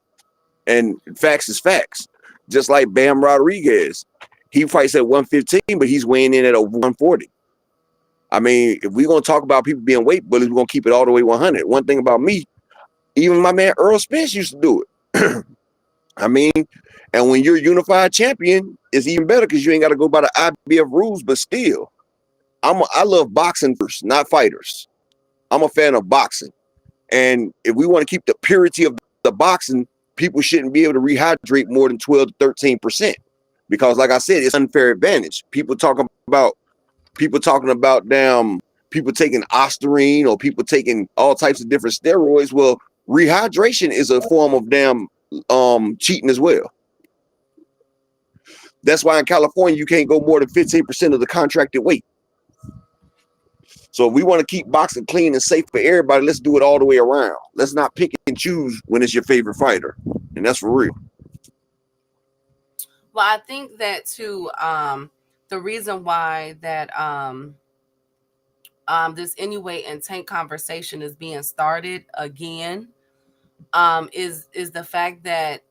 And facts is facts. Just like Bam Rodriguez. He fights at 115, but he's weighing in at over 140. I mean, if we're going to talk about people being weight bullies, we're going to keep it all the way 100. One thing about me, even my man Earl Spence used to do it. I mean, and when you're a unified champion, it's even better because you ain't got to go by the IBF rules. But still, I love boxing first, not fighters. I'm a fan of boxing. And if we want to keep the purity of the boxing, people shouldn't be able to rehydrate more than 12 to 13%. Because like I said, it's unfair advantage. People talking about damn people taking Ostarine or people taking all types of different steroids. Well, rehydration is a form of damn cheating as well. That's why in California you can't go more than 15% of the contracted weight. So if we want to keep boxing clean and safe for everybody, let's do it all the way around. Let's not pick and choose when it's your favorite fighter. And that's for real. Well, I think that too, the reason why that this Inoue and Tank conversation is being started again is the fact that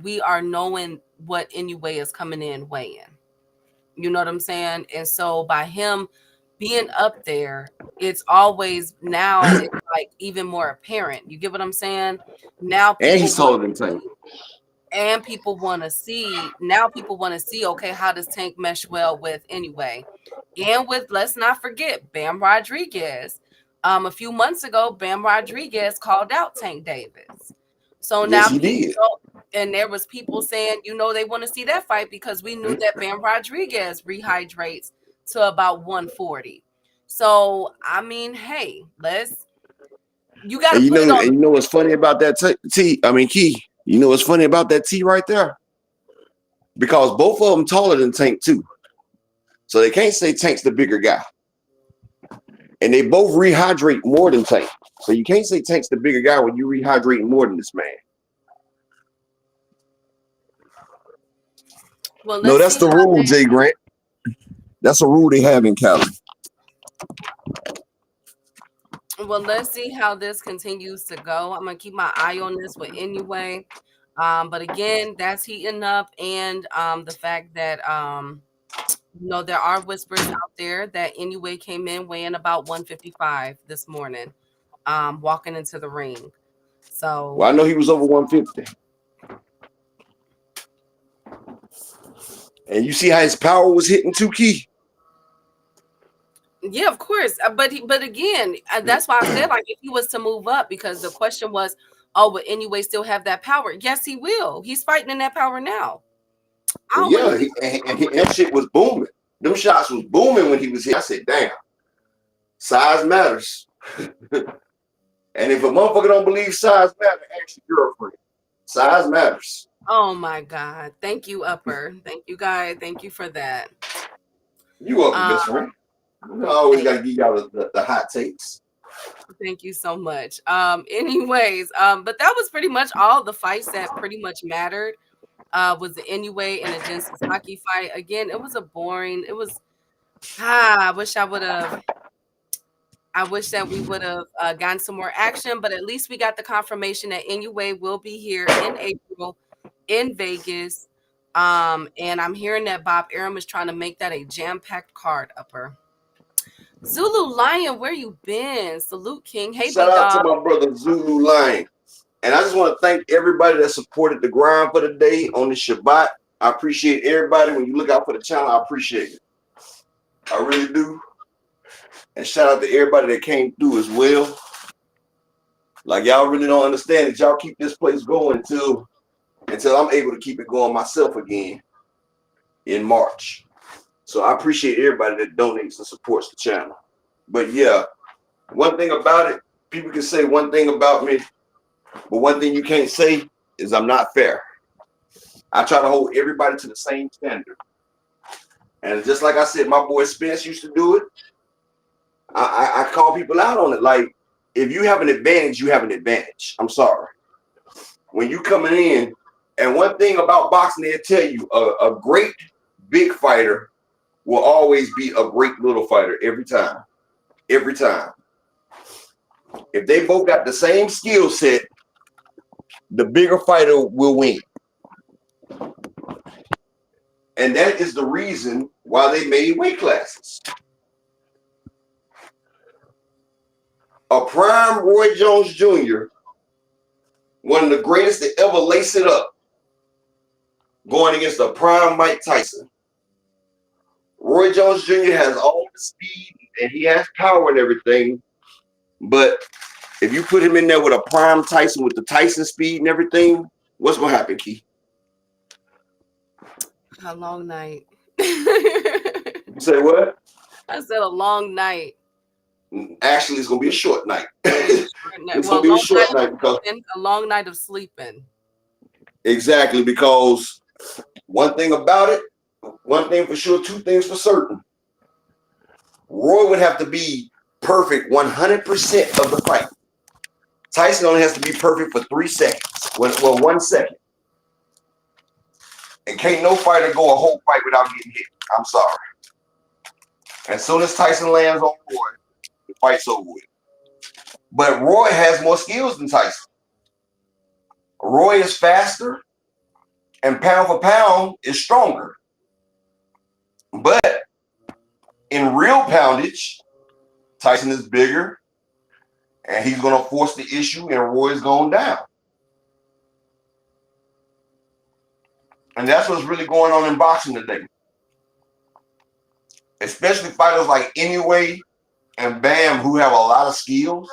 we are knowing what Inoue is coming in weighing. You know what I'm saying? And so by him being up there, it's always now it's like even more apparent. You get what I'm saying? Now people and he's taller than Tank. And people want to see, okay, how does Tank mesh well with Inoue? And with, let's not forget, Bam Rodriguez. A few months ago, Bam Rodriguez called out Tank Davis. So now and there was people saying, they want to see that fight because we knew that Bam Rodriguez rehydrates to about 140. So, I mean, hey, you got to put it on. And you know what's funny about that Key? You know what's funny about that T right there? Because both of them taller than Tank too. So they can't say Tank's the bigger guy. And they both rehydrate more than Tank. So you can't say Tank's the bigger guy when you rehydrate more than this man. Well, no, that's the rule, Jay Grant. That's a rule they have in Cali. Well, let's see how this continues to go. I'm going to keep my eye on this with Inoue. But again, that's heating up. And the fact that, there are whispers out there that Inoue came in weighing about 155 this morning, walking into the ring. So, well, I know he was over 150. And you see how his power was hitting too, Key? Yeah, of course. But again, that's why I said like if he was to move up, because the question was, oh, will Inoue still have that power? Yes, he will. He's fighting in that power now. I Well, don't want yeah, to see. that shit was booming. Them shots was booming when he was here. I said, damn, size matters. And if a motherfucker don't believe size matters, ask your girlfriend. Size matters. Oh my God! Thank you, Upper. Thank you, guys. Thank you for that. You welcome, Um, best friend. You always thank, got to give y'all the hot takes. thank you so much. Anyways, but that was pretty much all the fights that pretty much mattered. Was the Inoue and the Jin Sasaki fight. Again, it was a boring. It was. I wish I would have. I wish that we would have gotten some more action, but at least we got the confirmation that Inoue will be here in April in Vegas. And I'm hearing that Bob Arum is trying to make that a jam-packed card, Upper. Zulu Lion, where you been? Salute King. Hey, Shout B out to Dog. my brother Zulu Lion. And I just want to thank everybody that supported the grind for the day on the Shabbat. I appreciate everybody. When you look out for the channel, I appreciate it. I really do. And shout out to everybody that came through as well. Like y'all really don't understand that y'all keep this place going until I'm able to keep it going myself again in March. So I appreciate everybody that donates and supports the channel. But yeah, one thing about it, people can say one thing about me, but one thing you can't say is I'm not fair. I try to hold everybody to the same standard. And just like I said, my boy Spence used to do it. I call people out on it. Like, if you have an advantage, you have an advantage. I'm sorry. When you coming in, and one thing about boxing, they'll tell you, a great big fighter will always be a great little fighter every time. Every time. If they both got the same skill set, the bigger fighter will win. And that is the reason why they made weight classes. A prime Roy Jones Jr., one of the greatest to ever lace it up, going against a prime Mike Tyson. Roy Jones Jr. has all the speed and he has power and everything, but if you put him in there with a prime Tyson with the Tyson speed and everything, what's going to happen, Key? A long night. You say what? I said a long night. Actually, it's going to be a short night. It's Well, going to be a short night because a long night of sleeping. exactly, because one thing about it, one thing for sure, two things for certain. Roy would have to be perfect 100% of the fight. Tyson only has to be perfect for 3 seconds. Well, 1 second. And can't no fighter go a whole fight without getting hit. I'm sorry. As soon as Tyson lands on Roy, the fight's over with. But Roy has more skills than Tyson. Roy is faster, and pound for pound is stronger. But in real poundage, Tyson is bigger, and he's going to force the issue, and Roy's going down. And that's what's really going on in boxing today. Especially fighters like Inoue and Bam, who have a lot of skills.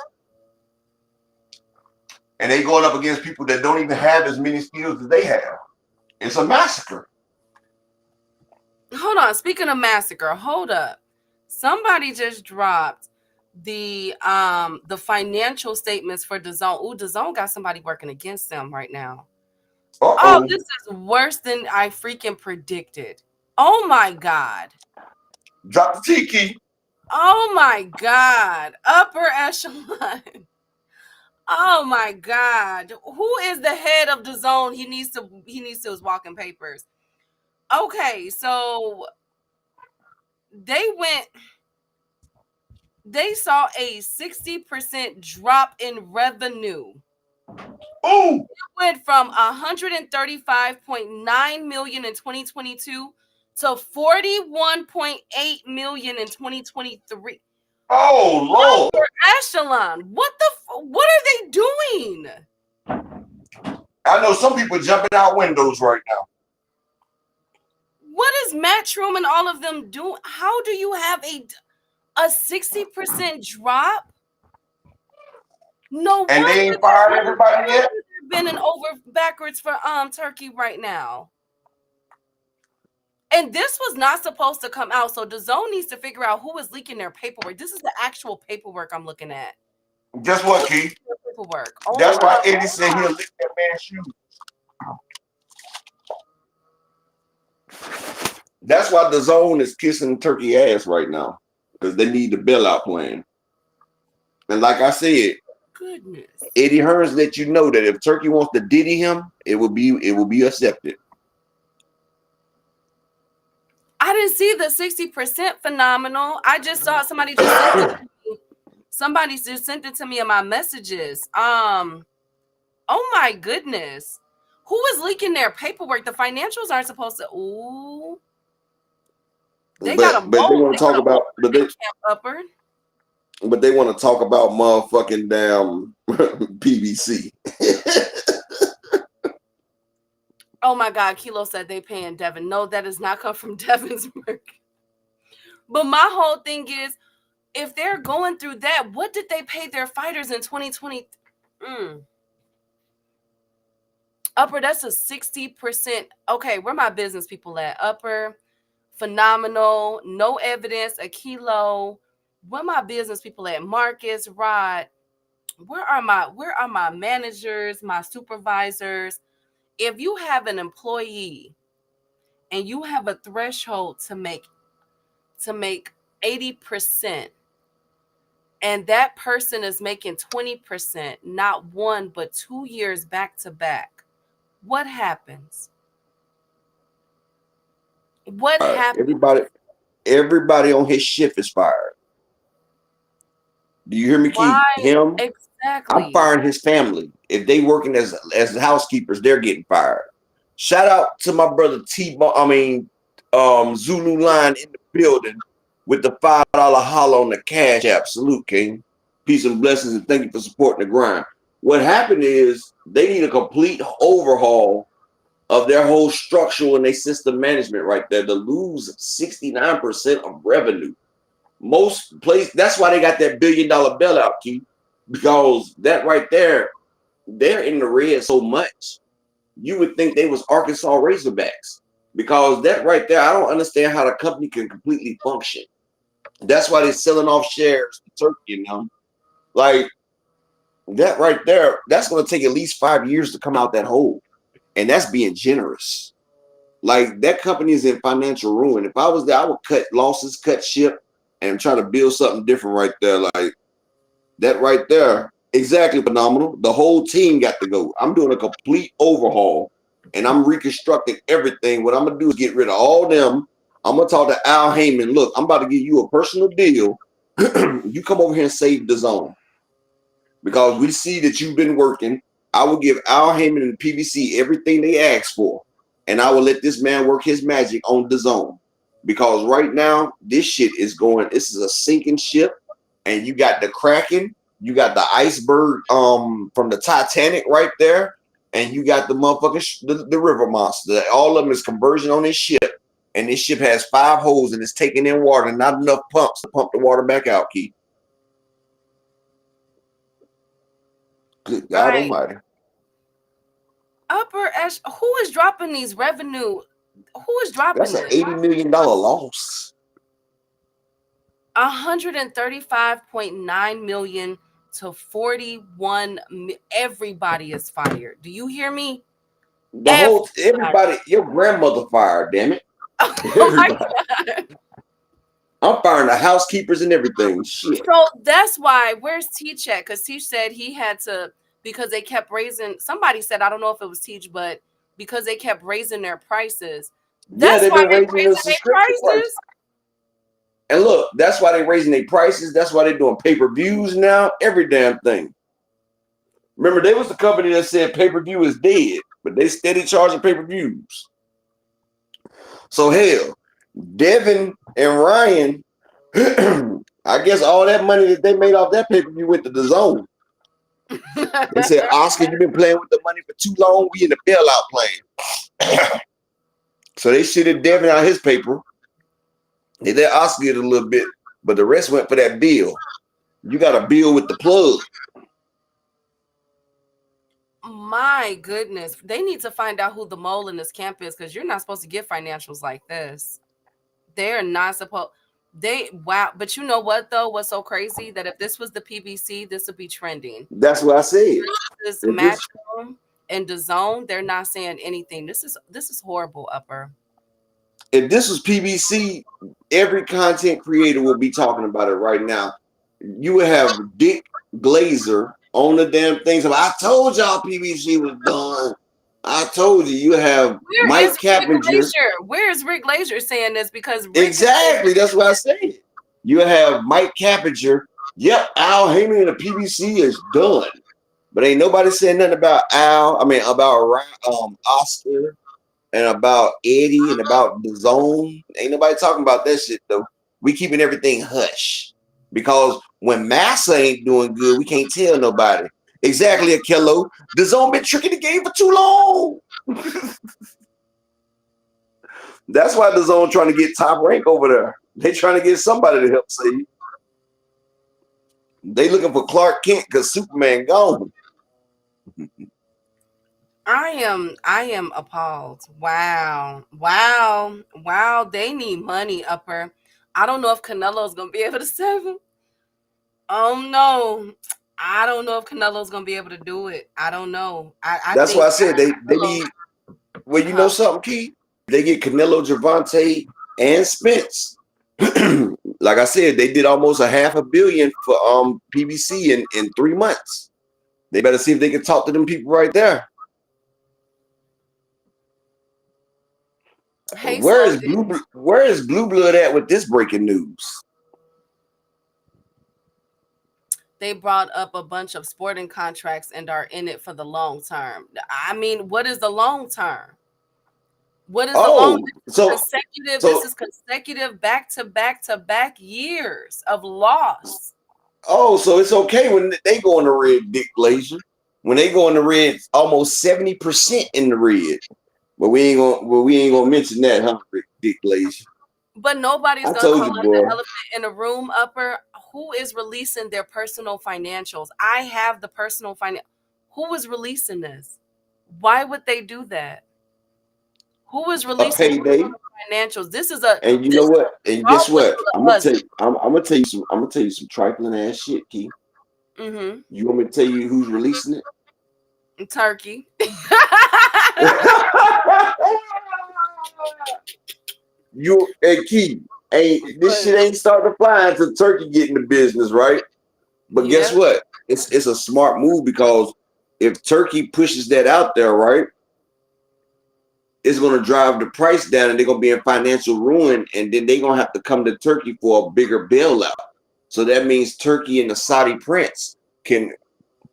And they going up against people that don't even have as many skills as they have. It's a massacre. Hold on. Speaking of massacre, hold up. Somebody just dropped the financial statements for DAZN. Ooh, DAZN got somebody working against them right now. Oh, this is worse than I freaking predicted. Oh my God. Drop the tiki. Oh my God. Upper echelon. Oh my God. Who is the head of DAZN? He needs to his walking papers. Okay, so they saw a 60% drop in revenue. Oh, it went from 135.9 million in 2022 to 41.8 million in 2023. Oh Lord. Upper echelon. What are they doing? I know some people jumping out windows right now. What is Matchroom and all of them doing? How do you have A 60% drop? No And wonder they ain't fired everybody yet. they're bending over backwards for Turkey right now. And this was not supposed to come out. So the zone needs to figure out who is leaking their paperwork. This is the actual paperwork I'm looking at. Guess what, Keith? Paperwork. That's why Eddie said he'll lick that man's shoes. That's why the zone is kissing Turkey ass right now. Because they need the bailout plan. And like I said, goodness. Eddie Hearns let you know that if Turkey wants to diddy him, it will be accepted. I didn't see the 60% phenomenal. I just saw somebody just sent it to me. Somebody just sent it to me in my messages. Oh my goodness. Who is leaking their paperwork? The financials aren't supposed to. Ooh. They got a but they want to talk about upper. But they want to talk about motherfucking damn PVC. Oh my God, Kilo said they paying Devin. No, that does not come from Devin's work. But my whole thing is, if they're going through that, what did they pay their fighters in 2020? Upper, that's a 60%. Okay, where my business people at? Upper, phenomenal, no evidence, a Kilo. Where my business people at? Marcus, Rod. Where are my managers, my supervisors? If you have an employee and you have a threshold to make 80%, and that person is making 20%, not 1 but 2 years back to back, what happens? What happens? Everybody on his shift is fired. Do you hear me, Keith? Him? Exactly. I'm firing his family. If they working as housekeepers, they're getting fired. Shout out to my brother Zulu Line in the building with the $5 holler on the Cash App. Salute, King. Peace and blessings, and thank you for supporting the grind. What happened is they need a complete overhaul of their whole structural and their system management right there to lose 69% of revenue. Most places, that's why they got that $1 billion bailout, Keith, because that right there, they're in the red so much. You would think they was Arkansas Razorbacks, because that right there, I don't understand how the company can completely function. That's why they're selling off shares to Turkey, you know? Like, that right there, that's going to take at least 5 years to come out that hole. And that's being generous. Like, that company is in financial ruin. If I was there, I would cut losses, cut ship, and try to build something different right there. Like, that right there, exactly phenomenal. The whole team got to go. I'm doing a complete overhaul, and I'm reconstructing everything. What I'm going to do is get rid of all them. I'm going to talk to Al Heyman. Look, I'm about to give you a personal deal. You come over here and save the zone. Because we see that you've been working. I will give Al Heyman and PBC everything they ask for. And I will let this man work his magic on the zone. Because right now, this shit is going, this is a sinking ship. And you got the Kraken, you got the iceberg from the Titanic right there. And you got the motherfucking, the river monster. All of them is conversion on this ship. And this ship has 5 holes and it's taking in water and not enough pumps to pump the water back out, Keith. Good God Almighty. Upper Ash, who is dropping these revenue? Who is dropping That's an $80 million loss. 135.9 million to 41. Everybody is fired. Do you hear me? Everybody, your grandmother fired, damn it. Everybody. I'm firing the housekeepers and everything. Shit. So that's why, where's Teach at? Because Teach said he had to, because they kept raising, somebody said, I don't know if it was Teach, but because they kept raising their prices. That's why they're raising their prices. And look, that's why they're raising their prices. That's why they're doing pay-per-views now. Every damn thing. Remember, they was the company that said pay-per-view is dead, but they steady charging pay-per-views. So hell, Devin and Ryan, I guess all that money that they made off that pay-per-view went to the zone. They said, Oscar, you've been playing with the money for too long. We in the bailout plan. So they shitted Devin out his paper. They let Oscar get a little bit. but the rest went for that bill. You got a bill with the plug. My goodness, they need to find out who the mole in this camp is, because you're not supposed to get financials like this. They're not supposed. Wow, but you know what though? What's so crazy that if this was the PBC, this would be trending. That's what I said. This If this Matchroom and the Zone, they're not saying anything. This is horrible, Upper. if this was PBC, every content creator will be talking about it right now. You would have Dick Glazer on the damn things. I told y'all PBC was done. I told you. You have Where is Mike Rick Cappinger. Glazier? Where is Rick Glazier saying this? Because Rick Exactly. That's what I said. You have Mike Cappinger. Yep, Al Heyman and the PBC is done. But ain't nobody saying nothing about Al. I mean, about Oscar and about Eddie and about the Zone. Ain't nobody talking about that shit though. We keeping everything hush because when Massa ain't doing good, we can't tell nobody. Exactly, Akello. The Zone been tricking the game for too long. That's why the Zone trying to get top rank over there. They trying to get somebody to help save. They looking for Clark Kent because Superman gone. I am appalled. Wow. They need money, Upper. I don't know if Canelo's gonna be able to save him. Oh no. I don't know if Canelo's gonna be able to do it. I don't know. That's why I said they need. Well, you know something, Key? They get Canelo, Gervonta, and Spence. Like I said, they did almost $500 million for PBC in 3 months. They better see if they can talk to them people right there. Hey, Where is Blue Blood at with this breaking news? They brought up a bunch of sporting contracts and are in it for the long term. I mean, what is the long term? What is the long term? This is consecutive back to back years of loss. Oh, so it's okay when they go in the red, Dick Glazier. When they go in the red, almost 70% in the red. But we ain't gonna mention that, huh, Dick Glazier? But nobody's gonna call out the elephant in the room, Upper. Who is releasing their personal financials? I have the personal finance. Who is releasing this? Why would they do that? Who is releasing financials? This is a and you know what? And guess what? I'm gonna tell you some trifling ass shit, Key. Mm-hmm. You want me to tell you who's releasing it? Turkey. Key, this shit ain't starting to fly until Turkey get in the business, right? But guess what? It's a smart move because if Turkey pushes that out there, right, it's going to drive the price down and they're going to be in financial ruin, and then they're going to have to come to Turkey for a bigger bailout. So that means Turkey and the Saudi prince can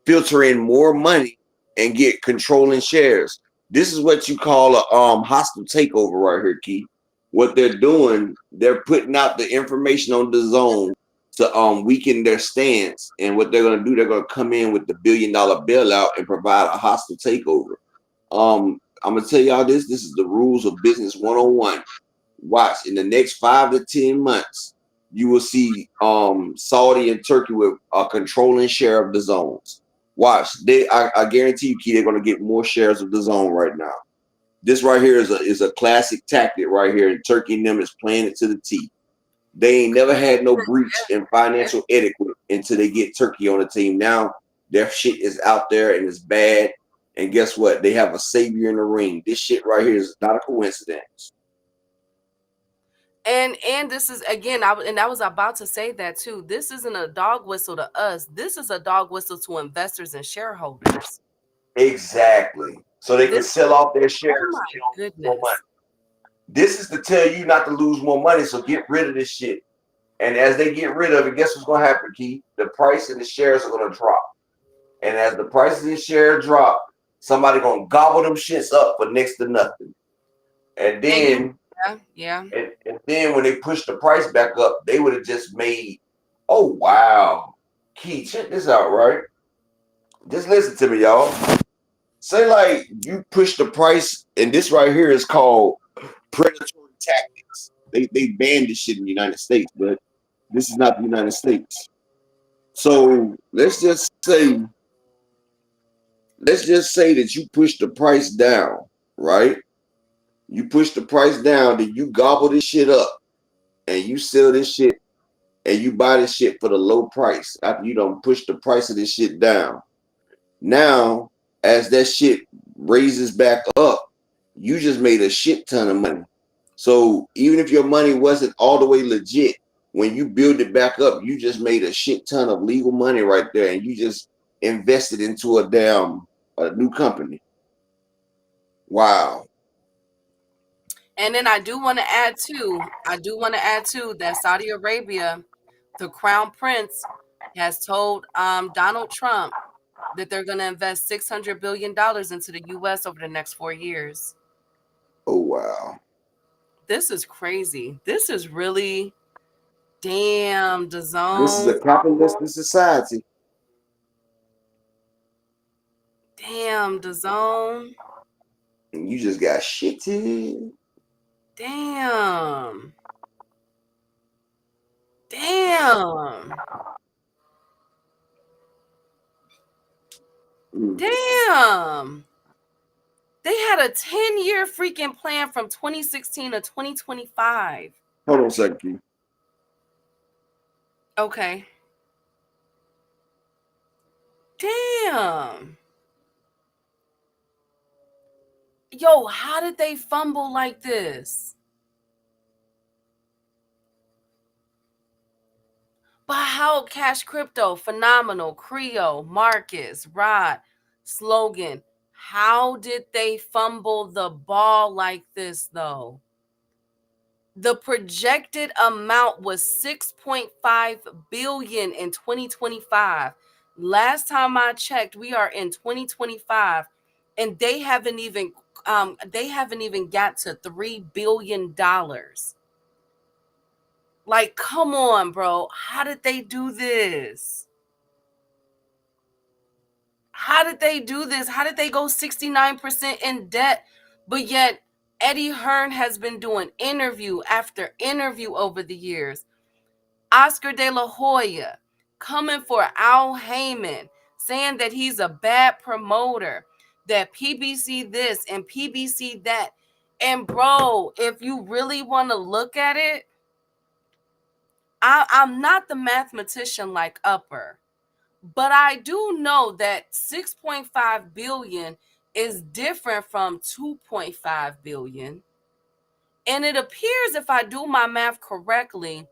filter in more money and get controlling shares. This is what you call a hostile takeover right here, Key. What they're doing, they're putting out the information on the Zone to weaken their stance. And what they're going to do, they're going to come in with the $1 billion bailout and provide a hostile takeover. I'm going to tell y'all this. This is the rules of business 101. Watch, in the next 5 to 10 months, you will see Saudi and Turkey with a controlling share of the zones. Watch, I guarantee you, Key, they're going to get more shares of the zone right now. This right here is a classic tactic right here, and Turkey and them is playing it to the T. They ain't never had no breach in financial etiquette until they get Turkey on the team. Now their shit is out there and it's bad. And guess what? They have a savior in the ring. This shit right here is not a coincidence. And this is, again, I was about to say that too. This isn't a dog whistle to us. This is a dog whistle to investors and shareholders. Exactly. So they can sell off their shares. Oh my goodness. This is to tell you not to lose more money. So get rid of this shit. And as they get rid of it, guess what's going to happen, Keith? The price of the shares are going to drop. And as the price of the share drop, somebody going to gobble them shits up for next to nothing. And then, and then when they push the price back up, they would have just made, oh, wow. Keith, check this out, right? Just listen to me, y'all. Say like you push the price, and this right here is called predatory tactics. They banned this shit in the United States, but This is not the United States. So let's just say that you push the price down, right? You push the price down, then you gobble this shit up and you sell this shit and you buy this shit for the low price after you don't push the price of this shit down. Now, as that shit raises back up, you just made a shit ton of money. So even if your money wasn't all the way legit, when you build it back up, you just made a shit ton of legal money right there, and you just invested into a new company. Wow. And then I do want to add too that Saudi Arabia, the crown prince, has told Donald Trump that they're going to invest $600 billion into the U.S. over the next 4 years. Oh wow. This is crazy. This is really damn the This is zone. a capitalistic society. Damn the zone. And you just got shitted. Damn. Damn. Mm. Damn. They had a 10-year freaking plan from 2016 to 2025. Hold on a second. Okay. Damn. Yo, how did they fumble like this? But how Cash Crypto, Phenomenal, Creo, Marcus, Rod, Slogan, how did they fumble the ball like this though? The projected amount was 6.5 billion in 2025. Last time I checked, we are in 2025 and they haven't even got to $3 billion. Like, come on, bro. How did they do this? How did they do this? How did they go 69% in debt? But yet Eddie Hearn has been doing interview after interview over the years. Oscar De La Hoya coming for Al Heyman, saying that he's a bad promoter, that PBC this and PBC that. And bro, if you really want to look at it, I'm not the mathematician like Upper, but I do know that 6.5 billion is different from 2.5 billion. And it appears, if I do my math correctly,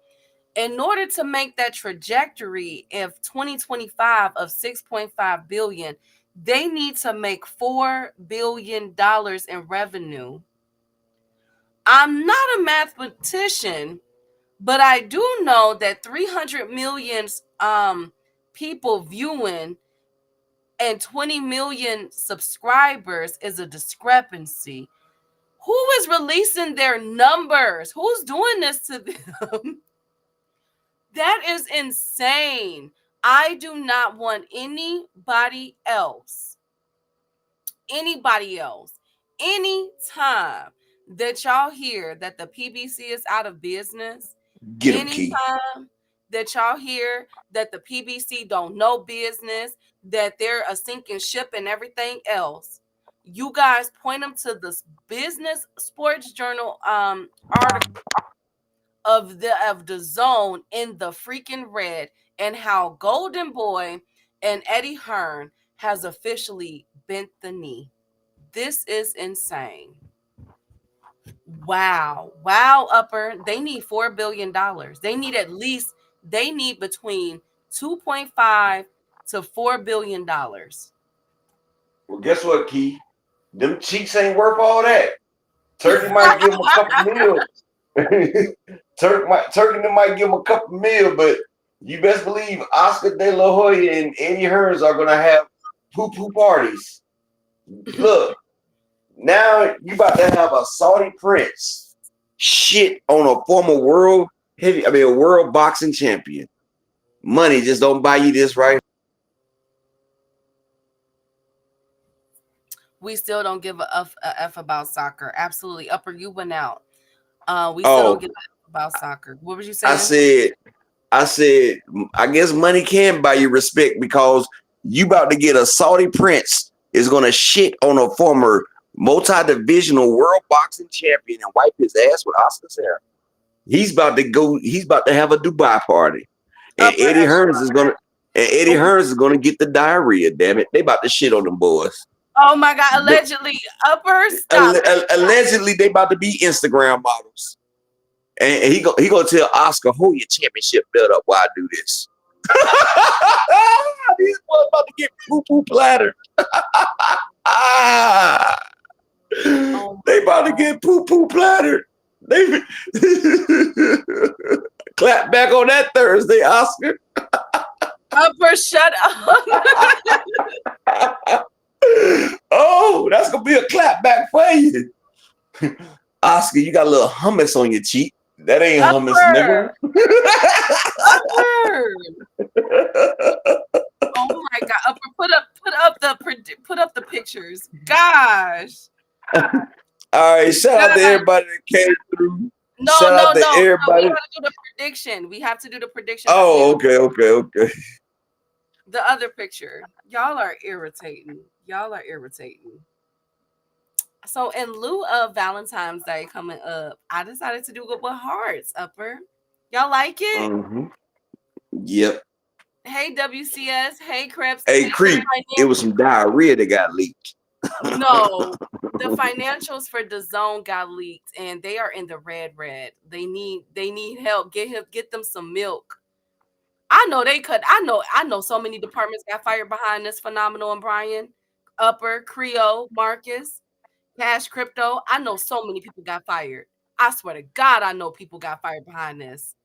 in order to make that trajectory of 2025 of 6.5 billion, they need to make $4 billion in revenue. I'm not a mathematician, but I do know that 300 million people viewing and 20 million subscribers is a discrepancy. Who is releasing their numbers? Who's doing this to them? That is insane. I do not want anybody else, anytime that y'all hear that the PBC is out of business, Get him, Key. anytime that y'all hear that the PBC don't know business, that they're a sinking ship and everything else, you guys point them to this Business Sports Journal article of the zone in the freaking red, and how Golden Boy and Eddie Hearn has officially bent the knee. This is insane. Wow, Upper. They need $4 billion. They need between 2.5 to $4 billion. Well, guess what, Key? Them cheeks ain't worth all that. Turkey might give him a couple mil. Turkey might give him a couple mil, but you best believe Oscar De La Hoya and Eddie Hearns are gonna have poo-poo parties. Look, now you about to have a Saudi prince shit on a former a world boxing champion. Money just don't buy you this, right? We still don't give a F about soccer. Absolutely. Upper, you went out. We still don't give a F about soccer. What was you saying? I said, I guess money can buy you respect because you about to get a Saudi prince is gonna shit on a former multi-divisional world boxing champion and wipe his ass with Oscar's hair. He's about to go. He's about to have a Dubai party, and Upper echelon. Eddie Hearns is gonna get the diarrhea. Damn it, they about to shit on them boys. Oh my God! Allegedly, Upper, stop. Allegedly, they about to be Instagram models. And he gonna tell Oscar, hold your championship belt up while I do this. These boys about to get poo-poo plattered. They about to get poo-poo plattered. They clap back on that Thursday, Oscar. Upper, shut up. Oh, that's gonna be a clap back for you. Oscar, you got a little hummus on your cheek. That ain't hummus, nigga. Upper. Oh my God! Upper, put up the pictures. Gosh. All right, shout out to everybody that came through. No. Everybody. We gotta do the prediction. We have to do the prediction. Oh, okay. The other picture. Y'all are irritating. So in lieu of Valentine's Day coming up, I decided to do it with hearts, Upper. Y'all like it? Mm-hmm. Yep. Hey, WCS. Hey, Krebs. Hey, Creep. It was some diarrhea that got leaked. No. The financials for DAZN got leaked, and they are in the red. They need help. Get them some milk. I know they could. I know so many departments got fired behind this. Phenomenal and Brian, Upper, Creole, Marcus, Cash, Crypto. I know so many people got fired. I swear to God, I know people got fired behind this.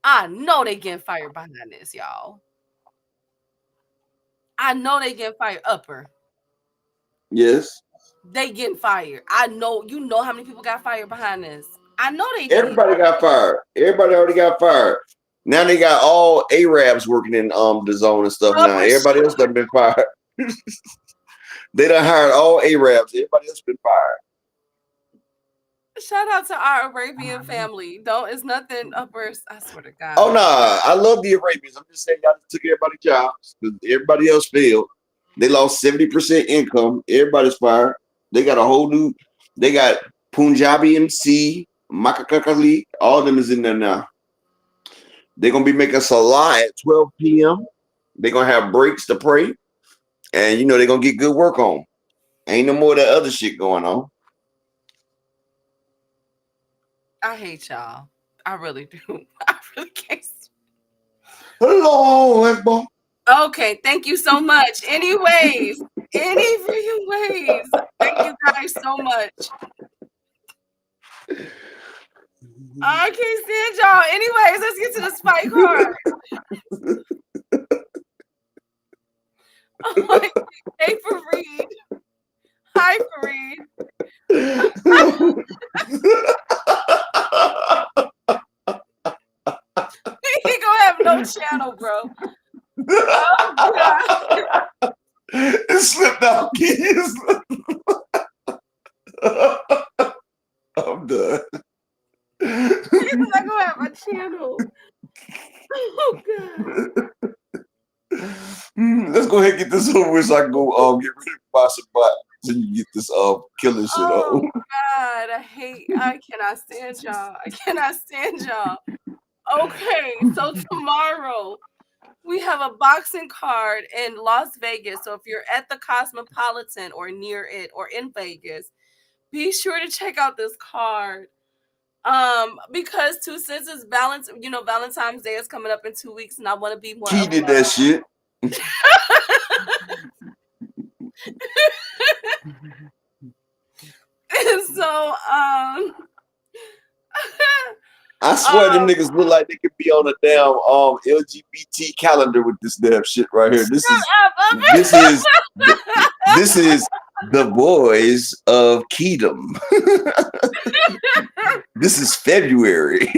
I know they getting fired behind this, y'all. I know they getting fired. Upper. Yes. They getting fired. I know. You know how many people got fired behind this. I know they did. Everybody got fired. Everybody already got fired. Now they got all Arabs working in DAZN and stuff now. Everybody else done been fired. They done hired all Arabs. Everybody else been fired. Shout out to our Arabian family. It's nothing Upper. I swear to God. Oh, nah. I love the Arabians. I'm just saying y'all took everybody's jobs because everybody else failed. They lost 70% income. Everybody's fired. They got a whole new, they got Punjabi MC, Makakakali, all of them is in there now. They're going to be making salah at 12 p.m. They're going to have breaks to pray. And, they're going to get good work on. Ain't no more of that other shit going on. I hate y'all. I really do. I really can't. Hello, everybody. Okay, thank you so much. Anyways, thank you guys so much. I can't stand y'all. Anyways, let's get to the spike card. Oh, hey, Fareed. Hi, Fareed. He gonna have no channel, bro. Oh, God. It slipped out, kids. I'm done. He's not gonna have a channel. Oh, God. Let's go ahead and get this over with so I can go get ready to buy some bot so you get this killing shit Oh, on. God. I cannot stand y'all. Okay, so tomorrow we have a boxing card in Las Vegas. So if you're at the Cosmopolitan or near it or in Vegas, be sure to check out this card. Because since it's Valentine's Day is coming up in 2 weeks, and I want to be more. He did that shit. And so I swear them niggas look like they could be on a damn LGBT calendar with this damn shit right here. This is the boys of Kedum. This is February.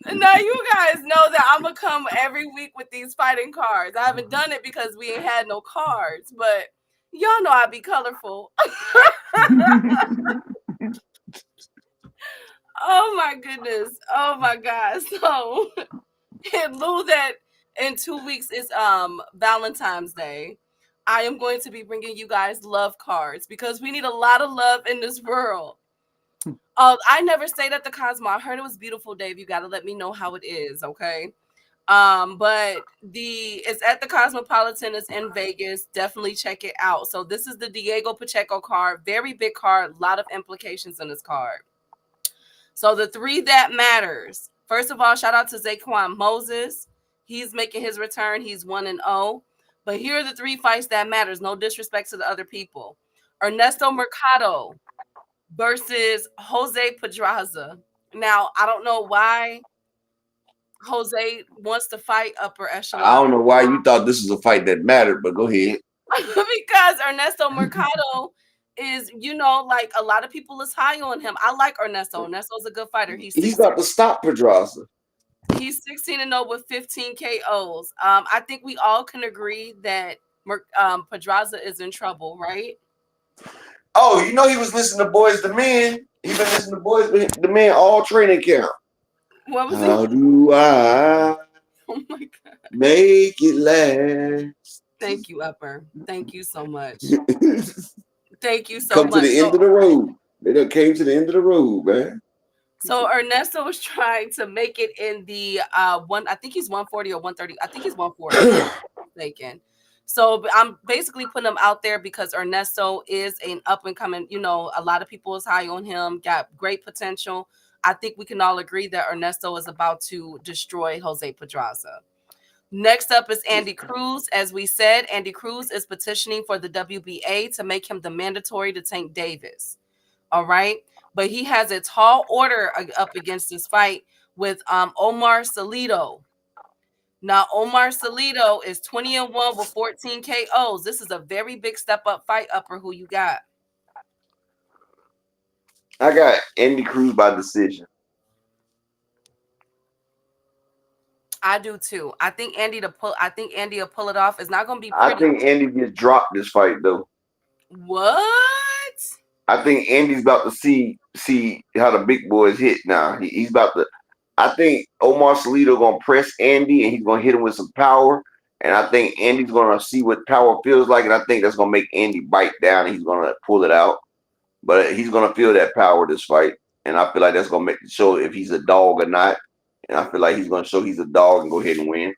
Now you guys know that I'm gonna come every week with these fighting cards. I haven't done it because we ain't had no cards, but y'all know I'd be colorful. Oh my goodness. Oh my God. So in lieu that in 2 weeks is Valentine's Day, I am going to be bringing you guys love cards because we need a lot of love in this world. I never stayed at the Cosmo. I heard it was beautiful, Dave. You got to let me know how it is, okay? But it's at the Cosmopolitan. It's in Vegas. Definitely check it out. So this is the Diego Pacheco card. Very big card. A lot of implications in this card. So the three that matters. First of all, shout out to Zaquan Moses. He's making his return. He's 1-0. But here are the three fights that matters. No disrespect to the other people. Ernesto Mercado versus Jose Pedraza. Now, I don't know why Jose wants to fight upper I echelon don't know why you thought this was a fight that mattered, but go ahead. because Ernesto Mercado is, like a lot of people is high on him. I like Ernesto. Ernesto's a good fighter. He's about to stop Pedraza. He's 16-0 with 15 KOs. I think we all can agree that Pedraza is in trouble, right? Oh, he was listening to Boys the Men. He been listening to Boys the Men all training camp. What was How it? do I Oh my God. make it last? Thank you, Upper. Thank you so much. Thank you so Come much. to the end of the road. They done came to the end of the road, man. So Ernesto was trying to make it in the I think he's 140 or 130. I think he's 140. If I'm not mistaken. So I'm basically putting him out there because Ernesto is an up and coming, a lot of people is high on him, got great potential. I think we can all agree that Ernesto is about to destroy Jose Pedraza. Next up is Andy Cruz. As we said, Andy Cruz is petitioning for the WBA to make him the mandatory to Tank Davis. All right. But he has a tall order up against this fight with Omar Salido. Now, Omar Salido is 20-1 with 14 KOs. This is a very big step up fight, Upper. Who you got? I got Andy Cruz by decision. I do too. I think Andy will pull it off. It's not going to be I pretty. think Andy gets dropped this fight though. What? I think Andy's about to see how the big boys hit now. He's about to. I think Omar Salido gonna press Andy and he's gonna hit him with some power. And I think Andy's gonna see what power feels like, and I think that's gonna make Andy bite down and he's gonna pull it out. But he's gonna feel that power this fight, and I feel like that's gonna make show if he's a dog or not. And I feel like he's gonna show he's a dog and go ahead and win.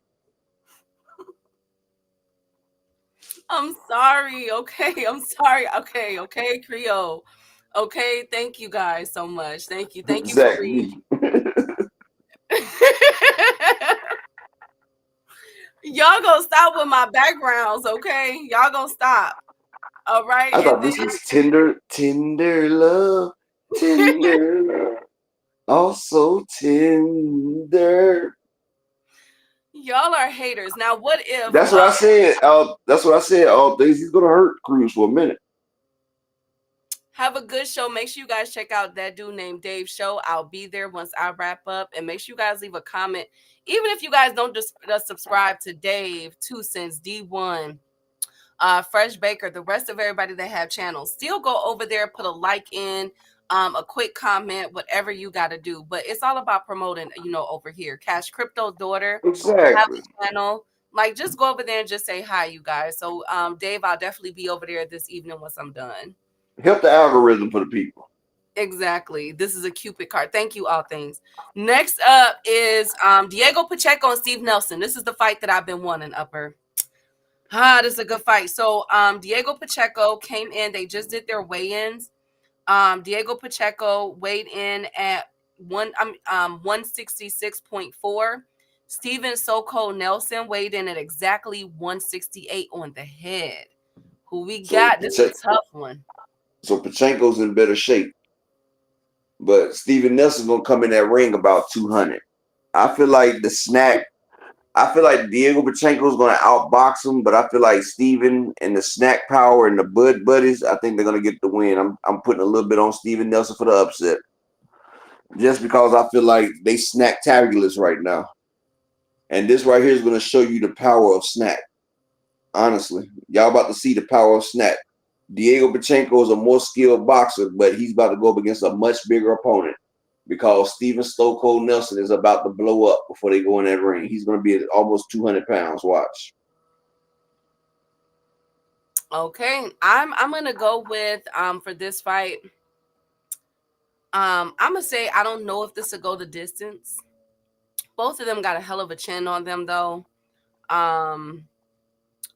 I'm sorry. Okay. I'm sorry. Okay, Creole. Okay, thank you guys so much. Thank you. Thank you for reading. Y'all gonna stop with my backgrounds, okay? Y'all gonna stop. All right. I thought this was tender love, tender love, also tender. Y'all are haters. Now, what if? That's what I said. That's what I said. He's gonna hurt Cruz for a minute. Have a good show. Make sure you guys check out that dude named Dave show. I'll be there once I wrap up, and make sure you guys leave a comment. Even if you guys don't just subscribe to Dave, 2 Cents, D1, Fresh Baker, the rest of everybody that have channels, still go over there, put a like in, a quick comment, whatever you got to do. But it's all about promoting, over here. Cash Crypto Daughter, Exactly. have a channel. Like, just go over there and just say hi, you guys. So, Dave, I'll definitely be over there this evening once I'm done. Help the algorithm for the people. Exactly. This is a Cupid card. Thank you, all things. Next up is Diego Pacheco and Steve Nelson. This is the fight that I've been wanting, Upper. This is a good fight. So Diego Pacheco came in. They just did their weigh-ins. Diego Pacheco weighed in at 166.4. Steven Soko Nelson weighed in at exactly 168 on the head. Who we got? This is a tough one. So Pacheco's in better shape. But Steven Nelson's gonna come in that ring about 200. I feel like Diego Pacheco's gonna outbox him, but I feel like Steven and the snack power and the Bud Buddies, I think they're gonna get the win. I'm putting a little bit on Steven Nelson for the upset. Just because I feel like they snack tabulous right now. And this right here is gonna show you the power of snack. Honestly. Y'all about to see the power of snack. Diego Pacheco is a more skilled boxer, but he's about to go up against a much bigger opponent. because Steven Stone Cold Nelson is about to blow up before they go in that ring. He's going to be at almost 200 pounds. Watch. Okay, I'm gonna go with for this fight. I'm gonna say I don't know if this will go the distance. Both of them got a hell of a chin on them though. Um,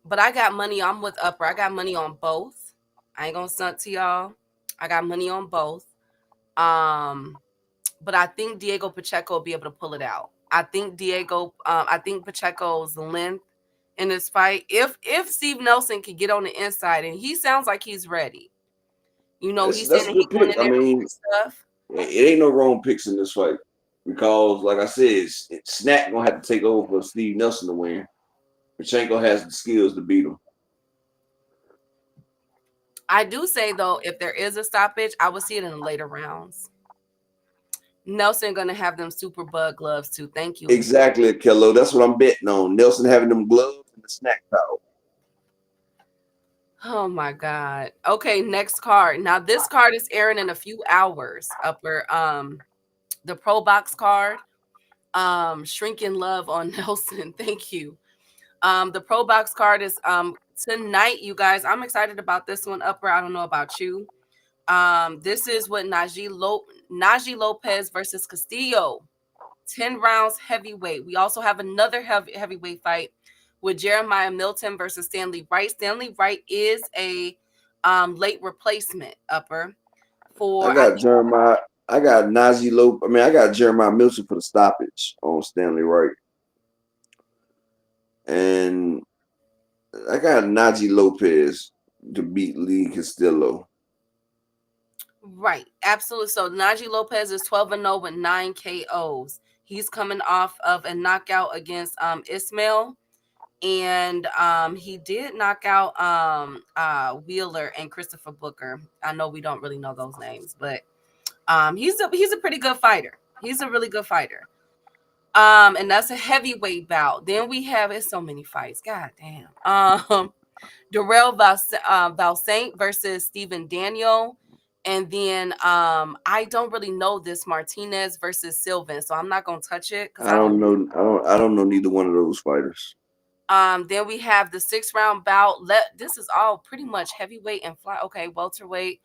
but I got money. I'm with Upper. I got money on both. I ain't gonna stunt to y'all. I got money on both. But I think Diego Pacheco will be able to pull it out. I think Pacheco's length in this fight. If Steve Nelson can get on the inside, and he sounds like he's ready. You know, he's saying That's a that he's good going pick. in I there to mean, do stuff. it ain't no wrong picks in this fight because, like I said, Snack gonna have to take over for Steve Nelson to win. Pacheco has the skills to beat him. I do say though, if there is a stoppage, I would see it in the later rounds. Nelson gonna have them super bug gloves too. Thank you. Exactly, Kello. That's what I'm betting on. Nelson having them gloves and the snack power. Oh my God. Okay, next card. Now this card is airing in a few hours. Upper the Pro Box card. Shrinking Love on Nelson. Thank you. The Pro Box card is tonight, you guys. I'm excited about this one, Upper. I don't know about you. This is what Najee Lopez versus Castillo. 10 rounds heavyweight. We also have another heavyweight fight with Jeremiah Milton versus Stanley Wright. Stanley Wright is a late replacement, Upper. I got Jeremiah. I got Najee Lope. I mean, I got Jeremiah Milton for the stoppage on Stanley Wright, and I got Najee Lopez to beat Lee Castillo. Right, absolutely. So Najee Lopez is 12-0 with 9 KOs. He's coming off of a knockout against Ismail, and he did knock out Wheeler and Christopher Booker. I know we don't really know those names, but he's a pretty good fighter. He's a really good fighter. And that's a heavyweight bout. Then we have it's so many fights. God damn. Darrell Valsaint versus Stephen Daniel. And then I don't really know this Martinez versus Sylvan, so I'm not gonna touch it because I don't know. I don't know neither one of those fighters. Then we have the 6-round bout. This is all pretty much heavyweight and fly. Okay, welterweight.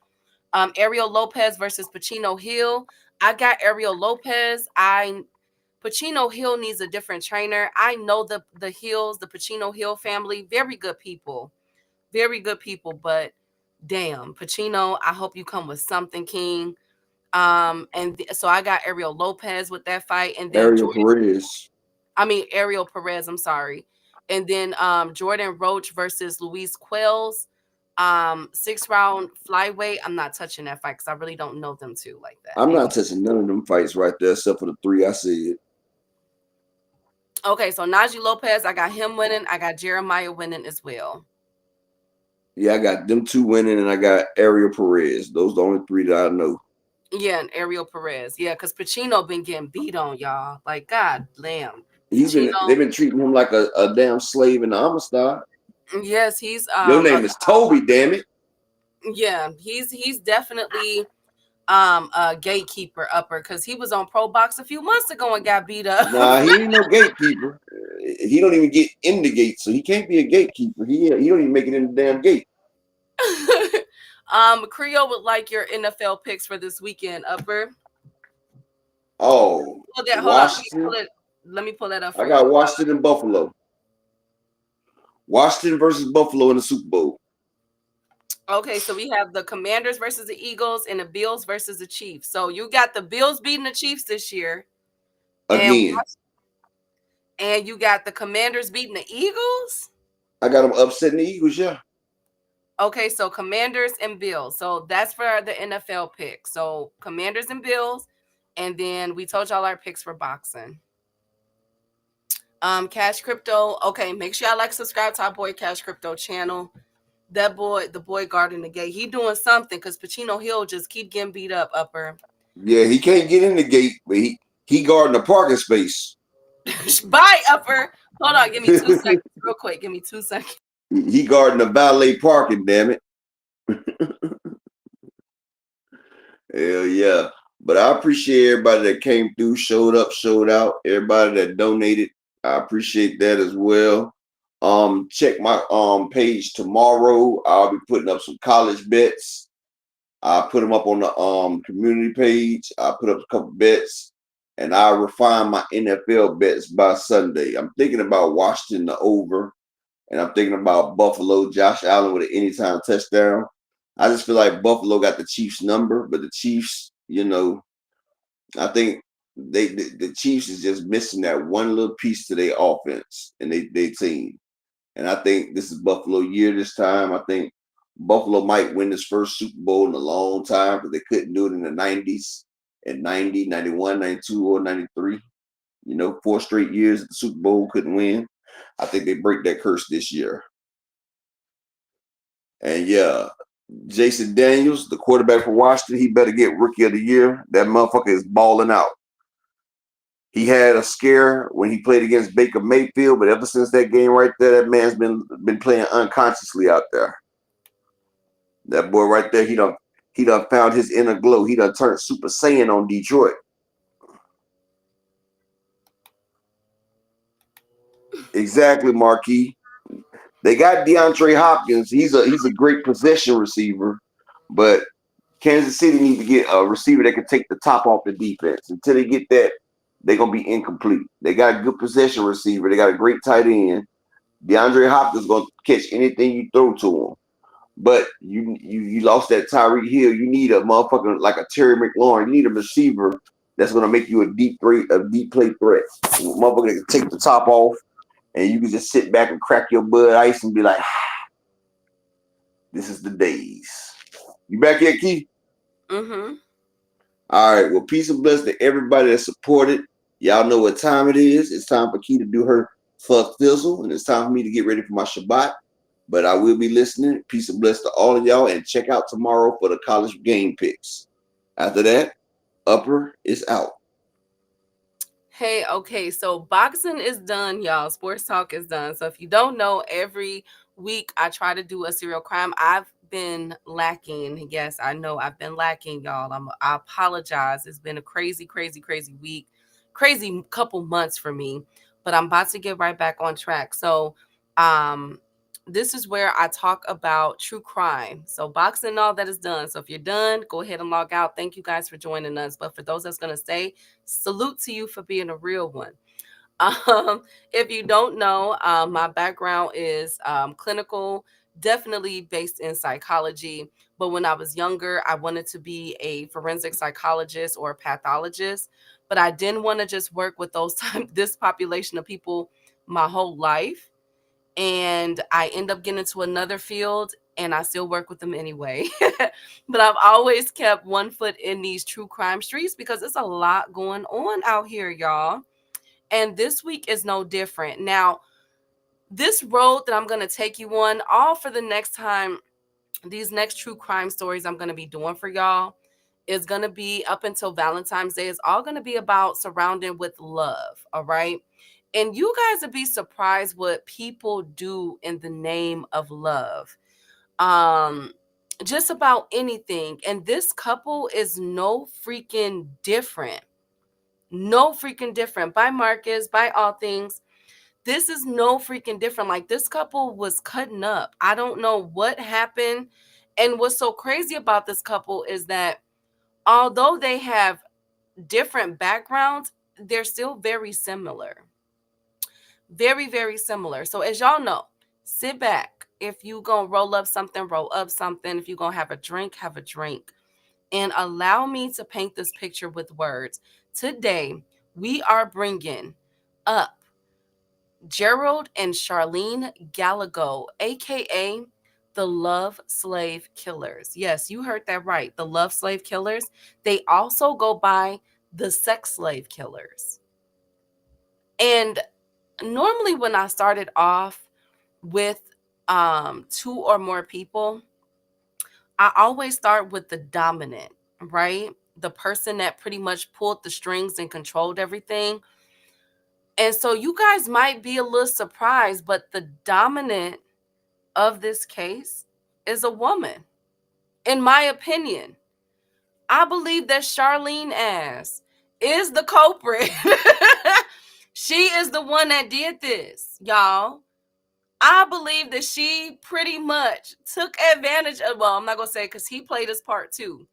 Ariel Lopez versus Pacino Hill. I got Ariel Lopez. Pacino Hill needs a different trainer. I know the Hills, the Pacino Hill family, very good people. Very good people, but damn, Pacino, I hope you come with something, King. So I got Ariel Lopez with that fight, and then Ariel Perez, I'm sorry. And then Jordan Roach versus Luis Quells. 6-round flyweight. I'm not touching that fight because I really don't know them two like that. I'm not touching none of them fights right there except for the 3 I said. Okay, so Najee Lopez, I got him winning. I got Jeremiah winning as well. Yeah, I got them 2 winning, and I got Ariel Perez. Those are the only 3 that I know. Yeah, and Ariel Perez. Yeah, because Pacino been getting beat on, y'all. Like, God damn. They've been treating him like a damn slave in the Amistad. Yes, he's your name is Toby, damn it. Yeah, he's definitely a gatekeeper Upper because he was on Pro Box a few months ago and got beat up. Nah, he ain't no gatekeeper. He don't even get in the gate, so he can't be a gatekeeper. He don't even make it in the damn gate. Creole would like your NFL picks for this weekend, Upper. Oh, Washington. Let me pull that up for you. I got Washington and Buffalo. Washington versus Buffalo in the Super Bowl. Okay, so we have the Commanders versus the Eagles and the Bills versus the Chiefs. So you got the Bills beating the Chiefs this year. Again. And you got the Commanders beating the Eagles? I got them upsetting the Eagles, yeah. Okay, so Commanders and Bills. So that's for the NFL pick. So Commanders and Bills. And then we told y'all our picks for boxing. Cash Crypto. Okay, make sure y'all like, subscribe to our boy Cash Crypto channel. That boy, the boy guarding the gate, he doing something because Pacino Hill just keep getting beat up, Upper. Yeah, he can't get in the gate, but he guarding the parking space. Bye, Upper. Hold on, give me 2 seconds real quick. Give me 2 seconds. He guarding the valet parking, damn it. Hell yeah. But I appreciate everybody that came through, showed up, showed out. Everybody that donated, I appreciate that as well. Check my page tomorrow. I'll be putting up some college bets. I put them up on the community page. I put up a couple bets, and I refine my NFL bets by Sunday. I'm thinking about Washington the over, and I'm thinking about Buffalo, Josh Allen with an anytime touchdown. I just feel like Buffalo got the Chiefs number, but the Chiefs, I think the Chiefs is just missing that one little piece to their offense and they team. And I think this is Buffalo year this time. I think Buffalo might win this first Super Bowl in a long time because they couldn't do it in the 90s and 90, 91, 92, or 93. 4 straight years at the Super Bowl couldn't win. I think they break that curse this year. And yeah, Jason Daniels, the quarterback for Washington, he better get Rookie of the Year. That motherfucker is balling out. He had a scare when he played against Baker Mayfield, but ever since that game right there, that man's been playing unconsciously out there. That boy right there, he done found his inner glow. He done turned Super Saiyan on Detroit. Exactly, Marquis. They got DeAndre Hopkins. He's a great possession receiver, but Kansas City need to get a receiver that can take the top off the defense. Until they get that, they're gonna be incomplete. They got a good possession receiver. They got a great tight end. DeAndre Hopkins gonna catch anything you throw to him. But you lost that Tyreek Hill. You need a motherfucker like a Terry McLaurin. You need a receiver that's gonna make you a deep play threat. A motherfucker that can take the top off, and you can just sit back and crack your Bud Ice and be like, "This is the days." You back here, Keith? Mm-hmm. All right. Well, peace and bless to everybody that supported. Y'all know what time it is. It's time for Key to do her fuck fizzle, and it's time for me to get ready for my Shabbat. But I will be listening. Peace and bless to all of y'all, and check out tomorrow for the college game picks. After that, Upper is out. Hey, okay, so boxing is done, y'all. Sports talk is done. So if you don't know, every week I try to do a serial crime. I've been lacking. Yes, I know I've been lacking, y'all. I apologize. It's been a crazy, crazy, crazy week, crazy couple months for me, but I'm about to get right back on track. So, this is where I talk about true crime. So boxing and all that is done. So if you're done, go ahead and log out. Thank you guys for joining us. But for those that's going to stay, salute to you for being a real one. If you don't know, my background is clinical, definitely based in psychology. But when I was younger, I wanted to be a forensic psychologist or a pathologist. But I didn't want to just work with this population of people my whole life. And I end up getting into another field and I still work with them anyway. But I've always kept one foot in these true crime streets because it's a lot going on out here, y'all. And this week is no different. Now, this road that I'm going to take you on, all for the next time, these next true crime stories I'm going to be doing for y'all is going to be up until Valentine's Day. It's all going to be about surrounding with love. All right. And you guys would be surprised what people do in the name of love. Um, just about anything. And this couple is no freaking different. No freaking different. By Marcus, by all things. This is no freaking different. Like, this couple was cutting up. I don't know what happened. And what's so crazy about this couple is that although they have different backgrounds, they're still very similar. Very, very similar. So as y'all know, sit back. If you gonna roll up something, roll up something. If you gonna have a drink, have a drink. And allow me to paint this picture with words. Today, we are bringing up Gerald and Charlene Gallego, aka the Love Slave Killers. Yes, you heard that right. The Love Slave Killers. They also go by the Sex Slave Killers. And normally when I started off with two or more people, I always start with the dominant, right? The person that pretty much pulled the strings and controlled everything. And so you guys might be a little surprised, but the dominant of this case is a woman, in my opinion. I believe that Charlene ass is the culprit. She is the one that did this, y'all. I believe that she pretty much took advantage of, well, I'm not going to say because he played his part too.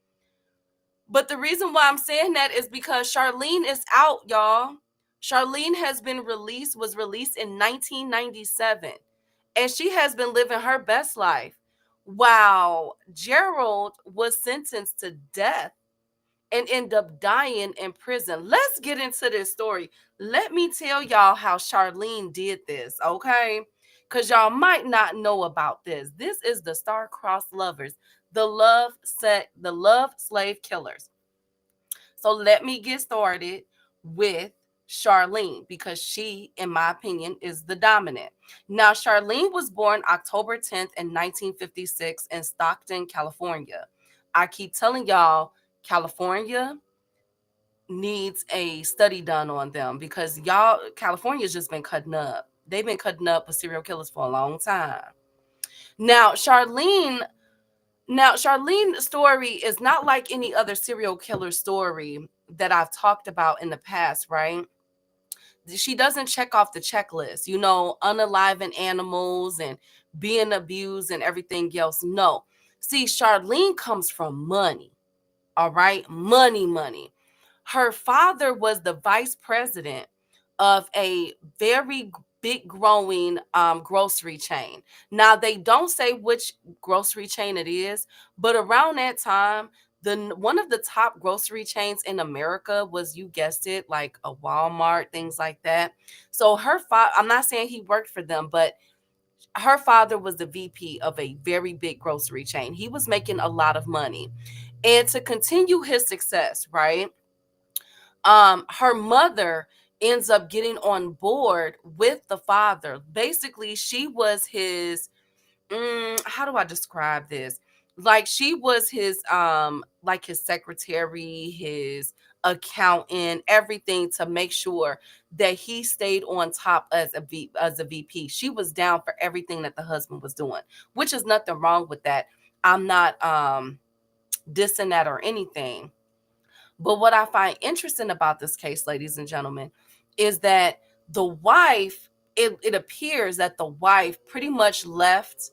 But the reason why I'm saying that is because Charlene is out, y'all. Charlene was released in 1997. And she has been living her best life while Gerald was sentenced to death and end up dying in prison. Let's get into this story. Let me tell y'all how Charlene did this, okay? Because y'all might not know about this. This is the star-crossed lovers, the love slave killers. So let me get started with Charlene because she, in my opinion, is the dominant. Now, Charlene was born October 10th in 1956 in Stockton, California. I keep telling y'all, California needs a study done on them because y'all, California's just been cutting up. They've been cutting up with serial killers for a long time. Now, Charlene's story is not like any other serial killer story that I've talked about in the past, right? She doesn't check off the checklist, unaliving animals and being abused and everything else. No. See, Charlene comes from money. All right? Money. Her father was the vice president of a very big growing grocery chain. Now they don't say which grocery chain it is, but around that time, one of the top grocery chains in America was, you guessed it, like a Walmart, things like that. So her father, I'm not saying he worked for them, but her father was the VP of a very big grocery chain. He was making a lot of money. And to continue his success, right? Her mother ends up getting on board with the father. Basically, she was his how do I describe this? Like she was his like his secretary, his accountant, everything to make sure that he stayed on top as a VP. She was down for everything that the husband was doing, which is nothing wrong with that. I'm not dissing that or anything. But what I find interesting about this case, ladies and gentlemen, is that the wife, it appears that the wife pretty much left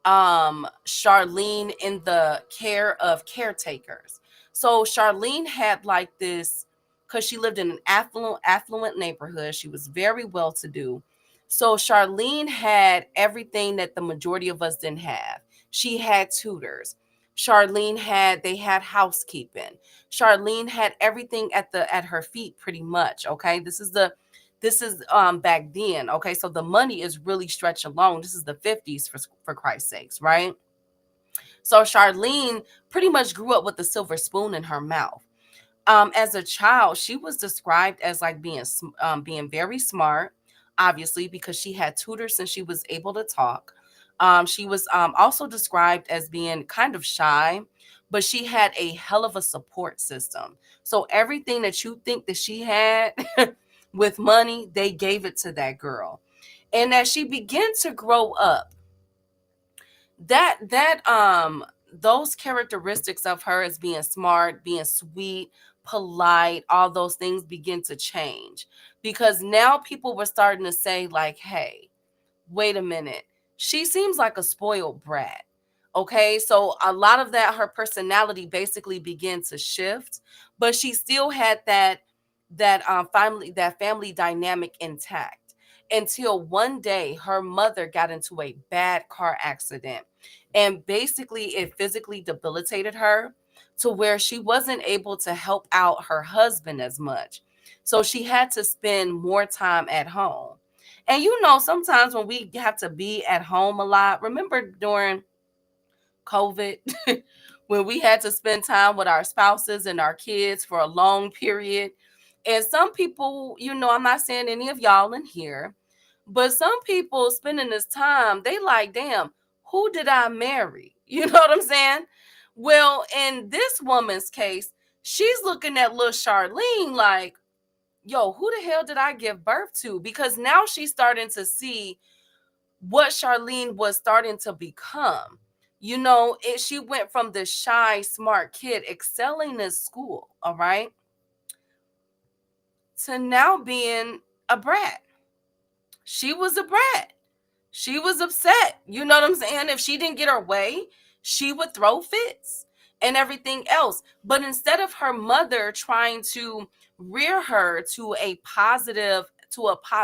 Charlene in the care of caretakers. So Charlene had like this, because she lived in an affluent neighborhood. She was very well to do. So Charlene had everything that the majority of us didn't have. She had tutors. They had housekeeping. Charlene had everything at her feet pretty much. Okay. This is back then. Okay. So the money is really stretched along. This is the 50s for Christ's sakes, right? So Charlene pretty much grew up with a silver spoon in her mouth. As a child, she was described as like being very smart, obviously, because she had tutors and she was able to talk. She was also described as being kind of shy, but she had a hell of a support system. So everything that you think that she had with money, they gave it to that girl. And as she began to grow up, those characteristics of her as being smart, being sweet, polite, all those things begin to change because now people were starting to say like, hey, wait a minute, she seems like a spoiled brat. Okay, so a lot of that, her personality basically began to shift, but she still had that family dynamic intact until one day her mother got into a bad car accident, and basically it physically debilitated her to where she wasn't able to help out her husband as much. So she had to spend more time at home. And sometimes when we have to be at home a lot, remember during COVID, when we had to spend time with our spouses and our kids for a long period. And some people, I'm not saying any of y'all in here, but some people spending this time, they like, damn, who did I marry? You know what I'm saying? Well, in this woman's case, she's looking at little Charlene like, yo, who the hell did I give birth to? Because now she's starting to see what Charlene was starting to become. She went from the shy, smart kid excelling in school, all right, to now being a brat. She was a brat. She was upset. You know what I'm saying? If she didn't get her way, she would throw fits and everything else. But instead of her mother trying to rear her to a positive,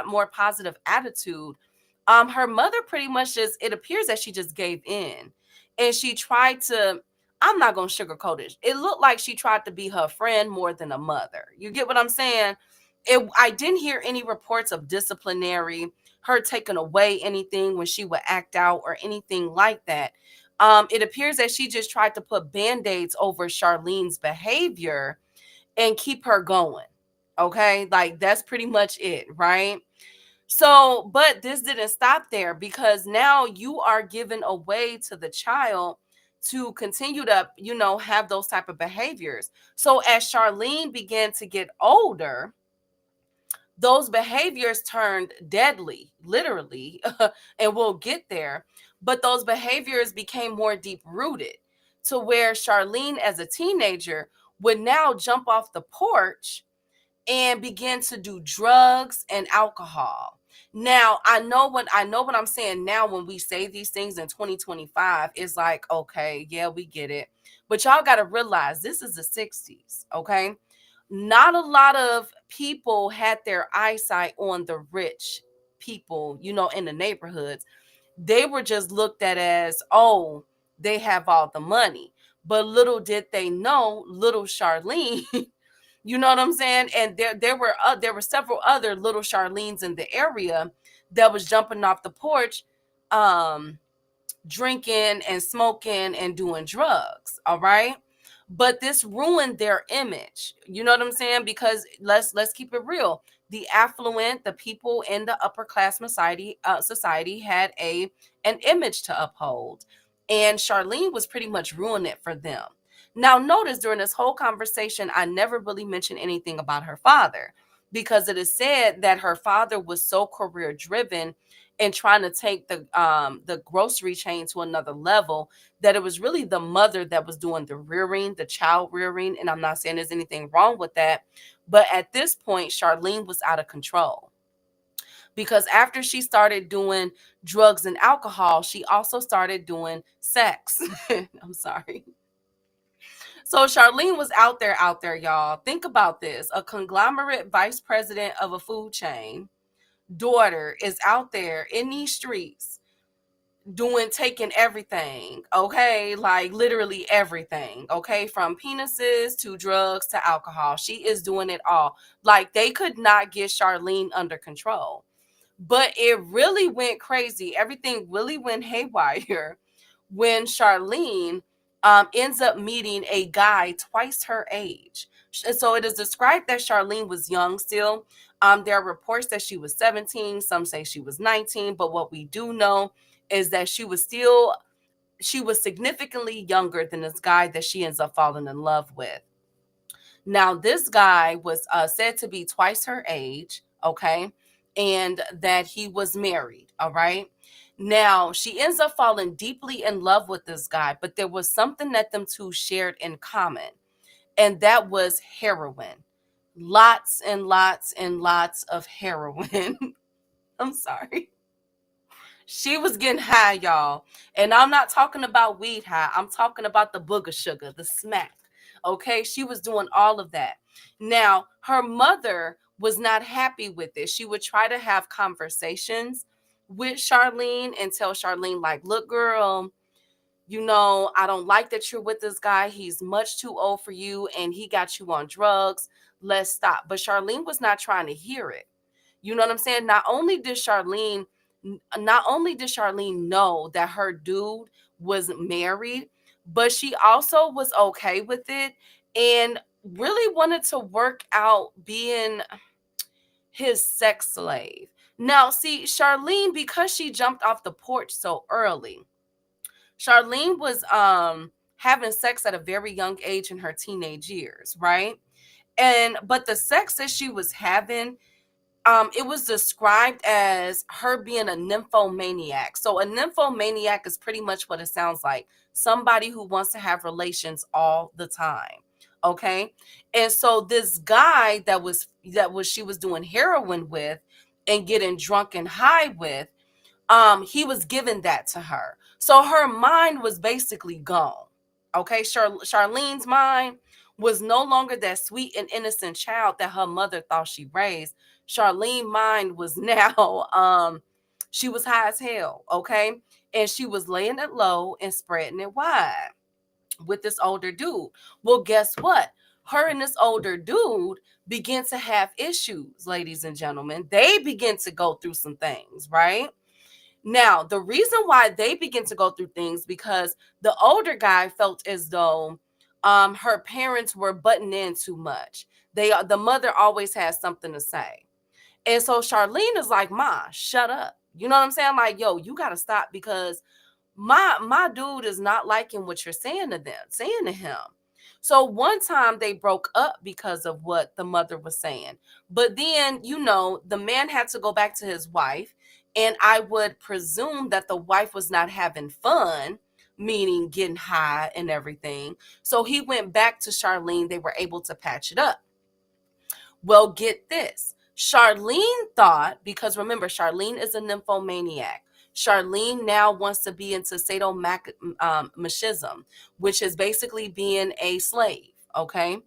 more positive attitude, her mother pretty much it appears that she just gave in. And she tried to, I'm not going to sugarcoat it. It looked like she tried to be her friend more than a mother. You get what I'm saying? I didn't hear any reports of disciplinary, her taking away anything when she would act out or anything like that. It appears that she just tried to put band-aids over Charlene's behavior and keep her going. Okay, like that's pretty much it, right? So, but this didn't stop there, because now you are giving a way to the child to continue to, have those type of behaviors. So as Charlene began to get older, those behaviors turned deadly, literally, and we'll get there. But those behaviors became more deep rooted, to where Charlene, as a teenager, would now jump off the porch and begin to do drugs and alcohol. Now, I know what I'm saying now. When we say these things in 2025, it's like, okay, yeah, we get it. But y'all got to realize this is the 60s, okay? Not a lot of people had their eyesight on the rich people, in the neighborhoods. They were just looked at as, oh, they have all the money. But little did they know, little Charlene, you know what I'm saying? And there were several other little Charlene's in the area that was jumping off the porch, um, drinking and smoking and doing drugs. All right. But this ruined their image. You know what I'm saying? Because let's keep it real. The affluent, the people in the upper class society had an image to uphold. And Charlene was pretty much ruining it for them. Now, notice during this whole conversation, I never really mentioned anything about her father, because it is said that her father was so career driven and trying to take the grocery chain to another level, that it was really the mother that was doing the rearing, the child rearing. And I'm not saying there's anything wrong with that, but at this point, Charlene was out of control, because after she started doing drugs and alcohol, she also started doing sex. I'm sorry. So Charlene was out there, y'all. Think about this: a conglomerate vice president of a food chain daughter is out there in these streets taking everything, okay? Like literally everything, okay? From penises to drugs to alcohol. She is doing it all. Like, they could not get Charlene under control. But it really went crazy. Everything really went haywire when Charlene ends up meeting a guy twice her age. And so it is described that Charlene was young still. There are reports that she was 17. Some say she was 19. But what we do know is that she was significantly younger than this guy that she ends up falling in love with. Now, this guy was said to be twice her age, okay, and that he was married, all right. Now, she ends up falling deeply in love with this guy, but there was something that them two shared in common, and that was heroin. Lots and lots and lots of heroin. I'm sorry. She was getting high, y'all. And I'm not talking about weed high. I'm talking about the booger sugar, the smack. Okay. She was doing all of that. Now, her mother was not happy with it. She would try to have conversations with Charlene and tell Charlene, like, look, girl, I don't like that you're with this guy. He's much too old for you and he got you on drugs. Let's stop. But Charlene was not trying to hear it. You know what I'm saying? Not only did Charlene know that her dude was married, but she also was okay with it and really wanted to work out being his sex slave. Now, see, Charlene, because she jumped off the porch so early, Charlene was having sex at a very young age in her teenage years, right? But the sex that she was having, it was described as her being a nymphomaniac. So a nymphomaniac is pretty much what it sounds like. Somebody who wants to have relations all the time. Okay. And so this guy that was she was doing heroin with and getting drunk and high with, he was giving that to her. So her mind was basically gone. Okay, Charlene's mind was no longer that sweet and innocent child that her mother thought she raised. Charlene's mind was now she was high as hell, okay? And she was laying it low and spreading it wide with this older dude. Well, guess what? Her and this older dude begin to have issues, ladies and gentlemen. They begin to go through some things, right? Now, the reason why they begin to go through things because the older guy felt as though her parents were butting in too much. The mother always has something to say. And so Charlene is like, "Ma, shut up." You know what I'm saying? Like, "Yo, you got to stop because my dude is not liking what you're saying to him." So one time they broke up because of what the mother was saying. But then, the man had to go back to his wife, and I would presume that the wife was not having fun, meaning getting high and everything. So he went back to Charlene. They were able to patch it up. Well, get this. Charlene thought, because remember, Charlene is a nymphomaniac. Charlene now wants to be into sadomasochism, which is basically being a slave. Okay.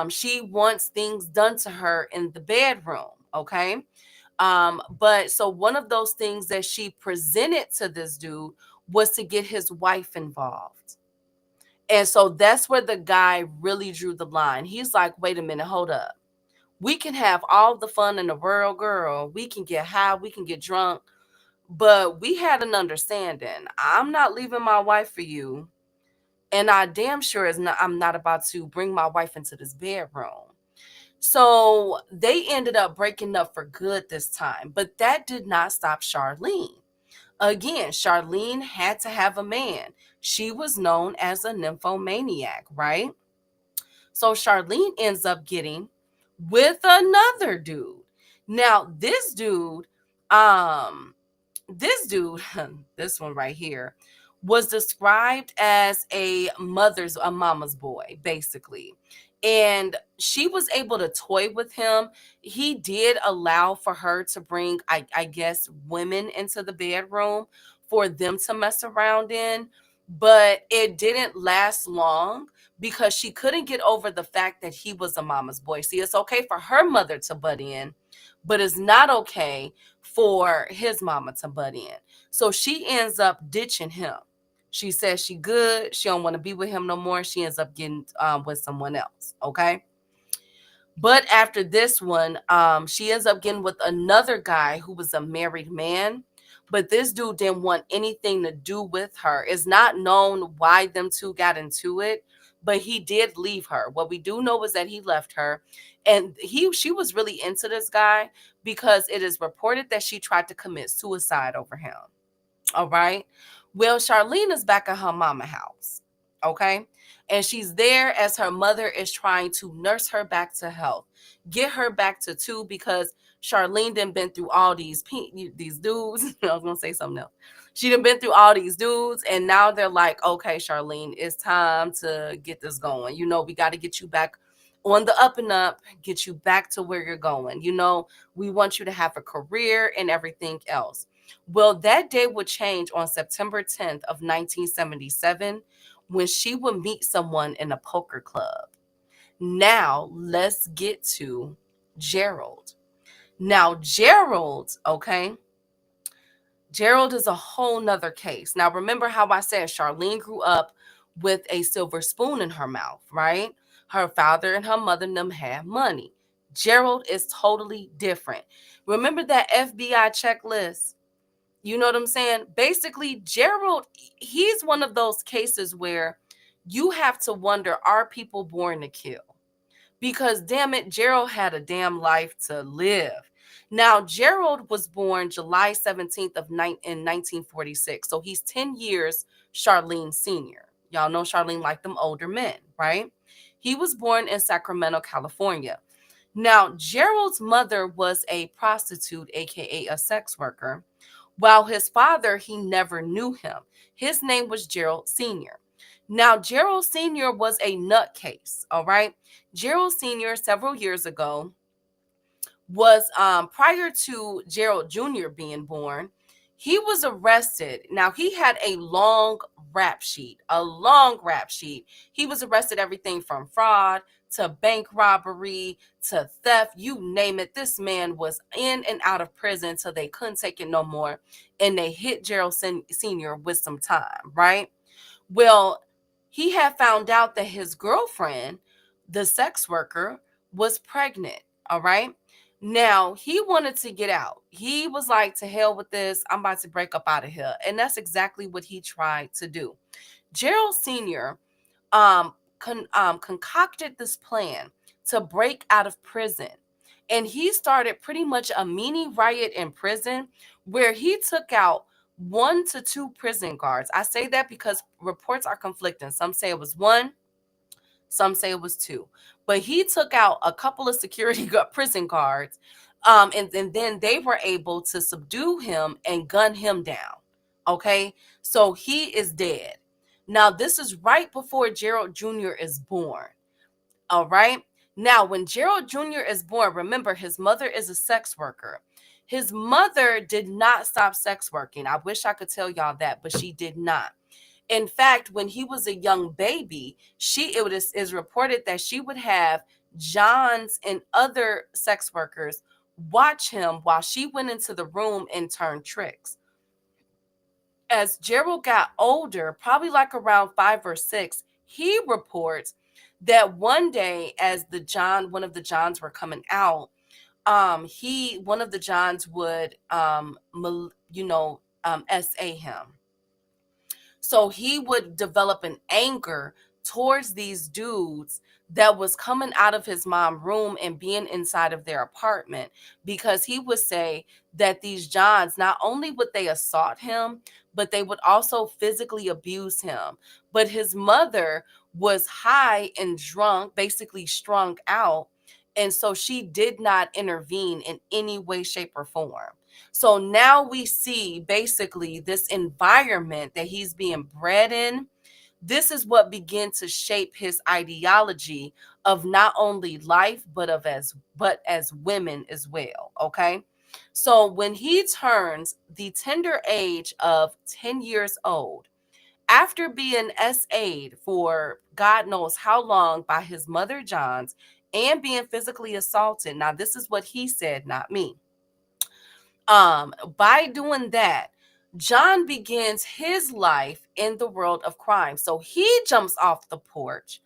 She wants things done to her in the bedroom. Okay. But so one of those things that she presented to this dude was to get his wife involved. And so that's where the guy really drew the line. He's like, wait a minute, hold up. We can have all the fun in the world, girl. We can get high, we can get drunk, but we had an understanding. I'm not leaving my wife for you, and I damn sure I'm not about to bring my wife into this bedroom. So they ended up breaking up for good this time, but that did not stop Charlene. Again, Charlene had to have a man. She was known as a nymphomaniac, right? So Charlene ends up getting with another dude. Now, um, this dude, this one right here, was described as a mama's boy, basically. And she was able to toy with him. He did allow for her to bring, I guess, women into the bedroom for them to mess around in, but it didn't last long because she couldn't get over the fact that he was a mama's boy. See, it's okay for her mother to butt in, but it's not okay for his mama to butt in. So she ends up ditching him. She says she good. She don't want to be with him no more. She ends up getting with someone else. Okay. But after this one, she ends up getting with another guy who was a married man. But this dude didn't want anything to do with her. It's not known why them two got into it, but he did leave her. What we do know is that he left her, and she was really into this guy because it is reported that she tried to commit suicide over him. All right. Well, Charlene is back at her mama house. Okay. And she's there as her mother is trying to nurse her back to health, get her back to two, because Charlene done been through all these dudes. I was gonna say something else. She done been through all these dudes, and now they're like, okay, Charlene, it's time to get this going. We got to get you back on the up and up, get you back to where you're going. We want you to have a career and everything else. Well, that day would change on September 10th of 1977 when she would meet someone in a poker club. Now, let's get to Gerald. Now, okay, Gerald is a whole nother case. Now, remember how I said Charlene grew up with a silver spoon in her mouth, right? Her father and her mother and them had money. Gerald is totally different. Remember that FBI checklist? You know what I'm saying? Basically, Gerald, he's one of those cases where you have to wonder, are people born to kill? Because damn it, Gerald had a damn life to live. Now, Gerald was born July 17th in 1946. So he's 10 years Charlene senior. Y'all know Charlene like them older men, right? He was born in Sacramento, California. Now, Gerald's mother was a prostitute, aka a sex worker, while his father, he never knew him. His name was Gerald Sr. Now, Gerald Sr. was a nutcase, all right? Gerald Sr. several years ago was prior to Gerald Jr. being born, he was arrested. Now he had a long rap sheet, a long rap sheet. He was arrested everything from fraud to bank robbery to theft, you name it. This man was in and out of prison till they couldn't take it no more, and they hit Gerald Sr. with some time, right? Well, he had found out that his girlfriend, the sex worker, was pregnant. All right. Now he wanted to get out. He was like, to hell with this. I'm about to break up out of here. And that's exactly what he tried to do. Gerald Sr. Concocted this plan to break out of prison. And he started pretty much a mini riot in prison where he took out 1 to 2 prison guards. I say that because reports are conflicting. Some say it was 1, some say it was 2. But he took out a couple of prison guards, and then they were able to subdue him and gun him down. Okay, so he is dead. Now, this is right before Gerald Jr. is born. All right. Now, when Gerald Jr. is born, remember his mother is a sex worker. His mother did not stop sex working. I wish I could tell y'all that, but she did not. In fact, when he was a young baby, is reported that she would have Johns and other sex workers watch him while she went into the room and turned tricks. As Gerald got older, probably like around 5 or 6, he reports that one day as one of the Johns were coming out, one of the Johns would SA him. So he would develop an anger towards these dudes that was coming out of his mom's room and being inside of their apartment, because he would say that these Johns, not only would they assault him, but they would also physically abuse him. But his mother was high and drunk, basically strung out. And so she did not intervene in any way, shape, or form. So now we see basically this environment that he's being bred in. This is what began to shape his ideology of not only life, but as women as well. Okay. So when he turns the tender age of 10 years old, after being SA'd for God knows how long by his mother Johns and being physically assaulted. Now, this is what he said, not me. By doing that, John begins his life in the world of crime. So he jumps off the porch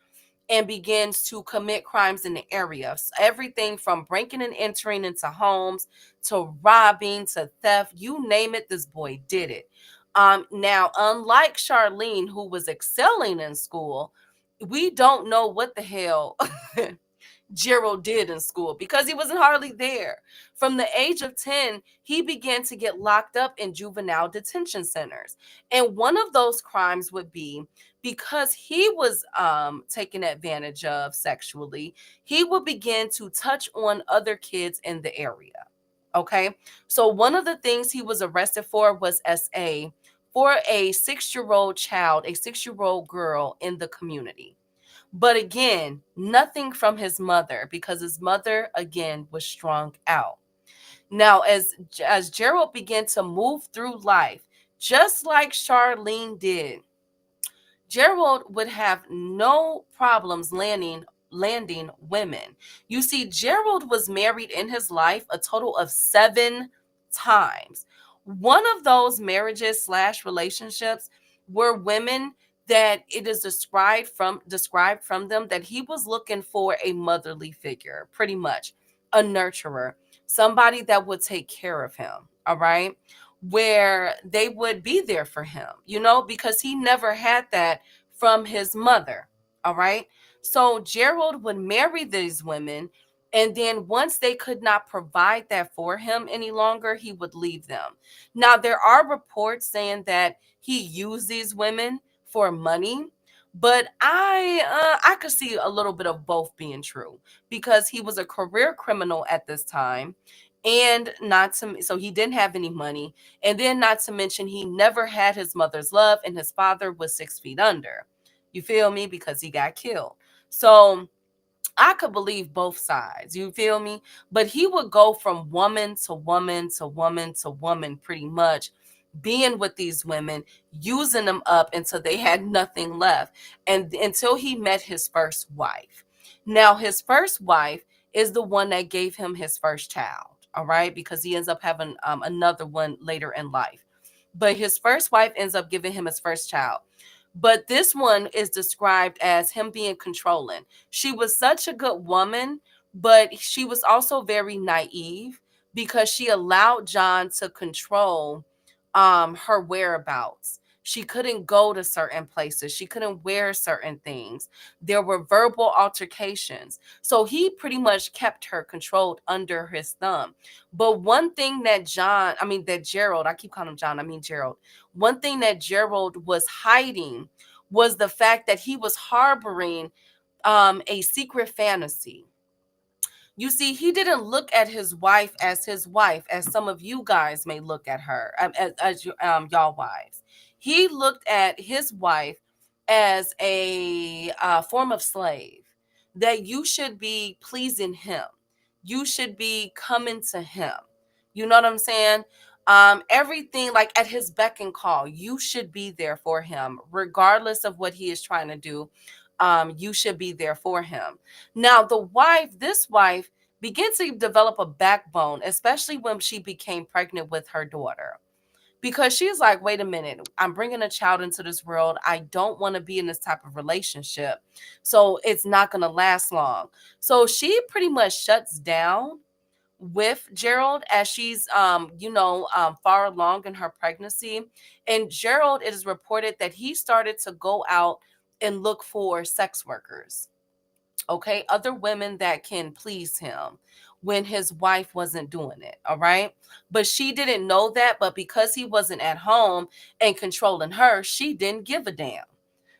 and begins to commit crimes in the area. So everything from breaking and entering into homes to robbing to theft, you name it, this boy did it. Now, unlike Charlene, who was excelling in school, we don't know what the hell Gerald did in school because he wasn't hardly there. From the age of 10, he began to get locked up in juvenile detention centers. And one of those crimes would be, because he was taken advantage of sexually, he would begin to touch on other kids in the area. Okay. So one of the things he was arrested for was SA for a 6-year-old child, a 6-year-old girl in the community. But again, nothing from his mother, because his mother, again, was strung out. Now, as Gerald began to move through life, just like Charlene did, Gerald would have no problems landing women. You see, Gerald was married in his life a total of 7 times. One of those marriages / relationships were women that it is described from them that he was looking for a motherly figure, pretty much a nurturer, somebody that would take care of him. All right. Where they would be there for him, because he never had that from his mother. All right. So Gerald would marry these women. And then once they could not provide that for him any longer, he would leave them. Now, there are reports saying that he used these women for money, But I could see a little bit of both being true, because he was a career criminal at this time, and not to so he didn't have any money, and then not to mention he never had his mother's love, and his father was 6 feet under. You feel me? Because he got killed. So I could believe both sides. You feel me? But he would go from woman to woman to woman to woman, pretty much being with these women, using them up until they had nothing left, and until he met his first wife. Now, his first wife is the one that gave him his first child. All right, because he ends up having another one later in life. But his first wife ends up giving him his first child. But this one is described as him being controlling. She was such a good woman, but she was also very naive, because she allowed John to control her whereabouts. She couldn't go to certain places. She couldn't wear certain things. There were verbal altercations. So he pretty much kept her controlled under his thumb. But one thing that that Gerald, I keep calling him John, I mean Gerald. One thing that Gerald was hiding was the fact that he was harboring a secret fantasy. You see, he didn't look at his wife, as some of you guys may look at her, y'all wives. He looked at his wife as a form of slave, that you should be pleasing him. You should be coming to him. You know what I'm saying? Everything like at his beck and call, you should be there for him, regardless of what he is trying to do. You should be there for him. Now, this wife began to develop a backbone, especially when she became pregnant with her daughter. Because she's like, wait a minute, I'm bringing a child into this world. I don't want to be in this type of relationship. So it's not going to last long. So she pretty much shuts down with Gerald as she's far along in her pregnancy. And Gerald, it is reported that he started to go out and look for sex workers, okay, other women that can please him, when his wife wasn't doing it. All right, but she didn't know that. But because he wasn't at home and controlling her, she didn't give a damn.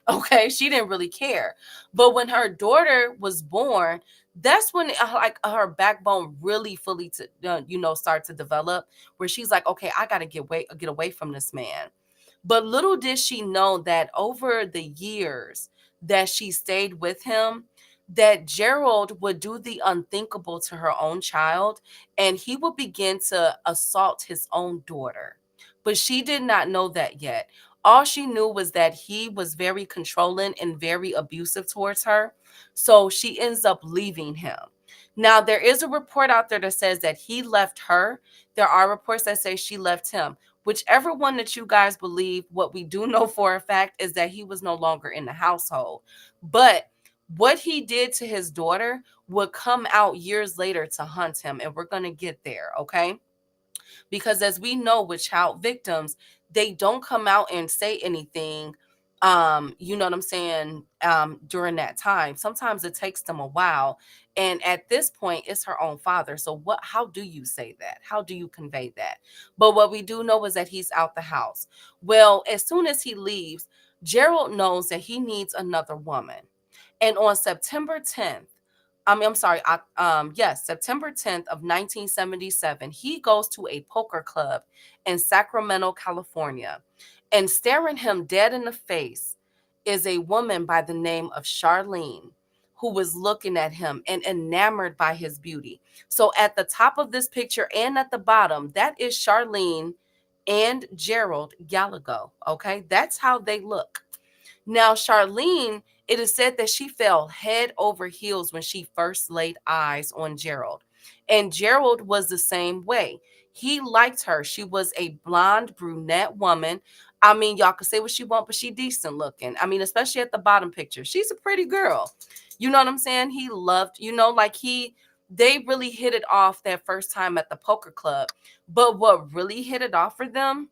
Okay, she didn't really care. But when her daughter was born, that's when like her backbone really fully to start to develop, where she's like, okay, I got to get away from this man. But little did she know that over the years that she stayed with him, that Gerald would do the unthinkable to her own child, and he would begin to assault his own daughter. But she did not know that yet. All she knew was that he was very controlling and very abusive towards her. So she ends up leaving him. Now, there is a report out there that says that he left her. There are reports that say she left him. Whichever one that you guys believe, what we do know for a fact is that he was no longer in the household. But what he did to his daughter would come out years later to haunt him. And we're going to get there, okay? Because as we know with child victims, they don't come out and say anything, you know what I'm saying, during that time. Sometimes it takes them a while, and at this point it's her own father. So how do you say that? How do you convey that? But what we do know is that he's out the house. Well, as soon as he leaves, Gerald knows that he needs another woman. And on September 10th, I'm sorry, yes, September 10th of 1977, he goes to a poker club in Sacramento, California, and staring him dead in the face is a woman by the name of Charlene, who was looking at him and enamored by his beauty. So at the top of this picture and at the bottom, that is Charlene and Gerald Gallagher. Okay, that's how they look. Now, Charlene, it is said that she fell head over heels when she first laid eyes on Gerald. And Gerald was the same way. He liked her. She was a blonde, brunette woman. I mean, y'all can say what she want, but she decent looking. I mean, especially at the bottom picture. She's a pretty girl. You know what I'm saying? He loved, they really hit it off that first time at the poker club. But what really hit it off for them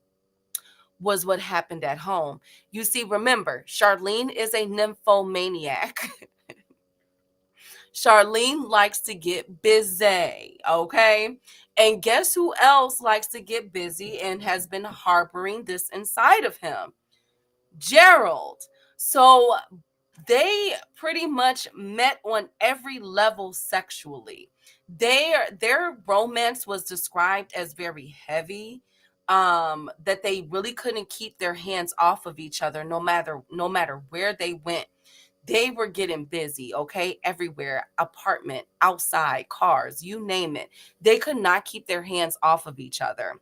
was what happened at home. You see, remember, Charlene is a nymphomaniac. Charlene likes to get busy, okay? And guess who else likes to get busy and has been harboring this inside of him? Gerald. So they pretty much met on every level sexually. Their romance was described as very heavy, that they really couldn't keep their hands off of each other no matter where they went. They were getting busy, okay? Everywhere, apartment, outside, cars, you name it. They could not keep their hands off of each other.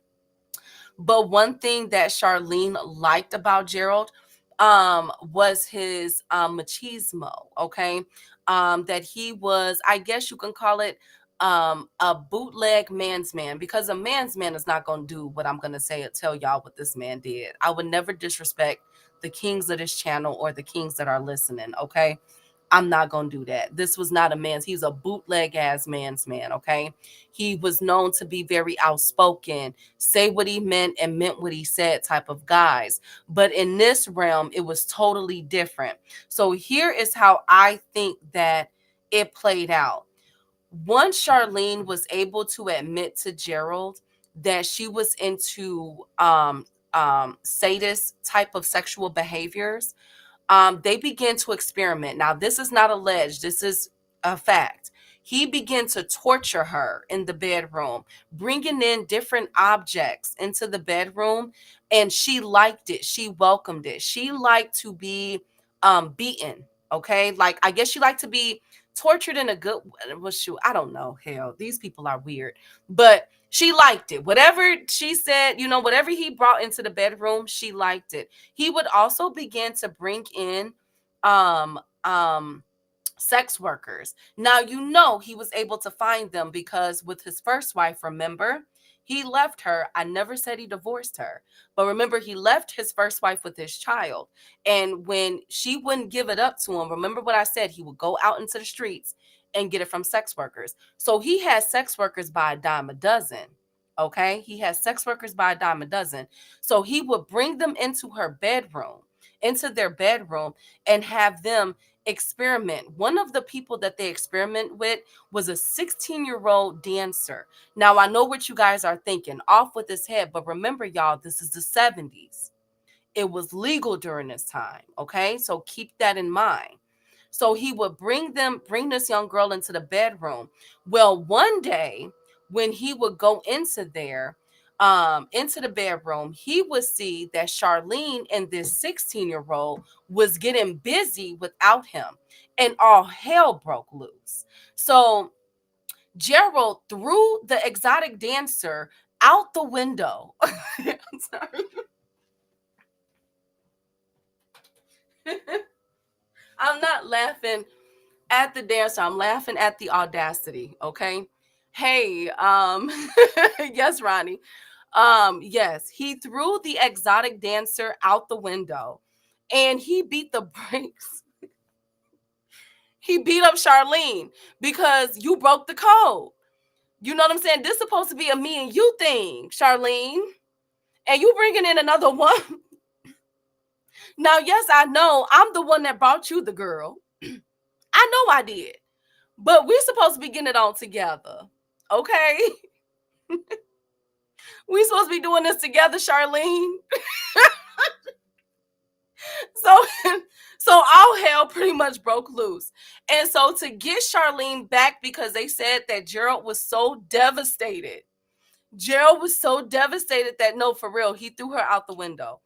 But one thing that Charlene liked about Gerald was his machismo, okay? That he was, I guess you can call it a bootleg man's man, because a man's man is not going to do what I'm going to say or tell y'all what this man did. I would never disrespect the kings of this channel or the kings that are listening, okay? I'm not going to do that. This was not a man's. He's a bootleg ass man's man, okay? He was known to be very outspoken, say what he meant and meant what he said type of guys. But in this realm, it was totally different. So here is how I think that it played out. Once Charlene was able to admit to Gerald that she was into sadist type of sexual behaviors, they began to experiment. Now, this is not alleged, this is a fact. He began to torture her in the bedroom, bringing in different objects into the bedroom, and she liked it. She welcomed it. She liked to be beaten, okay? Like, I guess she liked to be tortured in a good, well, shoot, I don't know. Hell, these people are weird. But she liked it. Whatever she said, whatever he brought into the bedroom, she liked it. He would also begin to bring in um um sex workers. Now, he was able to find them because with his first wife, remember, he left her. I never said he divorced her, but remember, he left his first wife with his child. And when she wouldn't give it up to him, remember what I said, he would go out into the streets and get it from sex workers. So he has sex workers by a dime a dozen. Okay, he has sex workers by a dime a dozen. So he would bring them into their bedroom, and have them experiment. One of the people that they experiment with was a 16-year-old dancer. Now, I know what you guys are thinking, off with his head, but remember, y'all, this is the 70s. It was legal during this time, okay? So keep that in mind. So he would bring this young girl into the bedroom. Well, one day when he would go into the bedroom, he would see that Charlene and this 16-year-old was getting busy without him, and all hell broke loose. So Gerald threw the exotic dancer out the window. I'm sorry. I'm not laughing at the dancer. I'm laughing at the audacity. Okay. Hey, yes, Ronnie. Yes, he threw the exotic dancer out the window, and he beat the brakes. He beat up Charlene because you broke the code. You know what I'm saying? This is supposed to be a me and you thing, Charlene. And you bringing in another one. Now, yes, I know I'm the one that brought you the girl. I know I did. But we're supposed to be getting it on together. Okay? We supposed to be doing this together, Charlene. So, so all hell pretty much broke loose. And so to get Charlene back, because they said that Gerald was so devastated. Gerald was so devastated that, no, for real, he threw her out the window.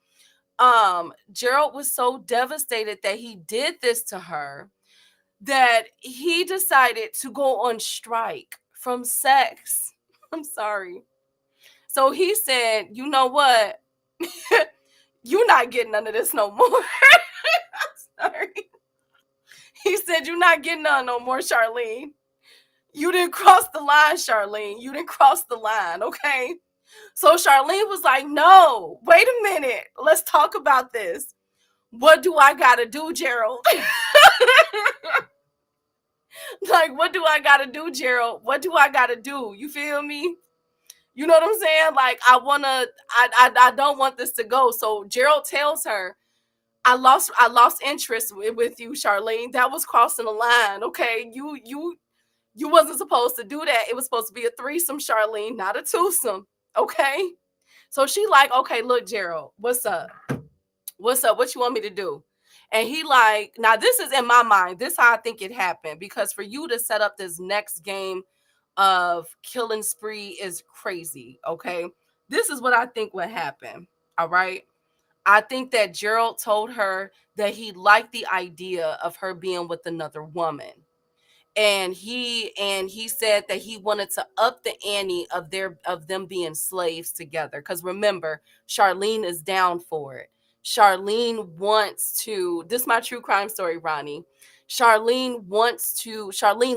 Gerald was so devastated that he did this to her that he decided to go on strike from sex. I'm sorry. So he said, you know what? You're not getting none of this no more. I'm sorry. He said, you're not getting none no more, Charlene. You didn't cross the line, Charlene. You didn't cross the line, okay? So Charlene was like, no, wait a minute. Let's talk about this. What do I got to do, Gerald? Like, what do I got to do, Gerald? What do I got to do? You feel me? You know what I'm saying? Like, I don't want this to go. So Gerald tells her, I lost interest with you, Charlene. That was crossing the line. Okay. You wasn't supposed to do that. It was supposed to be a threesome, Charlene, not a twosome. Okay. So she like, okay, look, Gerald, what's up? What's up? What you want me to do? And he like, now this is in my mind. This is how I think it happened. Because for you to set up this next game of killing spree is crazy. Okay. This is what I think would happen. All right. I think that Gerald told her that he liked the idea of her being with another woman. And he said that he wanted to up the ante of them being slaves together, because remember, Charlene is down for it. This is my true crime story, Ronnie. Charlene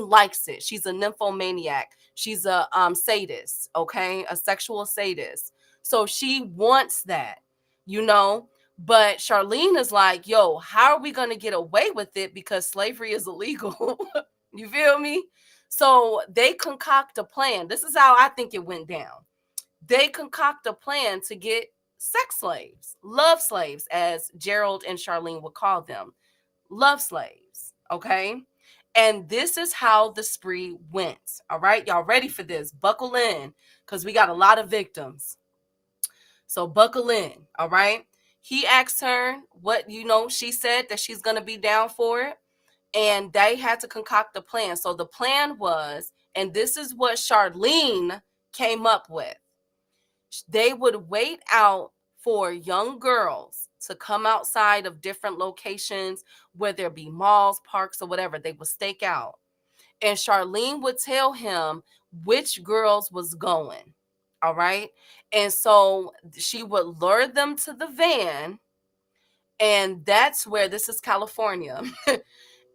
likes it. She's a nymphomaniac. She's a sadist, okay, a sexual sadist. So she wants that, you know. But Charlene is like, yo, how are we going to get away with it, because slavery is illegal? You feel me? So they concoct a plan. This is how I think it went down. They concoct a plan to get sex slaves, love slaves, as Gerald and Charlene would call them, love slaves. Okay. And this is how the spree went. All right. Y'all ready for this? Buckle in, because we got a lot of victims. So buckle in. All right. He asked her what, she said that she's going to be down for it. And they had to concoct a plan. So the plan was, and this is what Charlene came up with, they would wait out for young girls to come outside of different locations, whether there be malls, parks, or whatever. They would stake out. And Charlene would tell him which girls was going. All right. And so she would lure them to the van. And that's where, this is California.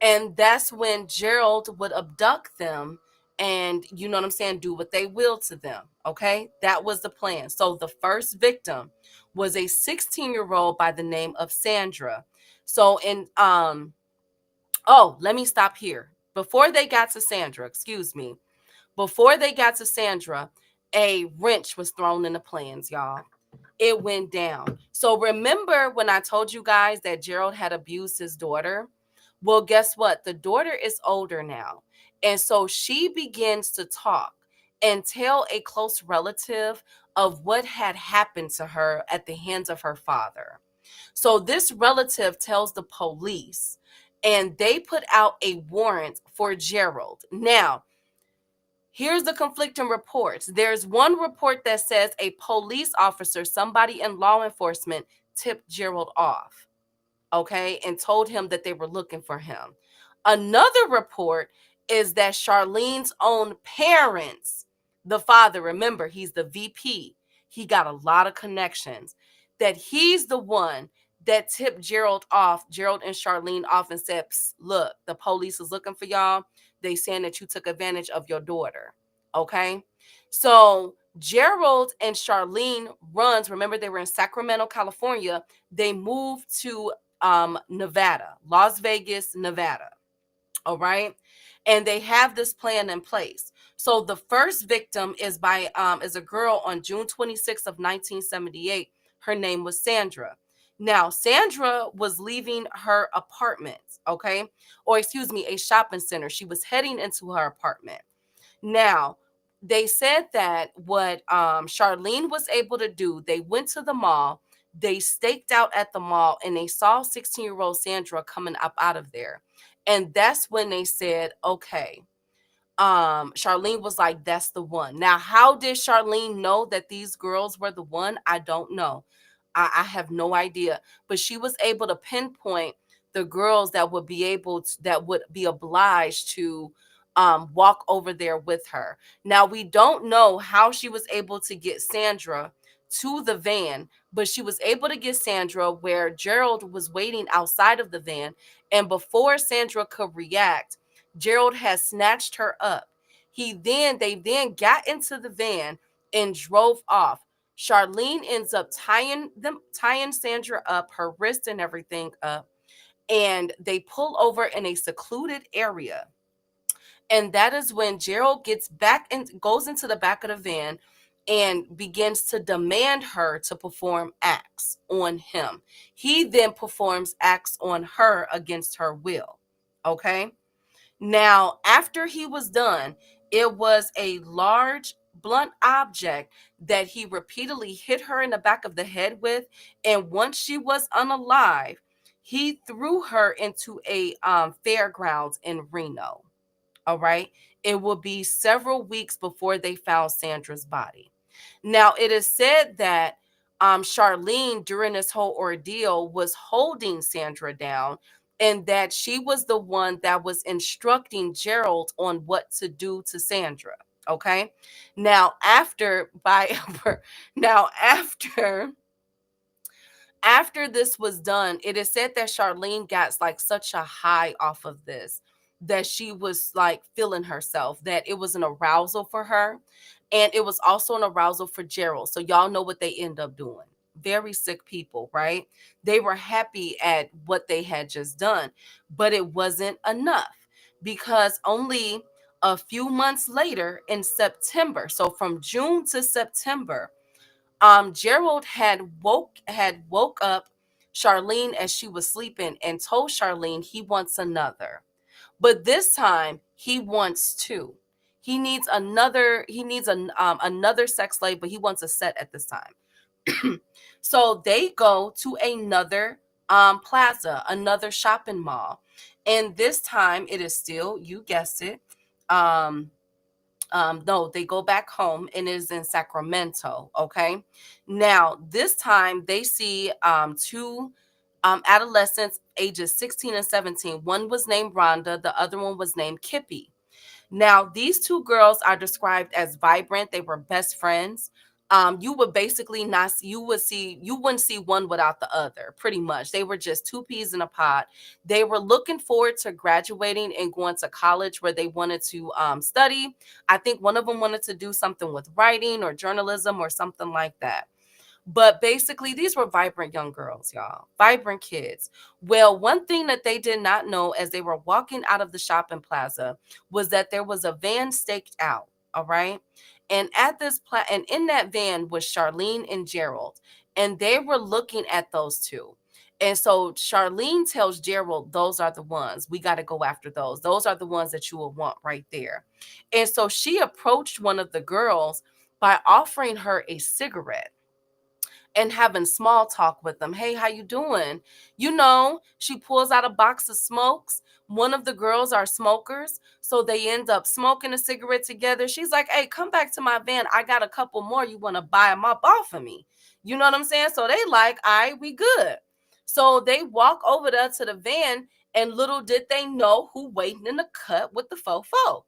And that's when Gerald would abduct them and, you know what I'm saying, do what they will to them. Okay. That was the plan. So the first victim was a 16-year-old by the name of Sandra. So let me stop here. Before they got to Sandra, a wrench was thrown in the plans, y'all. It went down. So remember when I told you guys that Gerald had abused his daughter? Well, guess what? The daughter is older now. And so she begins to talk and tell a close relative of what had happened to her at the hands of her father. So this relative tells the police, and they put out a warrant for Gerald. Now, here's the conflicting reports. There's one report that says a police officer, somebody in law enforcement, tipped Gerald off, okay, and told him that they were looking for him. Another report is that Charlene's own parents, the father, remember, he's the VP, he got a lot of connections, that he's the one that tipped Gerald and Charlene off, and said, look, the police is looking for y'all. They saying that you took advantage of your daughter. Okay. So Gerald and Charlene runs. Remember, they were in Sacramento, California. They moved to Nevada, Las Vegas, Nevada. All right. And they have this plan in place. So the first victim is a girl on June 26th of 1978. Her name was Sandra. Now, Sandra was leaving her apartment, okay? Or excuse me, a shopping center. She was heading into her apartment. Now, they said that what Charlene was able to do, they went to the mall, they staked out at the mall, and they saw 16-year-old Sandra coming up out of there. And that's when they said, okay, Charlene was like, that's the one. Now, how did Charlene know that these girls were the one? I don't know. I have no idea. But she was able to pinpoint the girls that would be obliged to walk over there with her. Now, we don't know how she was able to get Sandra to the van, but she was able to get Sandra where Gerald was waiting outside of the van. And before Sandra could react, Gerald had snatched her up. They then got into the van and drove off. Charlene ends up tying Sandra up, her wrist and everything up, and they pull over in a secluded area. And that is when Gerald gets back and goes into the back of the van and begins to demand her to perform acts on him. He then performs acts on her against her will. Okay. Now, after he was done, it was a large blunt object that he repeatedly hit her in the back of the head with. And once she was unalive, he threw her into a fairgrounds in Reno. All right. It will be several weeks before they found Sandra's body. Now, it is said that Charlene, during this whole ordeal, was holding Sandra down, and that she was the one that was instructing Gerald on what to do to Sandra. Okay. Now, after by now after this was done, it is said that Charlene got like such a high off of this that she was like feeling herself, that it was an arousal for her. And it was also an arousal for Gerald. So y'all know what they end up doing. Very sick people, right? They were happy at what they had just done, but it wasn't enough because only a few months later in September, so from June to September, Gerald had woke up Charlene as she was sleeping and told Charlene he wants another. But this time he wants two. He needs another sex slave, but he wants a set at this time. So they go to another plaza, another shopping mall. And this time it is still, you guessed it, um no, they go back home and it is in Sacramento. Okay. Now, this time they see two adolescents, ages 16 and 17. One was named Rhonda, the other one was named Kippy. Now, these two girls are described as vibrant. They were best friends. You would basically not you wouldn't see one without the other, pretty much. They were just two peas in a pod. They were looking forward to graduating and going to college where they wanted to study. I think one of them wanted to do something with writing or journalism or something like that. But basically, these were vibrant young girls, y'all, vibrant kids. Well, one thing that they did not know as they were walking out of the shopping plaza was that there was a van staked out. All right. And and in that van was Charlene and Gerald, and they were looking at those two. And so Charlene tells Gerald, those are the ones. We got to go after those. Those are the ones that you will want right there. And so she approached one of the girls by offering her a cigarette and having small talk with them. Hey, how you doing? You know, she pulls out a box of smokes. One of the girls are smokers, so they end up smoking a cigarette together. She's like, hey, come back to my van. I got a couple more. You want to buy them up off of me? You know what I'm saying? So they like, all right, we good. So they walk over there to the van, and little did they know who waiting in the cut with the fofo.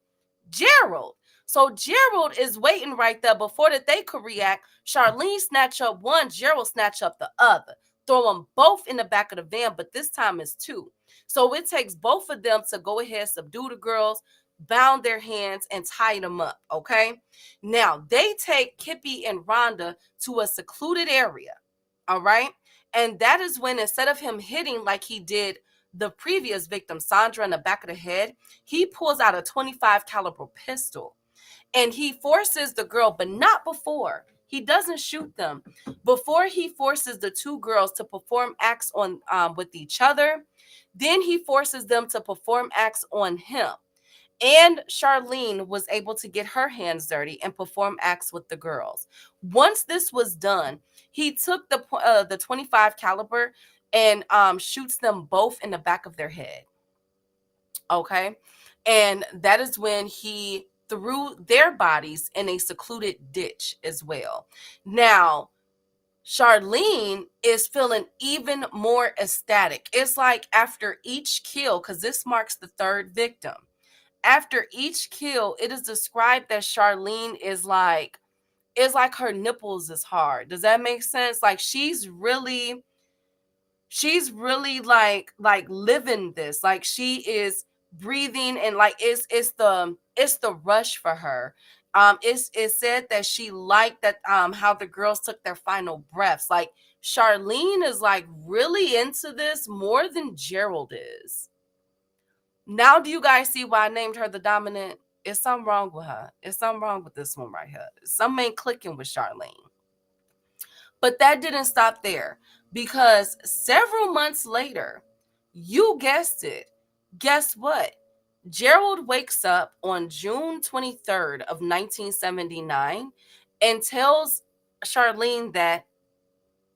Gerald. So Gerald is waiting right there. Before that they could react, Charlene snatch up one, Gerald snatch up the other. Throw them both in the back of the van, but this time it's two. So it takes both of them to go ahead, subdue the girls, bound their hands, and tie them up. Okay. Now they take Kippy and Rhonda to a secluded area. All right. And that is when, instead of him hitting like he did the previous victim, Sandra, in the back of the head, he pulls out a 25 caliber pistol and he forces the girl, but not before. He doesn't shoot them. Before he forces the two girls to perform acts on with each other, then he forces them to perform acts on him. And Charlene was able to get her hands dirty and perform acts with the girls. Once this was done, he took the 25 caliber and shoots them both in the back of their head. Okay. And that is when he threw their bodies in a secluded ditch as well. Now, Charlene is feeling even more ecstatic. It's like after each kill, because this marks the third victim. After each kill, it is described that Charlene is like, it's like her nipples is hard. Does that make sense? Like she's really like living this. Like she is breathing, and like it's the rush for her. It's said that she liked that how the girls took their final breaths. Like Charlene is like really into this more than Gerald is. Now do you guys see why I named her the dominant? It's something wrong with her. It's something wrong with this one right here. Something ain't clicking with Charlene. But that didn't stop there, because several months later, you guessed it, guess what? Gerald wakes up on June 23rd of 1979 and tells Charlene that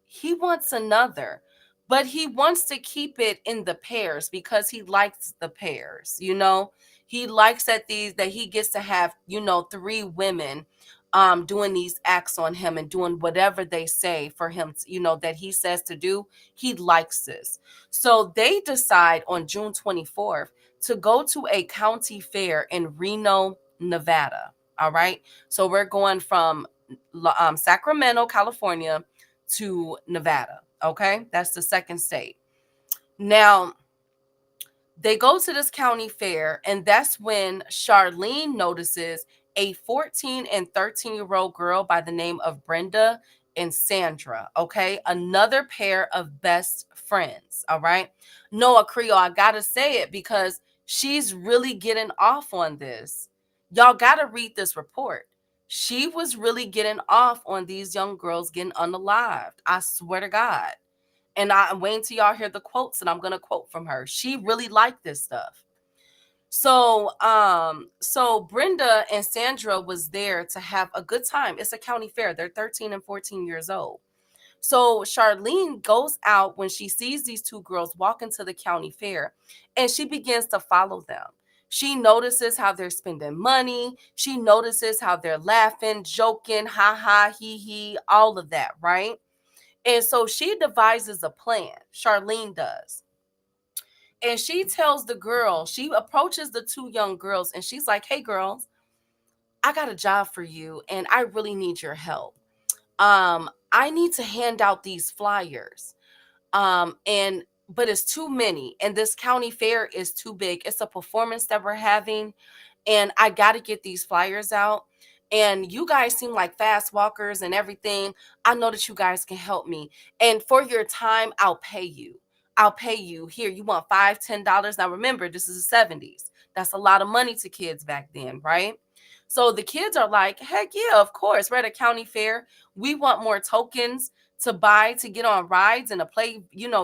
he wants another, but he wants to keep it in the pairs because he likes the pairs, he likes that he gets to have, three women doing these acts on him and doing whatever they say for him, that he says to do. He likes this. So they decide on June 24th to go to a county fair in Reno, Nevada. All right. So we're going from Sacramento, California to Nevada. Okay. That's the second state. Now, they go to this county fair, and that's when Charlene notices a 14 and 13-year-old girl by the name of Brenda and Sandra. Okay. Another pair of best friends. All right. Noah Creole, I got to say it because she's really getting off on this. Y'all got to read this report. She was really getting off on these young girls getting unalived. I swear to God. And I'm waiting till y'all hear the quotes, and I'm gonna quote from her. She really liked this stuff. So Brenda and Sandra was there to have a good time. It's a county fair. They're 13 and 14 years old. So Charlene goes out when she sees these two girls walk into the county fair, and she begins to follow them. She notices how they're spending money. She notices how they're laughing, joking, ha ha, he, all of that, right? And so she devises a plan. Charlene does. And she tells the girl, she approaches the two young girls, and she's like, hey, girls, I got a job for you, and I really need your help. I need to hand out these flyers. But it's too many, and this county fair is too big. It's a performance that we're having, and I got to get these flyers out. And you guys seem like fast walkers and everything. I know that you guys can help me. And for your time, I'll pay you. I'll pay you. Here, you want $5, $10. Now remember, this is the 70s. That's a lot of money to kids back then, right? So the kids are like, heck yeah, of course. We're at a county fair. We want more tokens to buy to get on rides and to play,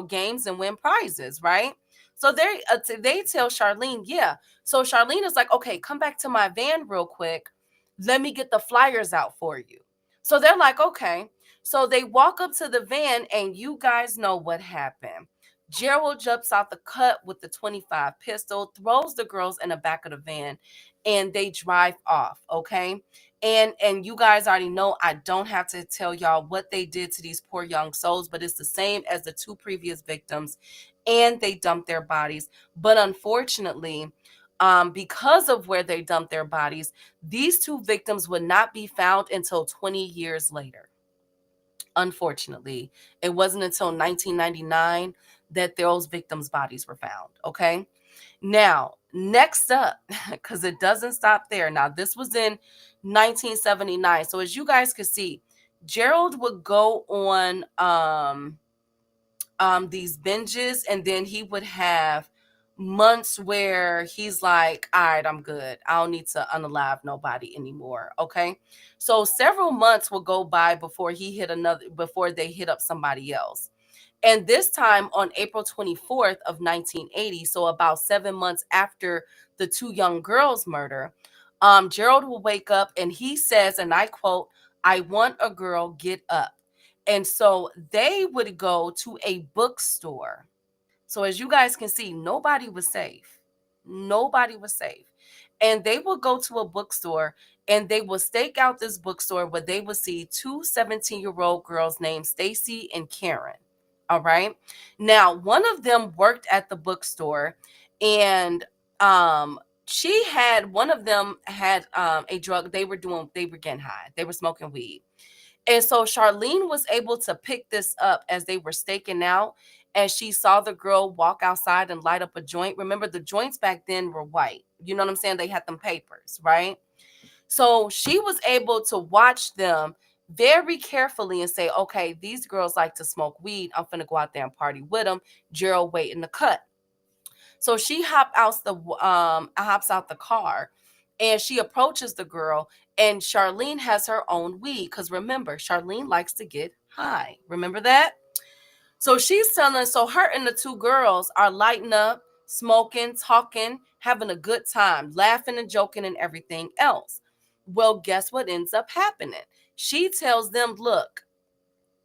games and win prizes, right? So they tell Charlene, yeah. So Charlene is like, okay, come back to my van real quick. Let me get the flyers out for you. So they're like, okay. So they walk up to the van, and you guys know what happened. Gerald jumps out the cut with the 25 pistol, throws the girls in the back of the van, and they drive off. Okay. And you guys already know, I don't have to tell y'all what they did to these poor young souls, but it's the same as the two previous victims, and they dumped their bodies. But unfortunately, because of where they dumped their bodies, these two victims would not be found until 20 years later. Unfortunately, it wasn't until 1999 that those victims' bodies were found. Okay. Now, next up, because it doesn't stop there. Now, this was in 1979. So as you guys can see, Gerald would go on these binges, and then he would have months where he's like, all right, I'm good. I don't need to unalive nobody anymore. Okay. So several months will go by before before they hit up somebody else. And this time on April 24th of 1980, so about 7 months after the two young girls' murder, Gerald will wake up and he says, and I quote, I want a girl, get up. And so they would go to a bookstore. So as you guys can see, nobody was safe. Nobody was safe. And they will go to a bookstore, and they will stake out this bookstore where they will see two 17-year-old girls named Stacy and Karen. All right. Now, one of them worked at the bookstore, and one of them had a drug. They were getting high. They were smoking weed. And so Charlene was able to pick this up as they were staking out, and she saw the girl walk outside and light up a joint. Remember, the joints back then were white. You know what I'm saying? They had them papers, right? So she was able to watch them very carefully and say, okay, these girls like to smoke weed. I'm finna go out there and party with them. Gerald wait in the cut. So she hops out the car, and she approaches the girl, and Charlene has her own weed, because remember, Charlene likes to get high. Remember that? So her and the two girls are lighting up, smoking, talking, having a good time, laughing and joking and everything else. Well, guess what ends up happening? She tells them, look,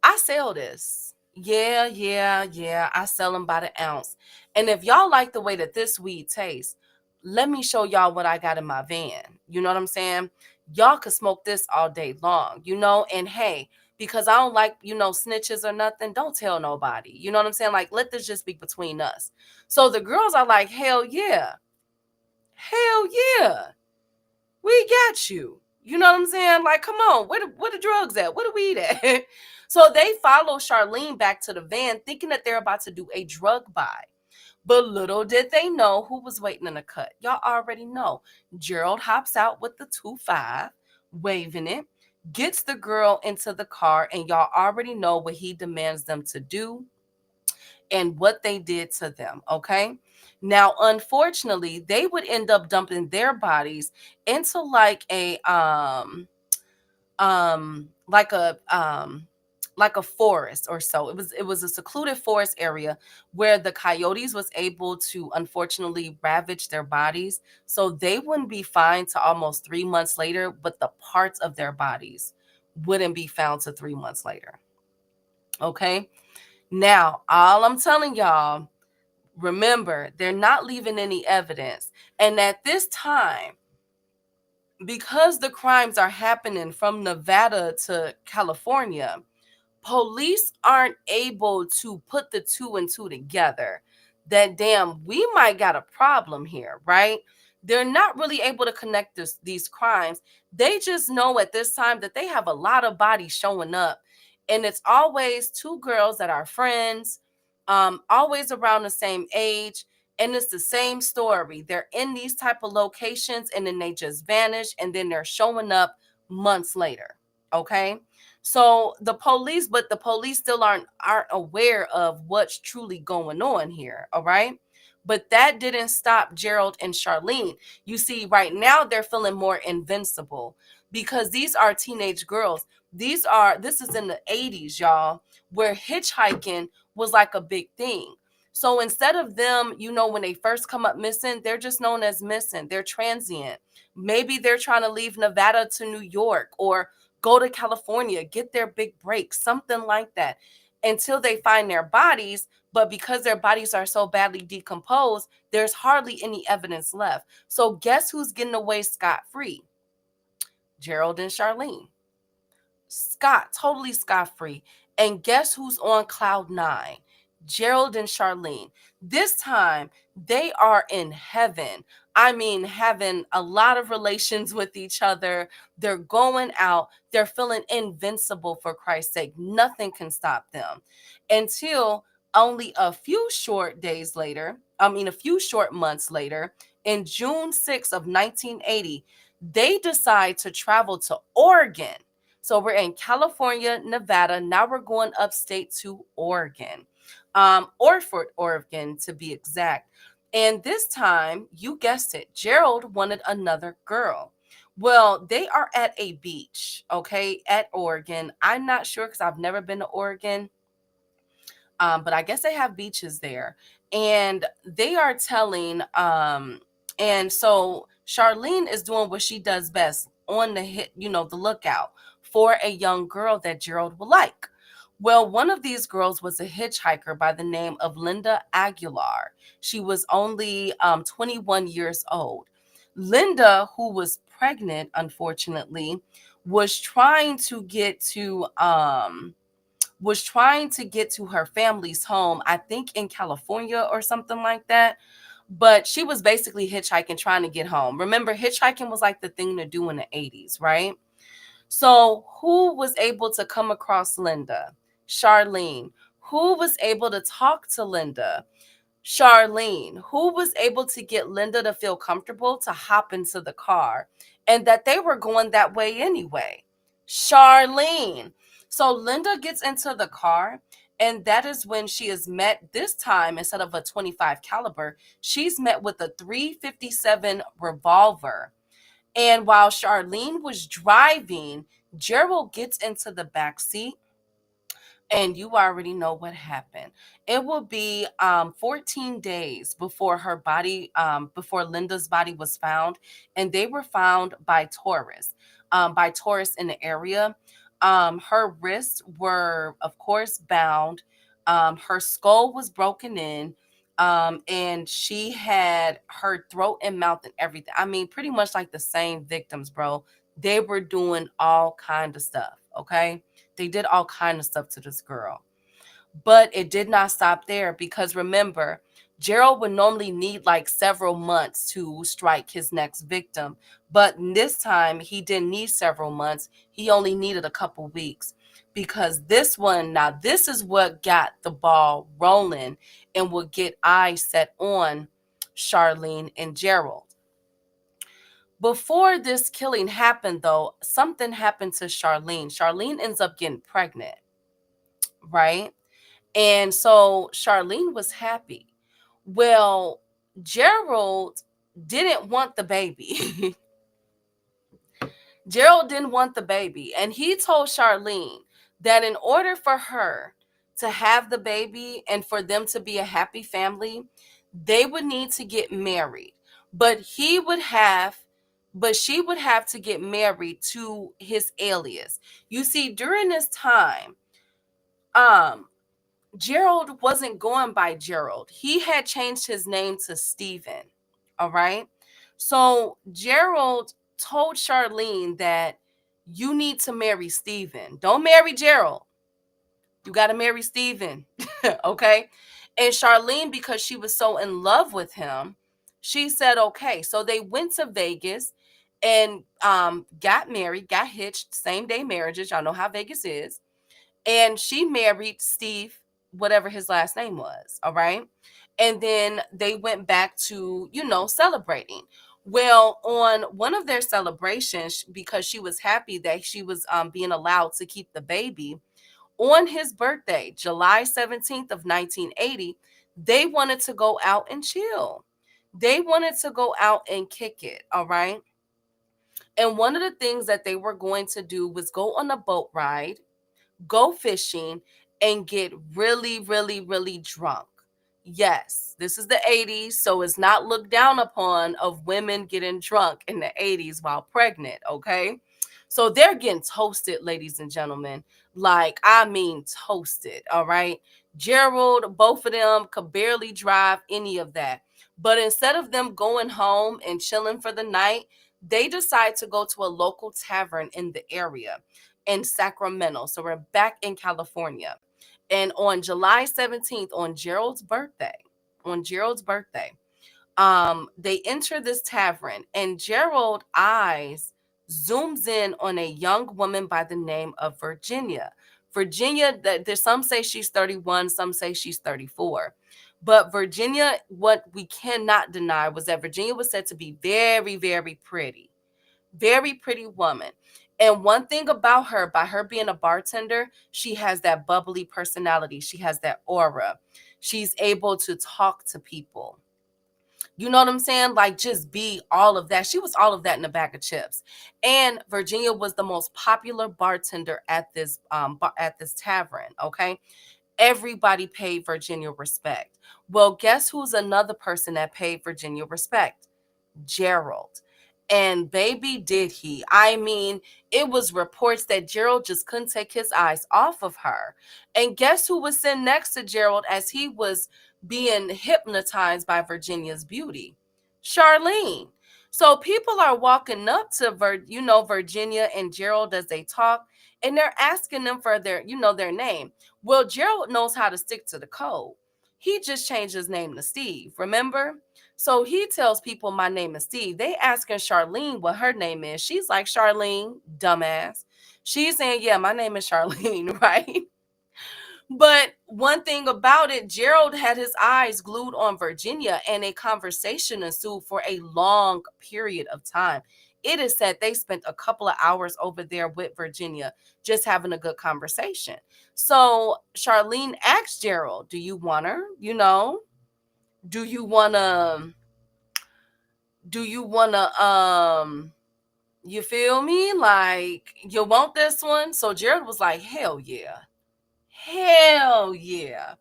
I sell this. Yeah. I sell them by the ounce. And if y'all like the way that this weed tastes, let me show y'all what I got in my van. You know what I'm saying? Y'all could smoke this all day long, and hey, because I don't like, snitches or nothing, don't tell nobody. You know what I'm saying? Like, let this just be between us. So the girls are like, hell yeah. Hell yeah. We got you. You know what I'm saying? Like, come on, where the drugs at? Where the weed at? So they follow Charlene back to the van, thinking that they're about to do a drug buy. But little did they know who was waiting in the cut. Y'all already know. Gerald hops out with the 2.5, waving it, gets the girl into the car, and y'all already know what he demands them to do and what they did to them. Okay. Now, unfortunately, they would end up dumping their bodies into like a forest or so. It was a secluded forest area where the coyotes was able to unfortunately ravage their bodies, so they wouldn't be found to almost 3 months later, but the parts of their bodies wouldn't be found to 3 months later. Okay. Now, all I'm telling y'all, remember, they're not leaving any evidence. And at this time, because the crimes are happening from Nevada to California, police aren't able to put the two and two together. That damn, we might got a problem here, right? They're not really able to connect these crimes. They just know at this time that they have a lot of bodies showing up, and it's always two girls that are friends, always around the same age, and it's the same story. They're in these type of locations, and then they just vanish, and then they're showing up months later. Okay. So the police still aren't aware of what's truly going on here, all right? But that didn't stop Gerald and Charlene. You see, right now they're feeling more invincible because these are teenage girls. This is in the 80s, y'all, where hitchhiking was like a big thing. So instead of them, when they first come up missing, they're just known as missing. They're transient. Maybe they're trying to leave Nevada to New York or go to California, get their big break, something like that, until they find their bodies. But because their bodies are so badly decomposed, there's hardly any evidence left. So guess who's getting away scot-free? Gerald and Charlene. Totally scot-free. And guess who's on cloud nine? Gerald and Charlene. This time they are in heaven. I mean, having a lot of relations with each other. They're going out. They're feeling invincible, for Christ's sake. Nothing can stop them until only a few short months later, in June 6th of 1980, they decide to travel to Oregon. So we're in California, Nevada. Now we're going upstate to Oregon, Orford, Oregon, to be exact. And this time, you guessed it, Gerald wanted another girl. Well, they are at a beach, okay, at Oregon. I'm not sure because I've never been to Oregon, but I guess they have beaches there. And they are and so Charlene is doing what she does best, on the lookout for a young girl that Gerald will like. Well, one of these girls was a hitchhiker by the name of Linda Aguilar. She was only 21 years old. Linda, who was pregnant, unfortunately, was trying to get to her family's home, I think in California or something like that. But she was basically hitchhiking, trying to get home. Remember, hitchhiking was like the thing to do in the 80s, right? So who was able to come across Linda? Charlene. Who was able to talk to Linda? Charlene. Who was able to get Linda to feel comfortable to hop into the car and that they were going that way anyway? Charlene. So Linda gets into the car, and that is when she is met. This time, instead of a 25 caliber, she's met with a 357 revolver. And while Charlene was driving, Gerald gets into the back seat, and you already know what happened. It will be 14 days before Linda's body was found, and they were found by tourists in the area. Her wrists were, of course, bound. Her skull was broken in. And she had her throat and mouth and everything. I mean, pretty much like the same victims, bro. They were doing all kind of stuff. Okay. They did all kind of stuff to this girl. But it did not stop there, because remember, Gerald would normally need like several months to strike his next victim. But this time he didn't need several months. He only needed a couple weeks, because this one, now this is what got the ball rolling and would get eyes set on Charlene and Gerald. Before this killing happened, though, something happened to Charlene. Charlene ends up getting pregnant, right? And so Charlene was happy. Well, Gerald didn't want the baby. Gerald didn't want the baby. And he told Charlene that in order for her to have the baby and for them to be a happy family, they would need to get married. But she would have to get married to his alias. You see, during this time, Gerald wasn't going by Gerald. He had changed his name to Stephen. All right. So Gerald told Charlene that you need to marry Stephen. Don't marry Gerald. You got to marry Stephen. Okay. And Charlene, because she was so in love with him, she said, okay. So they went to Vegas and got married, got hitched, same day marriages. Y'all know how Vegas is. And she married Steve, whatever his last name was. All right. And then they went back to, celebrating. Well, on one of their celebrations, because she was happy that she was being allowed to keep the baby, on his birthday, July 17th of 1980, they wanted to go out and chill. They wanted to go out and kick it. All right. And one of the things that they were going to do was go on a boat ride, go fishing, and get really, really, really drunk. Yes, this is the 80s, so it's not looked down upon of women getting drunk in the 80s while pregnant, okay? So they're getting toasted, ladies and gentlemen. Like, I mean toasted, all right? Gerald, both of them could barely drive any of that. But instead of them going home and chilling for the night, they decide to go to a local tavern in the area in Sacramento. So we're back in California. And on July 17th, on Gerald's birthday, they enter this tavern, and Gerald eyes zooms in on a young woman by the name of Virginia. Virginia, there's some say she's 31, some say she's 34. But Virginia, what we cannot deny was that Virginia was said to be very, very pretty. Very pretty woman. And one thing about her, by her being a bartender, she has that bubbly personality. She has that aura. She's able to talk to people. You know what I'm saying? Like, just be all of that. She was all of that in a bag of chips. And Virginia was the most popular bartender at this tavern. Okay, everybody paid Virginia respect. Well, guess who's another person that paid Virginia respect? Gerald. And baby, did he. I mean, it was reports that Gerald just couldn't take his eyes off of her. And guess who was sitting next to Gerald as he was being hypnotized by Virginia's beauty? Charlene. So people are walking up to Virginia and Gerald as they talk, and they're asking them for their name. Well, Gerald knows how to stick to the code. He just changed his name to Steve, remember? So he tells people, my name is Steve. They asking Charlene what her name is. She's like, Charlene, dumbass. She's saying, yeah, my name is Charlene, right? But one thing about it, Gerald had his eyes glued on Virginia, and a conversation ensued for a long period of time. It is said they spent a couple of hours over there with Virginia, just having a good conversation. So Charlene asked Gerald, do you want her? Do you wanna you feel me? Like, you want this one? So Gerald was like, hell yeah. Hell yeah.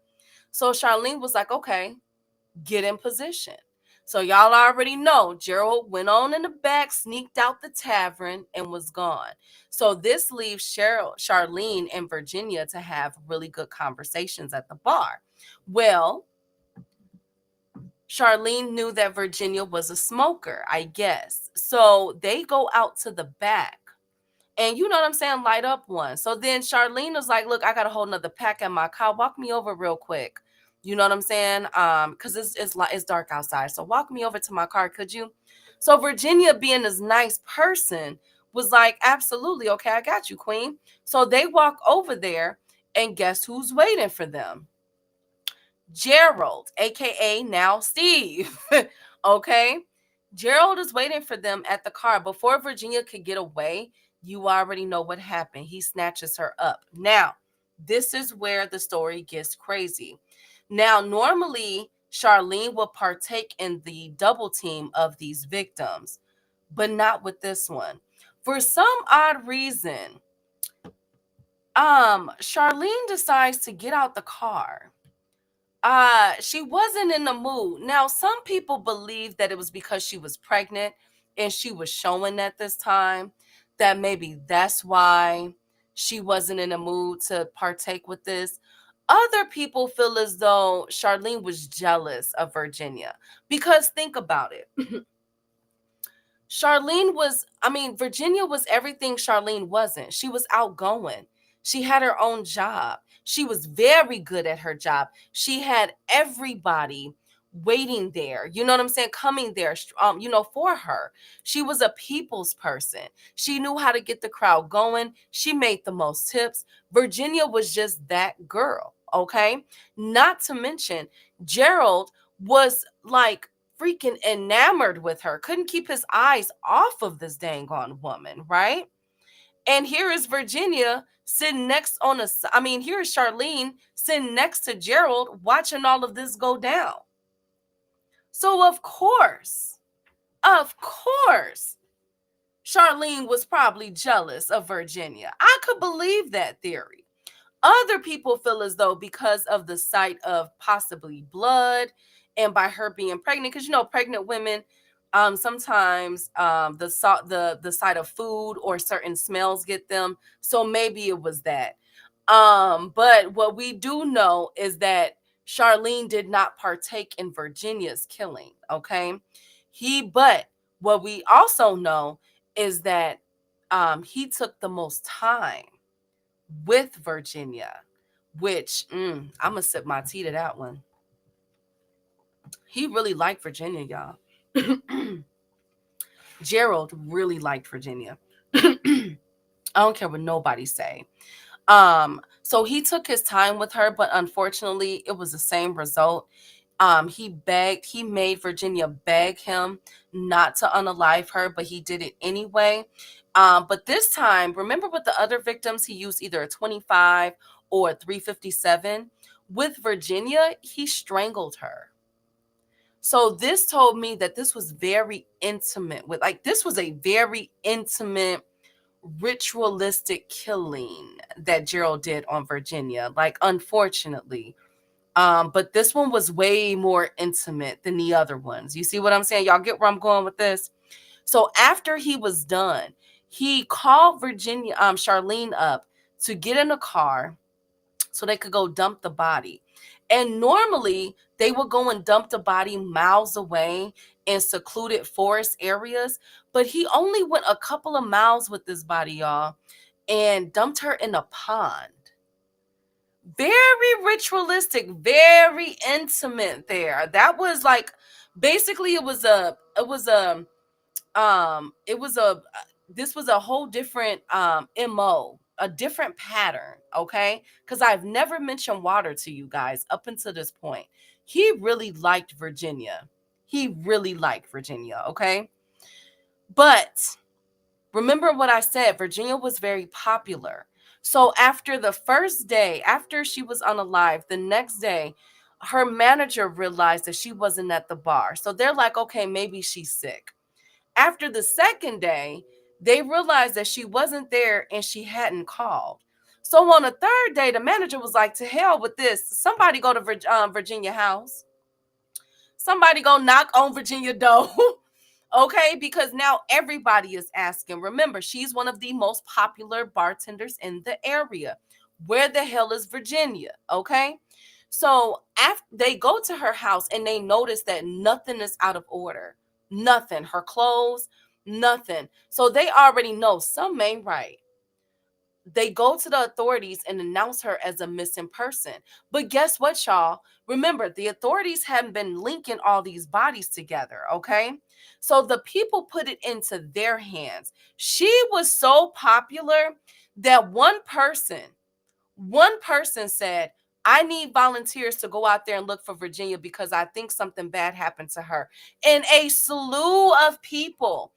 So Charlene was like, okay, get in position. So y'all already know Gerald went on in the back, sneaked out the tavern, and was gone. So this leaves Charlene, and Virginia to have really good conversations at the bar. Well, Charlene knew that Virginia was a smoker, I guess. So they go out to the back. And you know what I'm saying? Light up one. So then Charlene was like, look, I got a whole nother pack in my car. Walk me over real quick. You know what I'm saying? Because it's dark outside. So walk me over to my car, could you? So Virginia, being this nice person, was like, absolutely, okay, I got you, queen. So they walk over there, and guess who's waiting for them? Gerald, aka now Steve. Okay. Gerald is waiting for them at the car. Before Virginia could get away, you already know what happened. He snatches her up. Now, this is where the story gets crazy. Now, normally, Charlene will partake in the double team of these victims, but not with this one. For some odd reason, Charlene decides to get out the car. She wasn't in the mood. Now, some people believe that it was because she was pregnant and she was showing at this time, that maybe that's why she wasn't in the mood to partake with this. Other people feel as though Charlene was jealous of Virginia, because think about it. Virginia was everything Charlene wasn't. She was outgoing. She had her own job. She was very good at her job. She had everybody waiting there. You know what I'm saying? Coming there, for her. She was a people's person. She knew how to get the crowd going. She made the most tips. Virginia was just that girl, okay? Not to mention, Gerald was like freaking enamored with her, couldn't keep his eyes off of this dang on woman, right? And here is Virginia sitting next on here is Charlene sitting next to Gerald watching all of this go down. So of course, Charlene was probably jealous of Virginia. I could believe that theory. Other people feel as though because of the sight of possibly blood, and by her being pregnant, because pregnant women, sometimes the sight of food or certain smells get them. So maybe it was that. But what we do know is that Charlene did not partake in Virginia's killing. Okay, but what we also know is that he took the most time with Virginia, which I'm gonna sip my tea to that one. He really liked Virginia, y'all. Gerald really liked Virginia. I don't care what nobody say. So he took his time with her, but unfortunately, it was the same result. He made Virginia beg him not to unalive her, but he did it anyway. But this time, remember with the other victims, he used either a 25 or a 357. With Virginia, he strangled her. So this told me that this was very intimate this was a very intimate ritualistic killing that Gerald did on Virginia, unfortunately. But this one was way more intimate than the other ones. You see what I'm saying? Y'all get where I'm going with this? So after he was done, he called Charlene up to get in a car so they could go dump the body. And normally they would go and dump the body miles away in secluded forest areas, but he only went a couple of miles with this body, y'all, and dumped her in a pond. Very ritualistic, very intimate there. That was basically this was a whole different MO, a different pattern, okay? Because I've never mentioned water to you guys up until this point. He really liked Virginia. Okay? But remember what I said, Virginia was very popular. So after the first day, after she was unalive, the next day, her manager realized that she wasn't at the bar. So they're like, okay, maybe she's sick. After the second day, they realized that she wasn't there and she hadn't called. So on the third day, the manager was like, to hell with this. Somebody go to Virginia house. Somebody go knock on Virginia door. Okay, because now everybody is asking. Remember, she's one of the most popular bartenders in the area. Where the hell is Virginia? Okay, so after they go to her house and they notice that nothing is out of order, nothing, her clothes, nothing. So they already know something ain't right. They go to the authorities and announce her as a missing person. But guess what, y'all? Remember, the authorities haven't been linking all these bodies together, okay? So the people put it into their hands. She was so popular that one person said, I need volunteers to go out there and look for Virginia because I think something bad happened to her. And a slew of people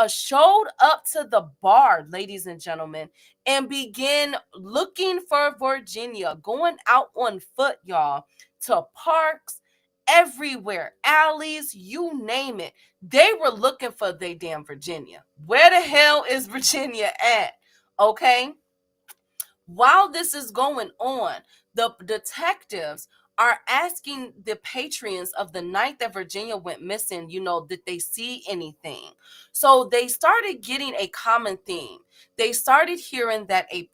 showed up to the bar, ladies and gentlemen, and began looking for Virginia, going out on foot, y'all, to parks, everywhere, alleys, you name it. They were looking for their damn Virginia. Where the hell is Virginia at? Okay. While this is going on, the detectives are asking the patrons of the night that Virginia went missing, did they see anything? So they started getting a common theme. They started hearing that a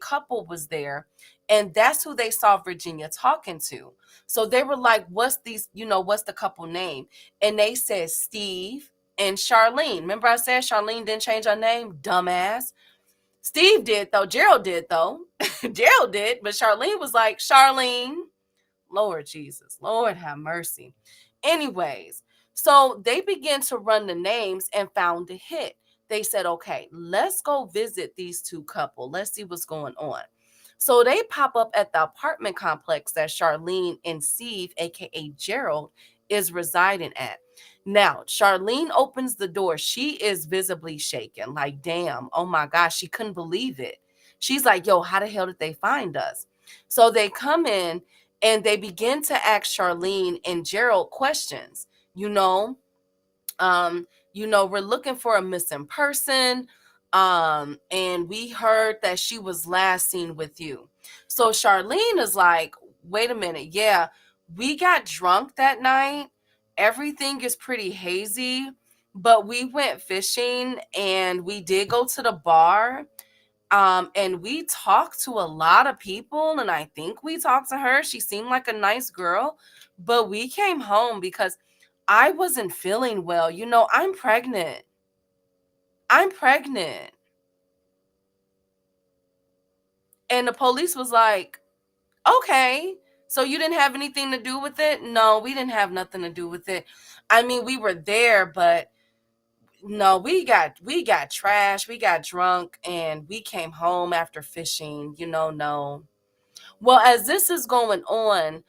couple was there, and that's who they saw Virginia talking to. So they were like, what's the couple name? And they said Steve and Charlene. Remember I said Charlene didn't change her name? Dumbass. Steve did though. Gerald did though. Gerald did, but Charlene was like, Charlene, Lord Jesus, Lord have mercy. Anyways, so they began to run the names and found a hit. They said, okay, let's go visit these two couple. Let's see what's going on. So they pop up at the apartment complex that Charlene and Steve, aka Gerald, is residing at. Now, Charlene opens the door. She is visibly shaken. Like, damn, oh my gosh, she couldn't believe it. She's like, yo, how the hell did they find us? So they come in and they begin to ask Charlene and Gerald questions. We're looking for a missing person. And we heard that she was last seen with you. So Charlene is like, wait a minute. Yeah, we got drunk that night. Everything is pretty hazy, but we went fishing and we did go to the bar. And we talked to a lot of people, and I think we talked to her. She seemed like a nice girl, but we came home because I wasn't feeling well. I'm pregnant. I'm pregnant. And the police was like, okay, so you didn't have anything to do with it? No, we didn't have nothing to do with it. I mean, we were there, but no, we got trashed, we got drunk, and we came home after fishing, no. Well, as this is going on,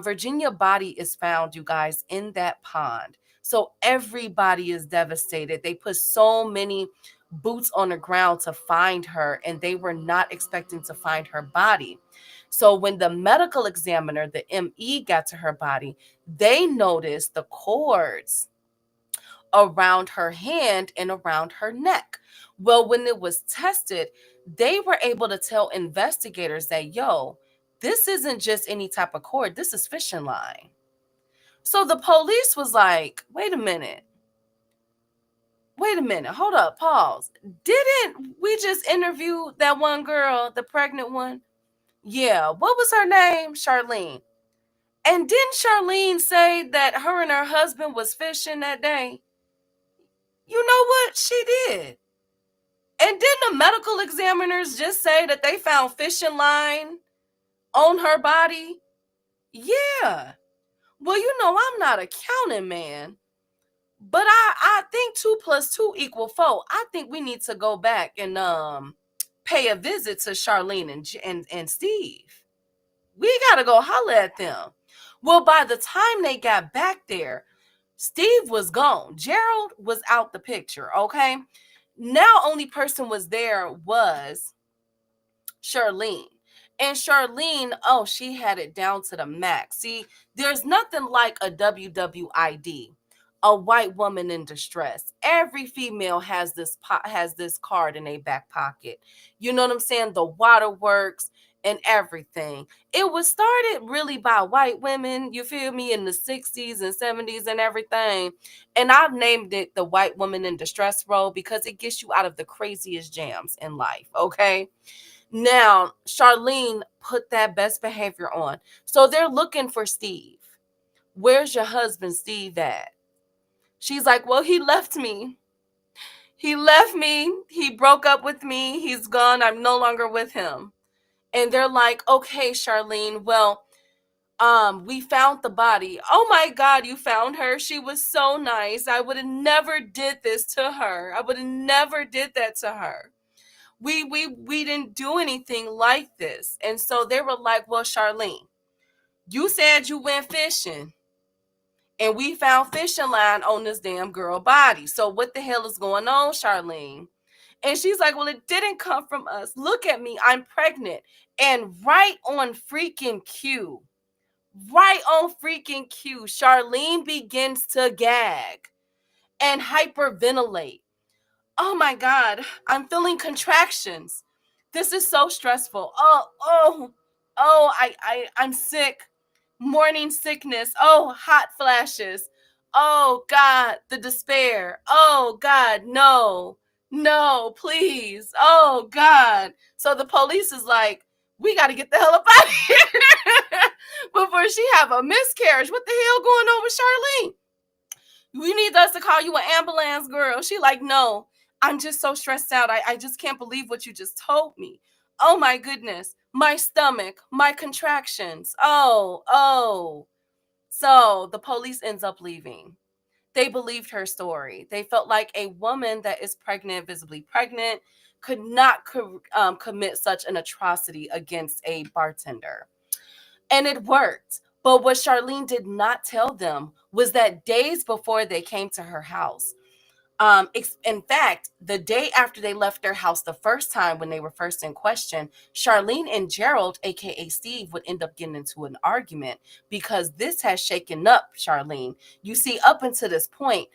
Virginia body is found, you guys, in that pond. So everybody is devastated. They put so many boots on the ground to find her, and they were not expecting to find her body. So when the medical examiner, the ME, got to her body, they noticed the cords around her hand and around her neck. Well, when it was tested, they were able to tell investigators that, yo, this isn't just any type of cord, this is fishing line. So the police was like, wait a minute, hold up, pause. Didn't we just interview that one girl, the pregnant one? Yeah, what was her name? Charlene. And didn't Charlene say that her and her husband was fishing that day? You know what? She did. And didn't the medical examiners just say that they found fishing line on her body? Yeah. Well, I'm not a counting man, but I think 2 + 2 = 4. I think we need to go back and pay a visit to Charlene and Steve. We gotta go holler at them. Well, by the time they got back there, Steve was gone. Gerald was out the picture, okay? Now only person was there was Charlene. And Charlene, oh, she had it down to the max. See, there's nothing like a WWID, a white woman in distress. Every female has this card in a back pocket. You know what I'm saying? The waterworks, and everything. It was started really by white women, you feel me, in the 60s and 70s and everything. And I've named it the white woman in distress role because it gets you out of the craziest jams in life, okay? Now, Charlene put that best behavior on. So they're looking for Steve. Where's your husband, Steve, at? She's like, well, he left me. He left me. He broke up with me. He's gone. I'm no longer with him. And they're like, okay, Charlene, well, we found the body. Oh my God, you found her. She was so nice. I would have never did this to her. I would have never did that to her. We didn't do anything like this. And so they were like, well, Charlene, you said you went fishing and we found fishing line on this damn girl body. So what the hell is going on, Charlene? And she's like, well, it didn't come from us. Look at me. I'm pregnant. And right on freaking cue, Charlene begins to gag and hyperventilate. Oh my God, I'm feeling contractions. This is so stressful. I'm sick. Morning sickness. Oh, hot flashes. Oh God, the despair. Oh God, no, please. Oh God. So the police is like, we got to get the hell up out of here before she have a miscarriage. What the hell going on with Charlene? We need us to call you an ambulance, girl. She like, no, I'm just so stressed out. I just can't believe what you just told me. Oh my goodness. My stomach, my contractions. Oh. So the police ends up leaving. They believed her story. They felt like a woman that is pregnant, visibly pregnant, could not commit such an atrocity against a bartender. And it worked. But what Charlene did not tell them was that days before they came to her house, in fact, the day after they left their house the first time when they were first in question, Charlene and Gerald, aka Steve, would end up getting into an argument because this has shaken up Charlene. You see, up until this point,